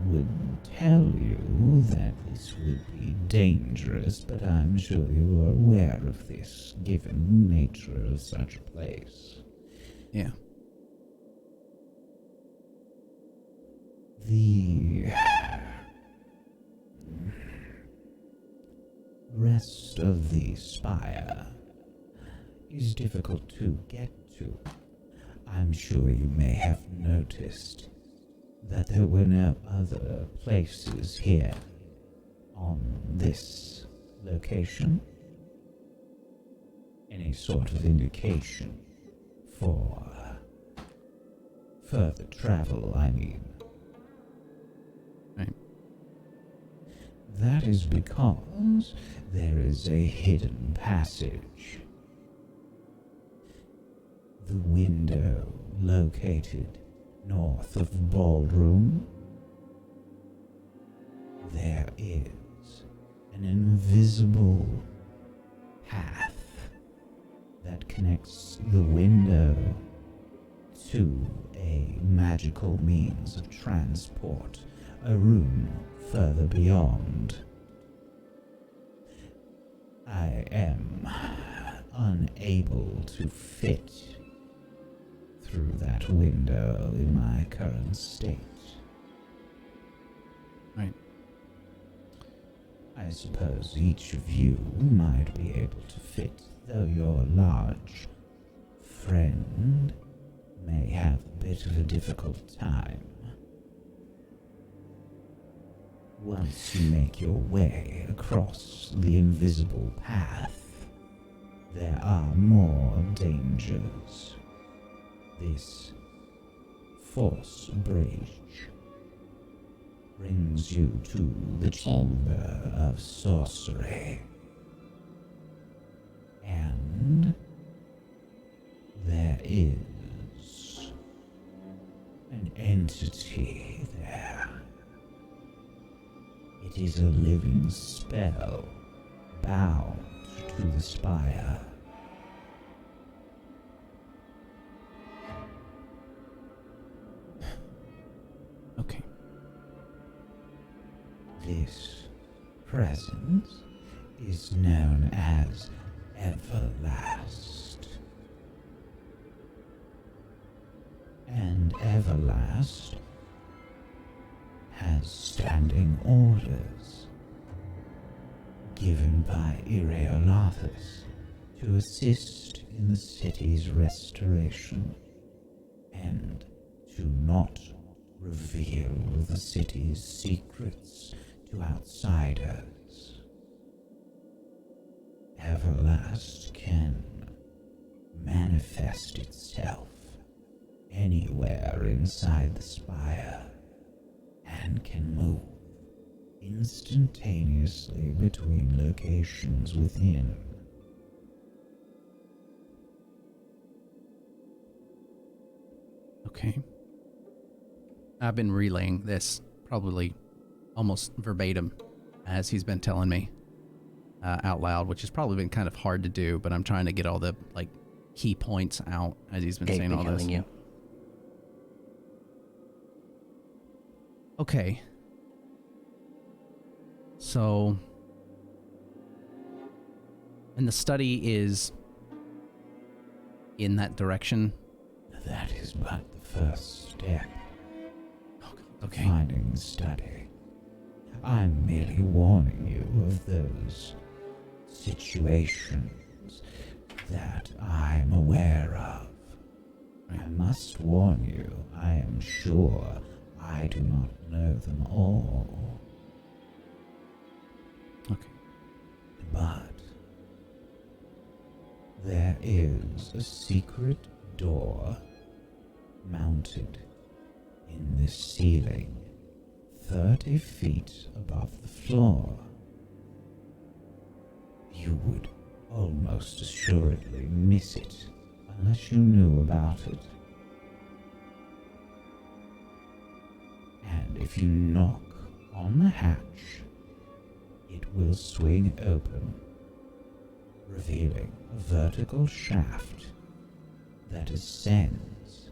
would tell you that this would be dangerous, but I'm sure you are aware of this, given the nature of such a place. Yeah. The rest of the spire is difficult to get to. I'm sure you may have noticed that there were no other places here on this location? Any sort of indication for further travel, I mean? Right. That is because there is a hidden passage. The window located north of Ballroom. There is an invisible path that connects the window to a magical means of transport, a room further beyond. I am unable to fit through that window in my current state. Right. I suppose each of you might be able to fit, though your large friend may have a bit of a difficult time. Once you make your way across the invisible path, there are more dangers. This force bridge brings you to the Chamber of Sorcery. And there is an entity there. It is a living spell bound to the spire. Okay. This presence is known as Everlast. And Everlast has standing orders given by Iriolarthas to assist in the city's restoration and to not reveal the city's secrets to outsiders. Everlast can manifest itself anywhere inside the spire and can move instantaneously between locations within. Okay. I've been relaying this probably almost verbatim as he's been telling me out loud, which has probably been kind of hard to do, but I'm trying to get all the like key points out as he's been saying all this. You. Okay. So, and the study is in that direction. That is but the first step. Okay. Finding the study. I'm merely warning you of those situations that I'm aware of. I must warn you, I am sure I do not know them all. Okay. But there is a secret door mounted in the ceiling 30 feet above the floor. You would almost assuredly miss it unless you knew about it. And if you knock on the hatch, it will swing open, revealing a vertical shaft that ascends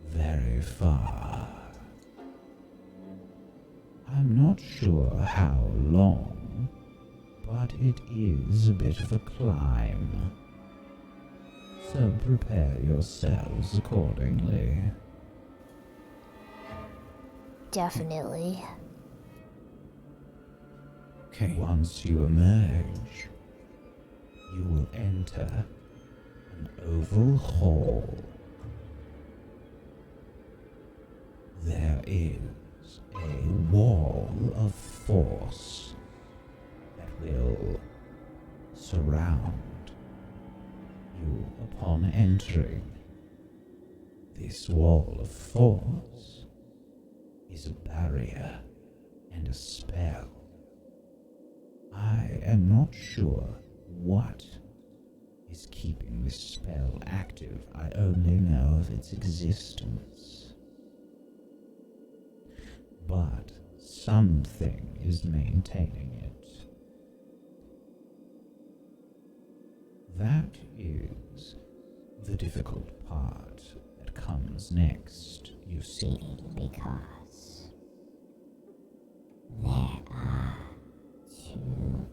very far. I'm not sure how long, but it is a bit of a climb. So prepare yourselves accordingly. Definitely. Okay. Once you emerge, you will enter an oval hall. There is a wall of force that will surround you upon entering. This wall of force is a barrier and a spell. I am not sure what is keeping this spell active. I only know of its existence. But something is maintaining it. That is the difficult part that comes next, you see. Because there are two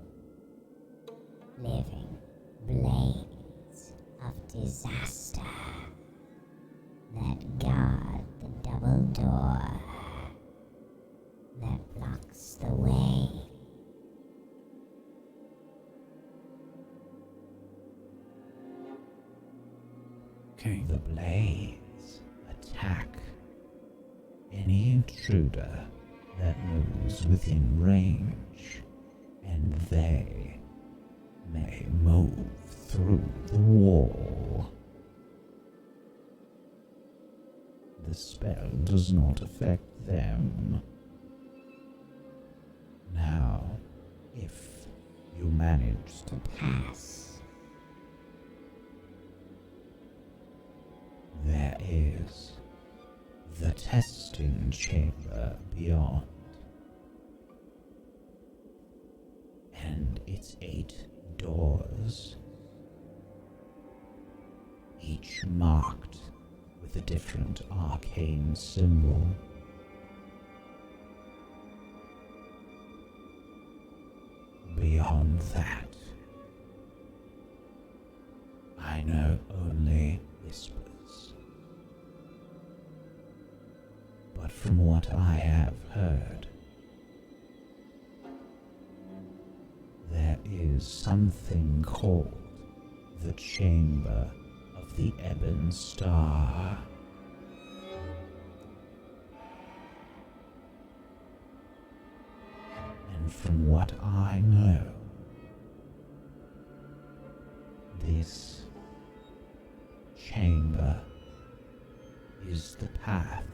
living blades of disaster that guard the double door that blocks the way. Okay. The blades attack any intruder that moves within range, and they may move through the wall. The spell does not affect them. Now, if you manage to pass, there is the testing chamber beyond, and its 8 doors, each marked with a different arcane symbol. Beyond that, I know only whispers. But from what I have heard, there is something called the Chamber of the Ebon Star. And from what I know, this chamber is the path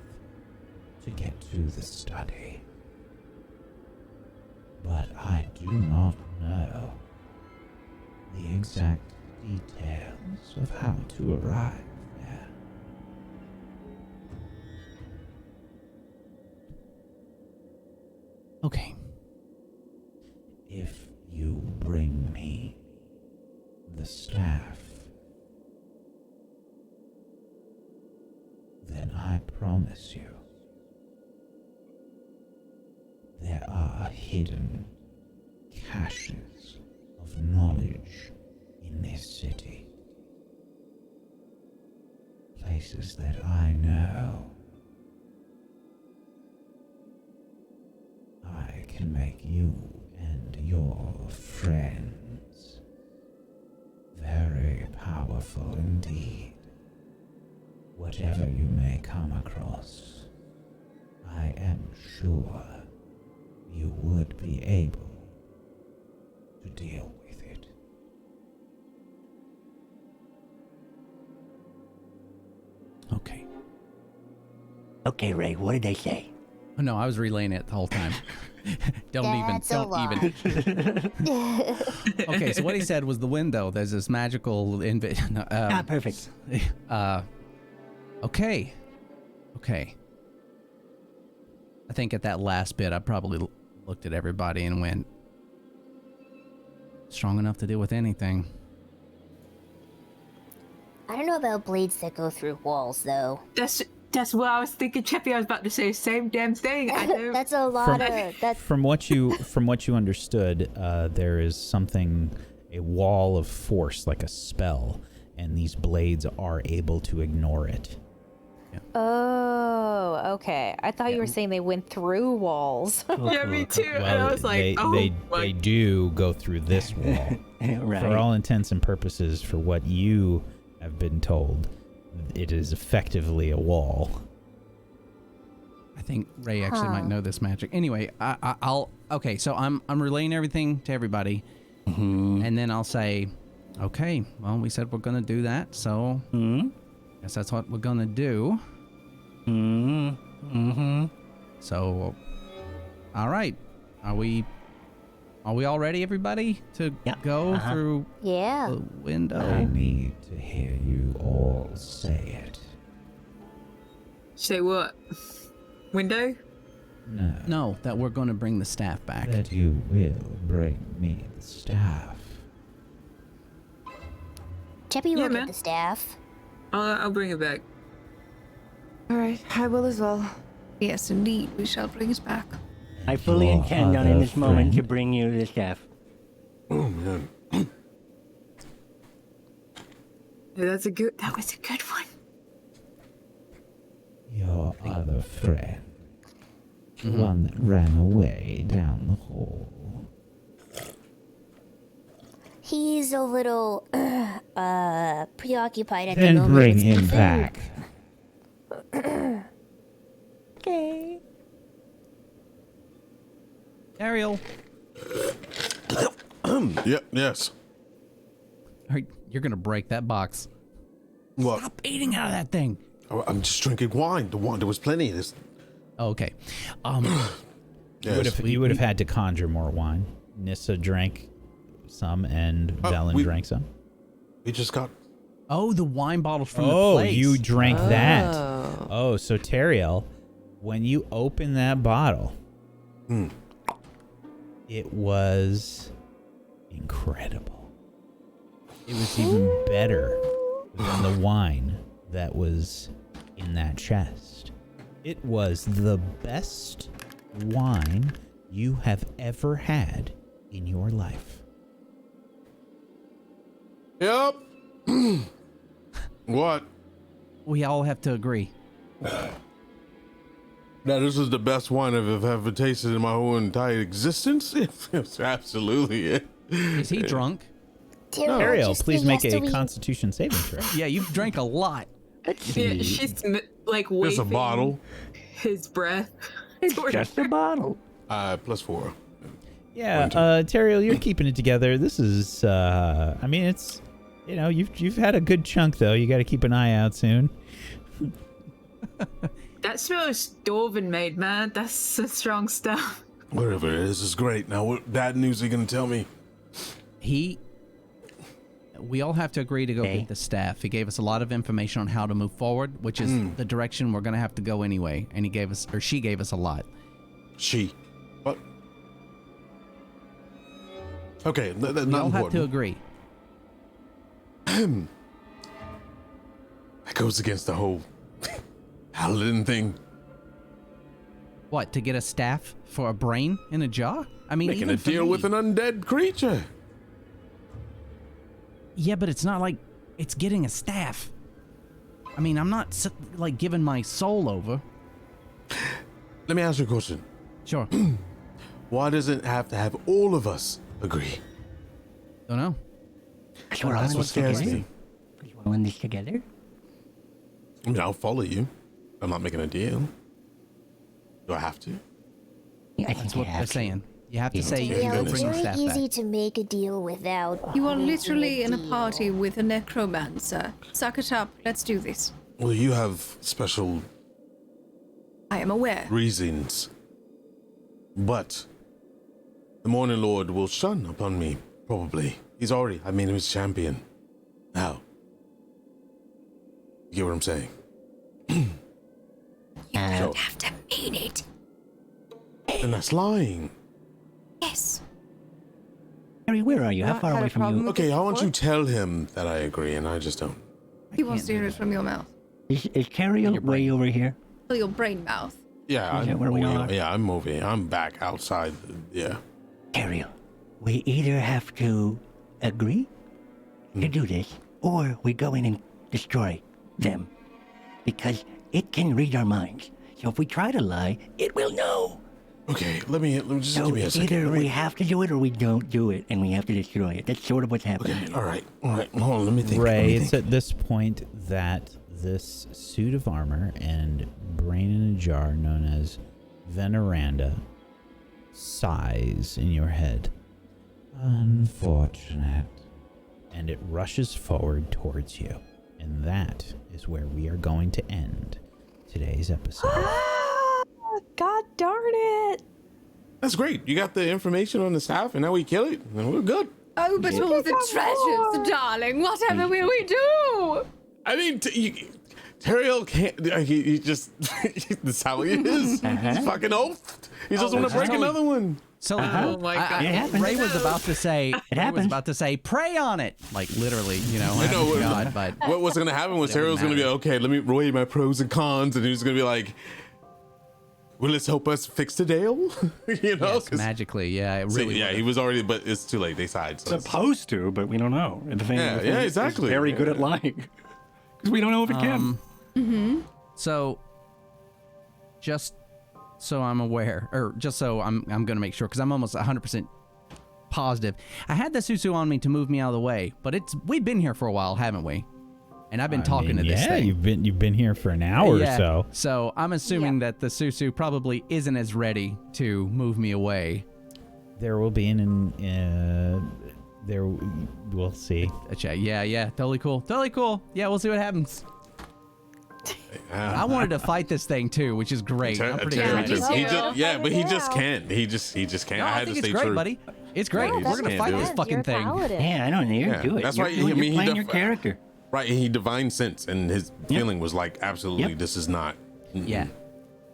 to get to the study. But I do not know the exact details of how to arrive there. Okay. If you bring me the staff, then I promise you there are hidden caches of knowledge in this city. Places that I know. I can make you and your friends very powerful indeed. Whatever you may come across, I am sure you would be able to deal with it. Okay. Okay, Ray, what did they say? Oh, no, I was relaying it the whole time. don't even. Okay, so what he said was the window. There's this magical perfect. Okay. I think at that last bit, I probably looked at everybody and went, strong enough to deal with anything. I don't know about blades that go through walls, though. That's what I was thinking, Cheppy. I was about to say the same damn thing. I know. That's a lot of... From what you understood, there is something, a wall of force, like a spell, and these blades are able to ignore it. Yeah. Oh, okay. I thought you were saying they went through walls. Yeah, me too. Well, and I was like, they do go through this wall. Right. For all intents and purposes, for what you have been told, it is effectively a wall. I think Ray actually might know this magic. Anyway, I'll okay. So I'm relaying everything to everybody, and then I'll say, okay. Well, we said we're gonna do that, so guess that's what we're gonna do. So, all right. Are we all ready, everybody, to go through the window? I need to hear you all say it. Say what? Window? No, that we're going to bring the staff back. That you will bring me the staff. Cheppy will get the staff. I'll bring it back. All right, I will as well. Yes, indeed, we shall bring it back. I fully intend on in this moment to bring you the staff. Oh man. Yeah, that was a good one. Your other friend. The one that ran away down the hall. He's a little preoccupied at the Then moment. bring him back. Okay. Ariel. Yes. You're going to break that box. What? Stop eating out of that thing. Oh, I'm just drinking wine. The wine, there was plenty of this. Oh, okay. You would have had to conjure more wine. Nissa drank some, and Velen drank some. We just got. Oh, the wine bottles from the Oh, place. you drank that. Oh, so Teriel, when you open that bottle, it was incredible. It was even better than the wine that was in that chest. It was the best wine you have ever had in your life. Yep. What? We all have to agree. Now, this is the best wine I've ever tasted in my whole entire existence. It's absolutely it. Is he drunk? Ariel, please make a Constitution saving throw. Yeah, you've drank a lot. Yeah, she's like waving It's a bottle. his breath. It's just a bottle. +4. Yeah, Teriel, you're keeping it together. This is, I mean, it's, you know, you've had a good chunk though. You got to keep an eye out soon. That smells Dwarven made, man. That's some strong stuff. Whatever it is great. Now, what bad news are you gonna tell me? We all have to agree to go get the staff. He gave us a lot of information on how to move forward, which is the direction we're going to have to go anyway. And he gave us, or she gave us a lot. She? What? Okay, We not all important. have to agree. That goes against the whole paladin thing. What, to get a staff for a brain in a jar? I mean, Making even a for deal me. with an undead creature. Yeah, but it's not like it's getting a staff. I mean, I'm not like giving my soul over. Let me ask you a question. Sure. Why does it have to have all of us agree? Don't know. We're all That's in what this scares together. me. We're all in this together. I mean, I'll follow you. I'm not making a deal. Do I have to? Yeah, I That's think you what they're have to. saying. You have to say you Yeah, can go it's bring the very staff easy back. to make a deal without. You are making literally in a deal. party with a necromancer. Suck it up. Let's do this. Well, you have special I am aware. reasons. But the Morning Lord will shun upon me, probably. He's already, I mean, he was champion. Now. You get what I'm saying? You have to mean it. And that's lying. Yes. Harry, where are you? How far away from you? Okay, how about you tell him that I agree and I just don't? He wants to hear it from your mouth. Is Carrie way over here? Or your brain mouth. Yeah, Is that where we are? Yeah, I'm moving. I'm back outside. Yeah. Ariel, we either have to agree to do this, or we go in and destroy them. Because it can read our minds. So if we try to lie, it will know. Okay, let me just So give me a second. either we have to do it or we don't do it, and we have to destroy it. That's sort of what's happening. Okay, all right. Hold on, let me think. Ray, it's at this point that this suit of armor and brain in a jar known as Veneranda sighs in your head. Unfortunate. And it rushes forward towards you. And that is where we are going to end today's episode. God darn it. That's great. You got the information on the staff, and now we kill it, and we're good. Oh, but all the treasures, darling. Whatever will we do? I mean, Teriel can't. He just. That's how he is. He's fucking oaf. He just want to break another one. So Oh my God. Ray was about to say. Pray on it. Like literally, I know. God, but What was gonna happen was Teriel was gonna be like, okay. Let me weigh my pros and cons, and he was gonna be like, "Will this help us fix the Dale?" yes, magically, yeah, it really. Yeah, he was already, but it's too late. They sighed. So Supposed to, but we don't know. And the thing, Yeah, the thing yeah, is exactly. very good at lying because we don't know if it can. So, just so I'm aware, or just so I'm gonna make sure, because I'm almost 100% positive. I had the Susu on me to move me out of the way, but we've been here for a while, haven't we? And I've been talking to this thing. You've been here for an hour or so. So I'm assuming that the Susu probably isn't as ready to move me away. There will be we'll see. Yeah, totally cool. Yeah, we'll see what happens. I wanted to fight this thing too, which is great. I'm pretty excited. But he just can't. He just can't. No, I had think to stay it's great, true. buddy. It's great. Yeah, We're gonna can't fight do this it. fucking thing. Yeah, I don't know. Yeah, Do it. that's You're, right. You're, He playing your character. Right, he divine sense, and his feeling was like, absolutely, this is not. Yeah.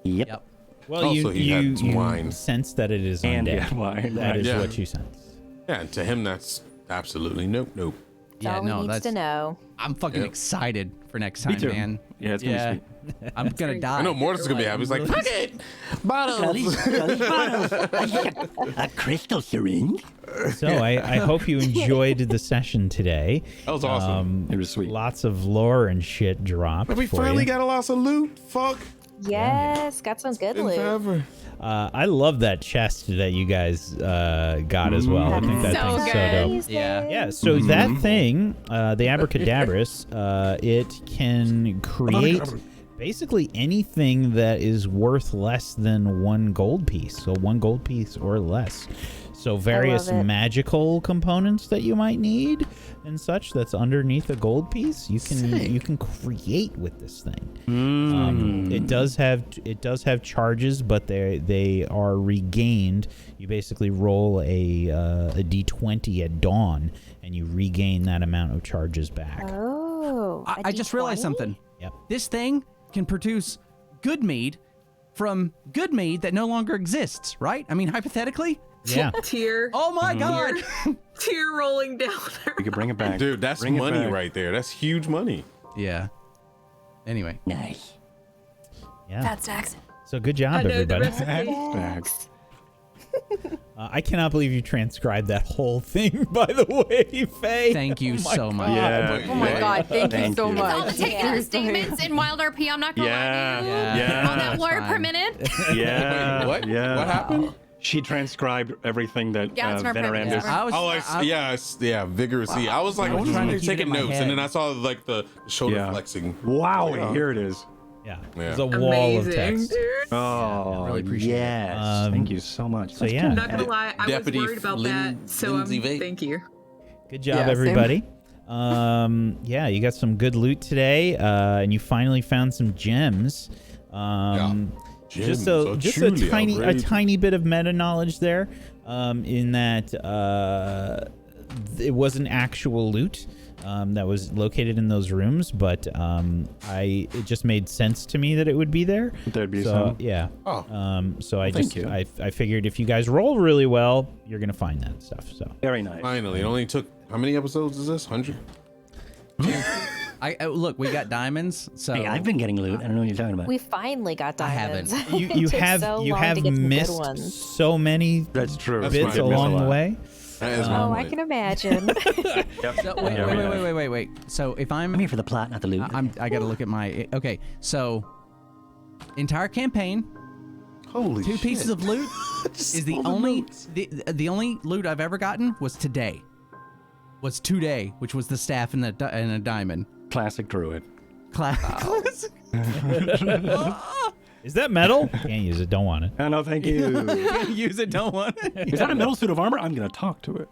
Yep. Well, Also, he had some wine. sense that it is And undead. yeah, wine. That is Yeah. what you sense. Yeah, and to him, that's absolutely nope. That's all he needs to know. I'm fucking excited for next time, Me too. man. Yeah, it's gonna be sweet. I'm gonna die. I know Mortis gonna be happy. He's like, fuck it, bottles. A crystal syringe. So I hope you enjoyed the session today. That was awesome. It was sweet. Lots of lore and shit dropped. But we for finally you. got a lot of loot. Fuck. Yes, got some good Been loot. forever. I love that chest that you guys got as well. I think that So thing's good. so dope. Yeah. Yeah, so that thing, the abracadabras, it can create basically anything that is worth less than 1 gold piece. So 1 gold piece or less. So various it. magical components that you might need and such that's underneath a gold piece, you can create with this thing. It does have charges, but they are regained. You basically roll a d20 at dawn, and you regain that amount of charges back. Oh, I just realized something. Yep. This thing can produce good mead from good mead that no longer exists, right? I mean, hypothetically. Yeah. Tear. Oh my God. Tear rolling down her. We could bring it back. Dude, that's Bring it money back. right there. That's huge money. Yeah. Anyway. Nice. Yeah. That's Dax. So good job, I know the everybody. recipe. Bags. I cannot believe you transcribed that whole thing, by the way, Faye. Thank you so much. Yeah. Oh my God, thank you so you. much. All the takedown statements in Wild RP, I'm not gonna lie to you. Yeah. On that that's word per fine. minute. Yeah. Wait, what? Yeah. What happened? She transcribed everything that Yeah, it's not perfect. Venerandus. Yeah, Vigorously. I was like, I was trying to keep it taking in my notes, head. and then I saw like the shoulder Yeah. flexing. Wow, Yeah. here it is. Yeah. Yeah. There's a wall of Amazing, text. dude. Oh, really appreciate it. yes. Thank you so much. So yeah, I'm not gonna lie, I Deputy was worried about that. So Lindsay Vate. thank you. good job, Yeah, same. everybody. Yeah, you got some good loot today, and you finally found some gems. Just a truly tiny outrageous. tiny bit of meta knowledge there, in that it wasn't actual loot that was located in those rooms, but it just made sense to me that it would be there. There'd be So some. yeah. Oh. So I thank just you. I figured if you guys roll really well, you're gonna find that stuff. So Very nice. Finally, it only took how many episodes is this? 100. Look, we got diamonds, so Hey, I've been getting loot. I don't know what you're talking about. We finally got I diamonds. you It took have so you long have to get some good missed ones. so many That's true. That's bits fine. along the way. That is my Oh, I point. can imagine. So, wait. So if I'm here for the plot, not the loot. I gotta look at my. Okay, so entire campaign, Holy 2 shit. pieces of loot is the only the only loot I've ever gotten was today. Was today, which was the staff and a diamond. Classic druid. Classic. Is that metal? Can't use it. Don't want it. Oh, no, thank you. Can't use it. Don't want it. Is that a metal suit of armor? I'm going to talk to it.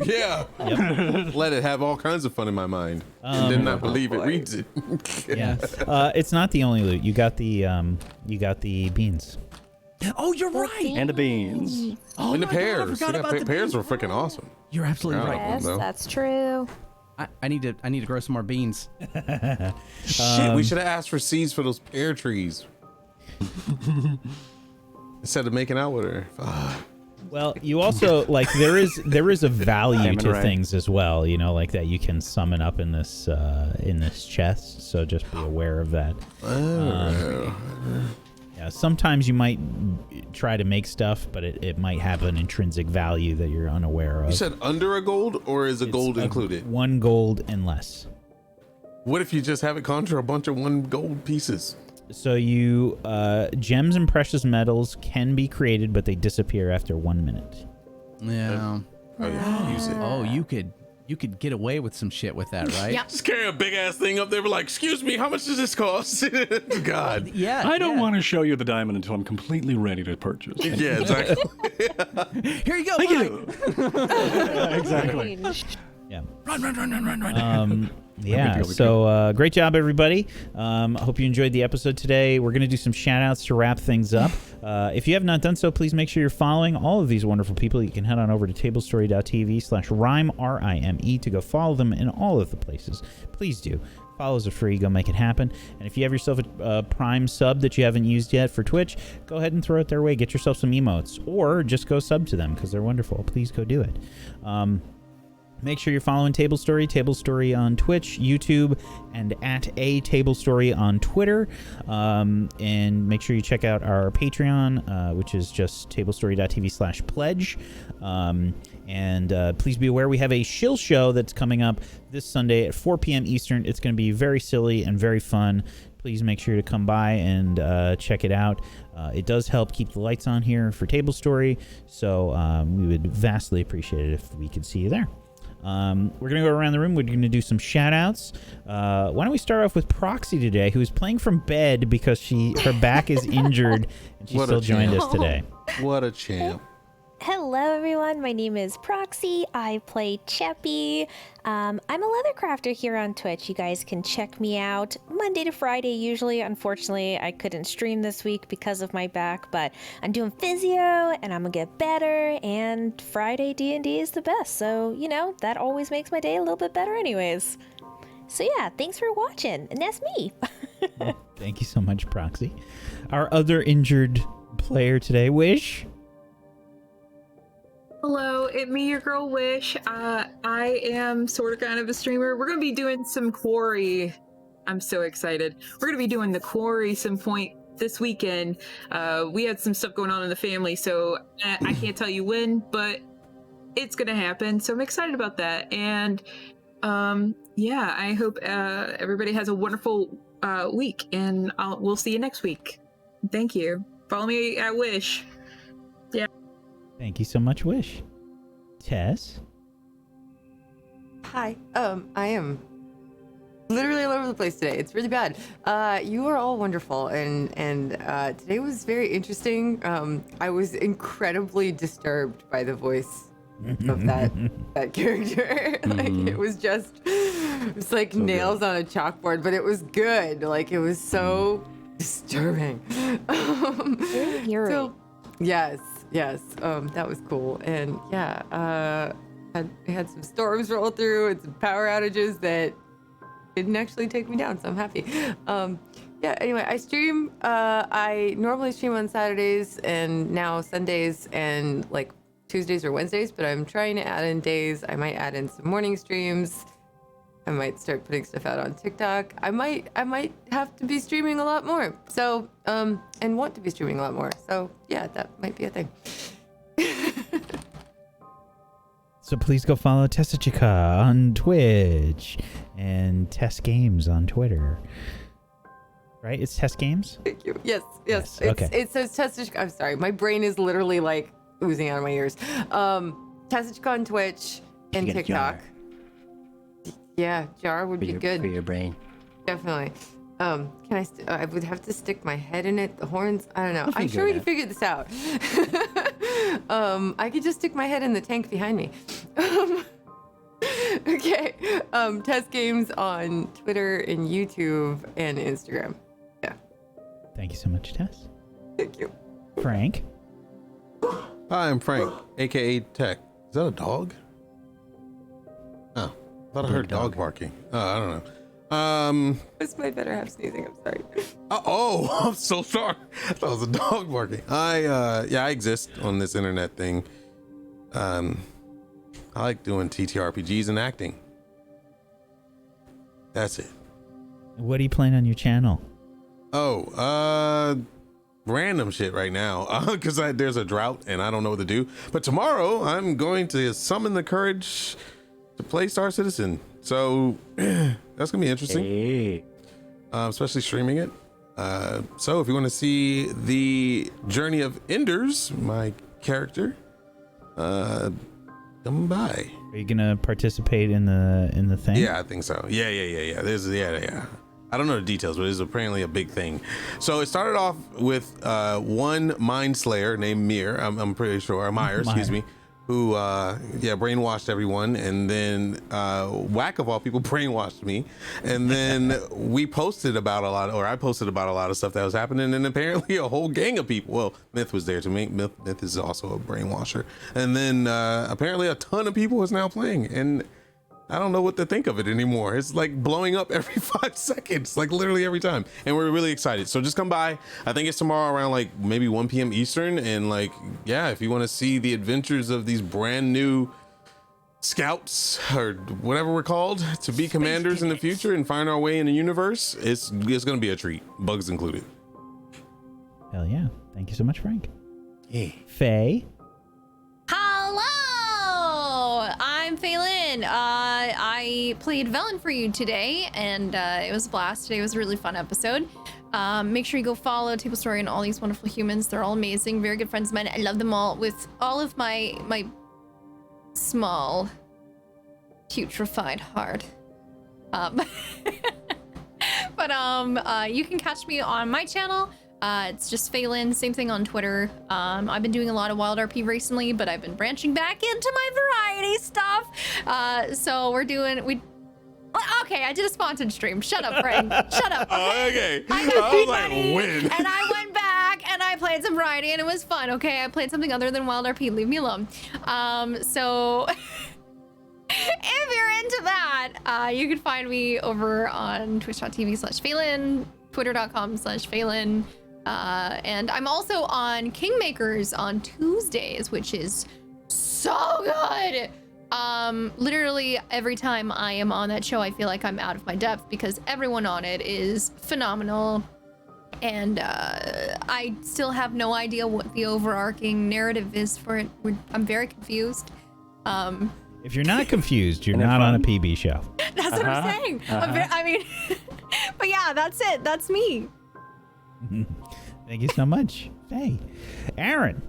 Yeah. Yep. Let it have all kinds of fun in my mind. And then not believe it reads it. Yeah. It's not the only loot. You got the beans. Oh, you're right. And the beans. Oh, and the my God, I pears. forgot Yeah, about the pears beans. were freaking awesome. You're absolutely right. Yes, that's true. I need to grow some more beans. Shit, we should have asked for seeds for those pear trees. Instead of making out with her. Well, you also like there is a value to right. things as well, you know, like that you can summon up in this chest. So just be aware of that. Yeah, sometimes you might try to make stuff, but it might have an intrinsic value that you're unaware of. You said under a gold, or is a gold included? 1 gold and less. What if you just have it conjure a bunch of 1 gold pieces? So you gems and precious metals can be created, but they disappear after 1 minute. Yeah. Oh, yeah. Use it. Oh, you could get away with some shit with that, right? Yep. Just carry a big ass thing up there. We're like, excuse me, how much does this cost? God. Yeah. I don't want to show you the diamond until I'm completely ready to purchase. Yeah, exactly. Here you go. Thank you. Exactly. Yeah. Run. Yeah, so great job, everybody. Hope you enjoyed the episode today. We're going to do some shout-outs to wrap things up. If you have not done so, please make sure you're following all of these wonderful people. You can head on over to tablestory.tv/rime, R-I-M-E, to go follow them in all of the places. Please do. Follows are free. Go make it happen. And if you have yourself a Prime sub that you haven't used yet for Twitch, go ahead and throw it their way. Get yourself some emotes. Or just go sub to them because they're wonderful. Please go do it. Make sure you're following Table Story on Twitch, YouTube, and at a Table Story on Twitter. And make sure you check out our Patreon, which is just tablestory.tv/pledge. And please be aware we have a shill show that's coming up this Sunday at 4 p.m. Eastern. It's going to be very silly and very fun. Please make sure to come by and check it out. It does help keep the lights on here for Table Story, so we would vastly appreciate it if we could see you there. We're going to go around the room. We're going to do some shout-outs. Why don't we start off with Proxy today, who is playing from bed because her back is injured, and she still joined us today. What a champ. Hello, everyone. My name is Proxy. I play Cheppy. I'm a leather crafter here on Twitch. You guys can check me out Monday to Friday, usually. Unfortunately, I couldn't stream this week because of my back, but I'm doing physio, and I'm gonna get better, and Friday D&D is the best. So, you know, that always makes my day a little bit better anyways. So yeah, thanks for watching, and that's me. Thank you so much, Proxy. Our other injured player today, Wish. Hello, it's me, your girl Wish. I am sort of kind of a streamer. We're going to be doing some quarry. I'm so excited. We're going to be doing the quarry some point this weekend. We had some stuff going on in the family, so I can't tell you when, but it's going to happen. So I'm excited about that. And yeah, I hope everybody has a wonderful week, and we'll see you next week. Thank you. Follow me at Wish. Yeah. Thank you so much, Wish. Tess? Hi. I am literally all over the place today. It's really bad. You are all wonderful, and today was very interesting. I was incredibly disturbed by the voice of that character. Like it was like so nails good on a chalkboard, but it was good. Like it was so disturbing. So, yes. That was cool. And yeah, had some storms roll through and some power outages that didn't actually take me down, so I'm happy. Yeah, anyway, I stream. I normally stream on Saturdays and now Sundays and like Tuesdays or Wednesdays, but I'm trying to add in days. I might add in some morning streams. I might start putting stuff out on TikTok. I might have to be streaming a lot more. So, and want to be streaming a lot more. So, yeah, that might be a thing. So please go follow Tessachika on Twitch and Tess Games on Twitter. Right? It's Tess Games? Thank you. Yes. Okay. It says Tessachika. I'm sorry. My brain is literally like oozing out of my ears. Tessachika on Twitch and TikTok. Yeah, jar would be good. For your brain. Definitely. Can I? I would have to stick my head in it. The horns. I don't know. We'll I'm figure sure we it can out. figure this out. I could just stick my head in the tank behind me. Okay. Test games on Twitter and YouTube and Instagram. Yeah. Thank you so much, Tess. Thank you. Frank. Hi, I'm Frank, aka Tech. Is that a dog? Oh, I thought I heard dog barking. I don't know. That's my better half sneezing. I'm sorry. I'm so sorry. I thought it was a dog barking. I exist on this internet thing. I like doing TTRPGs and acting. That's it. What are you playing on your channel? Random shit right now because there's a drought and I don't know what to do. But tomorrow I'm going to summon the courage to play Star Citizen. So that's gonna be interesting. Hey. Especially streaming it. So if you want to see the journey of Enders, my character, come by. Are you gonna participate in the thing? Yeah, I think so. Yeah. Yeah. I don't know the details, but it's apparently a big thing. So it started off with one mind slayer named I'm pretty sure, Myers, excuse me, who brainwashed everyone, and then Whack of all people brainwashed me, and then we posted about I posted about a lot of stuff that was happening, and apparently a whole gang of people. Well, Myth was there to me. Myth is also a brainwasher, and then apparently a ton of people is now playing, and I don't know what to think of it anymore. It's like blowing up every 5 seconds, like literally every time. And we're really excited. So just come by. I think it's tomorrow around like maybe 1 p.m. Eastern. And like, yeah, if you want to see the adventures of these brand new scouts or whatever we're called to be commanders in the future and find our way in the universe, it's going to be a treat, bugs included. Hell yeah. Thank you so much, Frank. Yeah. Faye. Hello! I'm Phelan. I played Velen for you today, and it was a blast. Today was a really fun episode. Make sure you go follow Table Story and all these wonderful humans. They're all amazing, very good friends of mine. I love them all with all of my small, putrefied heart. But you can catch me on my channel. It's just Phelan, same thing on Twitter. I've been doing a lot of Wild RP recently, but I've been branching back into my variety stuff. So okay, I did a sponsored stream. Shut up, Frank. Shut up. Okay. I got big money, and I went back and I played some variety, and it was fun. Okay, I played something other than Wild RP. Leave me alone. So if you're into that, you can find me over on twitch.tv/Phelan, twitter.com/Phelan. And I'm also on Kingmakers on Tuesdays, which is so good. Literally every time I am on that show, I feel like I'm out of my depth because everyone on it is phenomenal. And I still have no idea what the overarching narrative is for it. I'm very confused. If you're not confused, you're not on a PB show. That's what I'm saying. I mean, but yeah, that's it. That's me. Thank you so much. Hey, Aaron.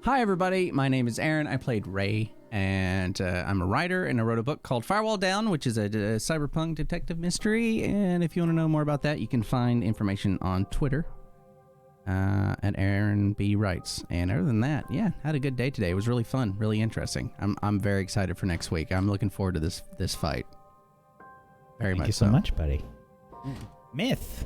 Hi, everybody. My name is Aaron. I played Ray, and I'm a writer, and I wrote a book called Firewall Down, which is a cyberpunk detective mystery. And if you want to know more about that, you can find information on Twitter at Aaron B. Writes. And other than that, yeah, had a good day today. It was really fun, really interesting. I'm very excited for next week. I'm looking forward to this fight. Very much. Thank you so much, buddy. Myth.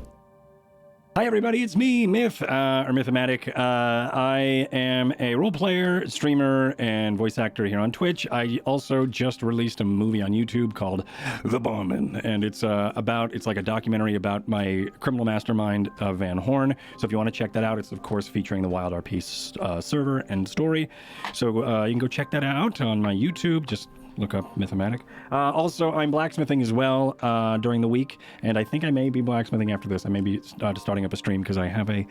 Hi everybody, it's me, Myth, or Mythomatic. I am a role player, streamer, and voice actor here on Twitch. I also just released a movie on YouTube called The Barman, and it's like a documentary about my criminal mastermind, Van Horn. So if you want to check that out, it's of course featuring the Wild RP server and story. So you can go check that out on my YouTube. Just look up Mythomatic. Also, I'm blacksmithing as well during the week, and I think I may be blacksmithing after this. I may be starting up a stream because I have a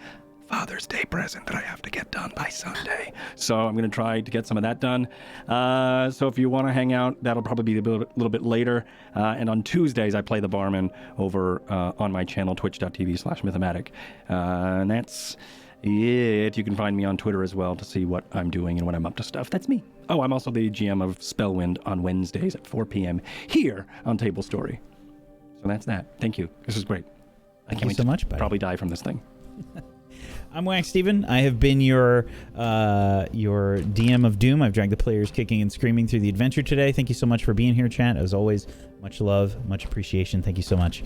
Father's Day present that I have to get done by Sunday. So I'm going to try to get some of that done. So if you want to hang out, that'll probably be a little bit later. And on Tuesdays, I play the barman over on my channel, twitch.tv/Mythomatic. And that's it. You can find me on Twitter as well to see what I'm doing and when I'm up to stuff. That's me. Oh, I'm also the GM of Spellwind on Wednesdays at 4 p.m. here on Table Story. So that's that. Thank you. This is great. I Thank can't you wait so to much, buddy. probably die from this thing. I'm Wax Steven. I have been your DM of Doom. I've dragged the players kicking and screaming through the adventure today. Thank you so much for being here, chat. As always, much love, much appreciation. Thank you so much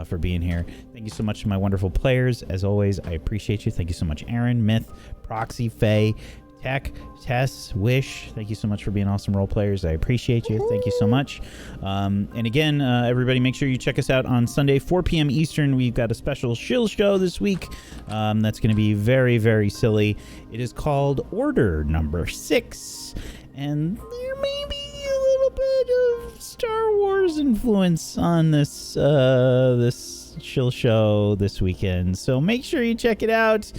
for being here. Thank you so much to my wonderful players. As always, I appreciate you. Thank you so much, Aaron, Myth, Proxy, Faye, Tech, Tess, Wish. Thank you so much for being awesome role players. I appreciate you. Thank you so much. And again, everybody, make sure you check us out on Sunday, 4 p.m. Eastern. We've got a special shill show this week. That's going to be very, very silly. It is called Order Number 6. And there may be a little bit of Star Wars influence on this this shill show this weekend. So make sure you check it out.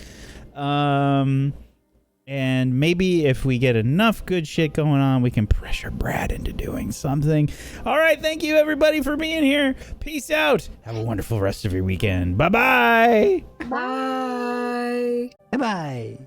And maybe if we get enough good shit going on, we can pressure Brad into doing something. All right, thank you everybody for being here. Peace out. Have a wonderful rest of your weekend. Bye-bye. Bye. Bye-bye.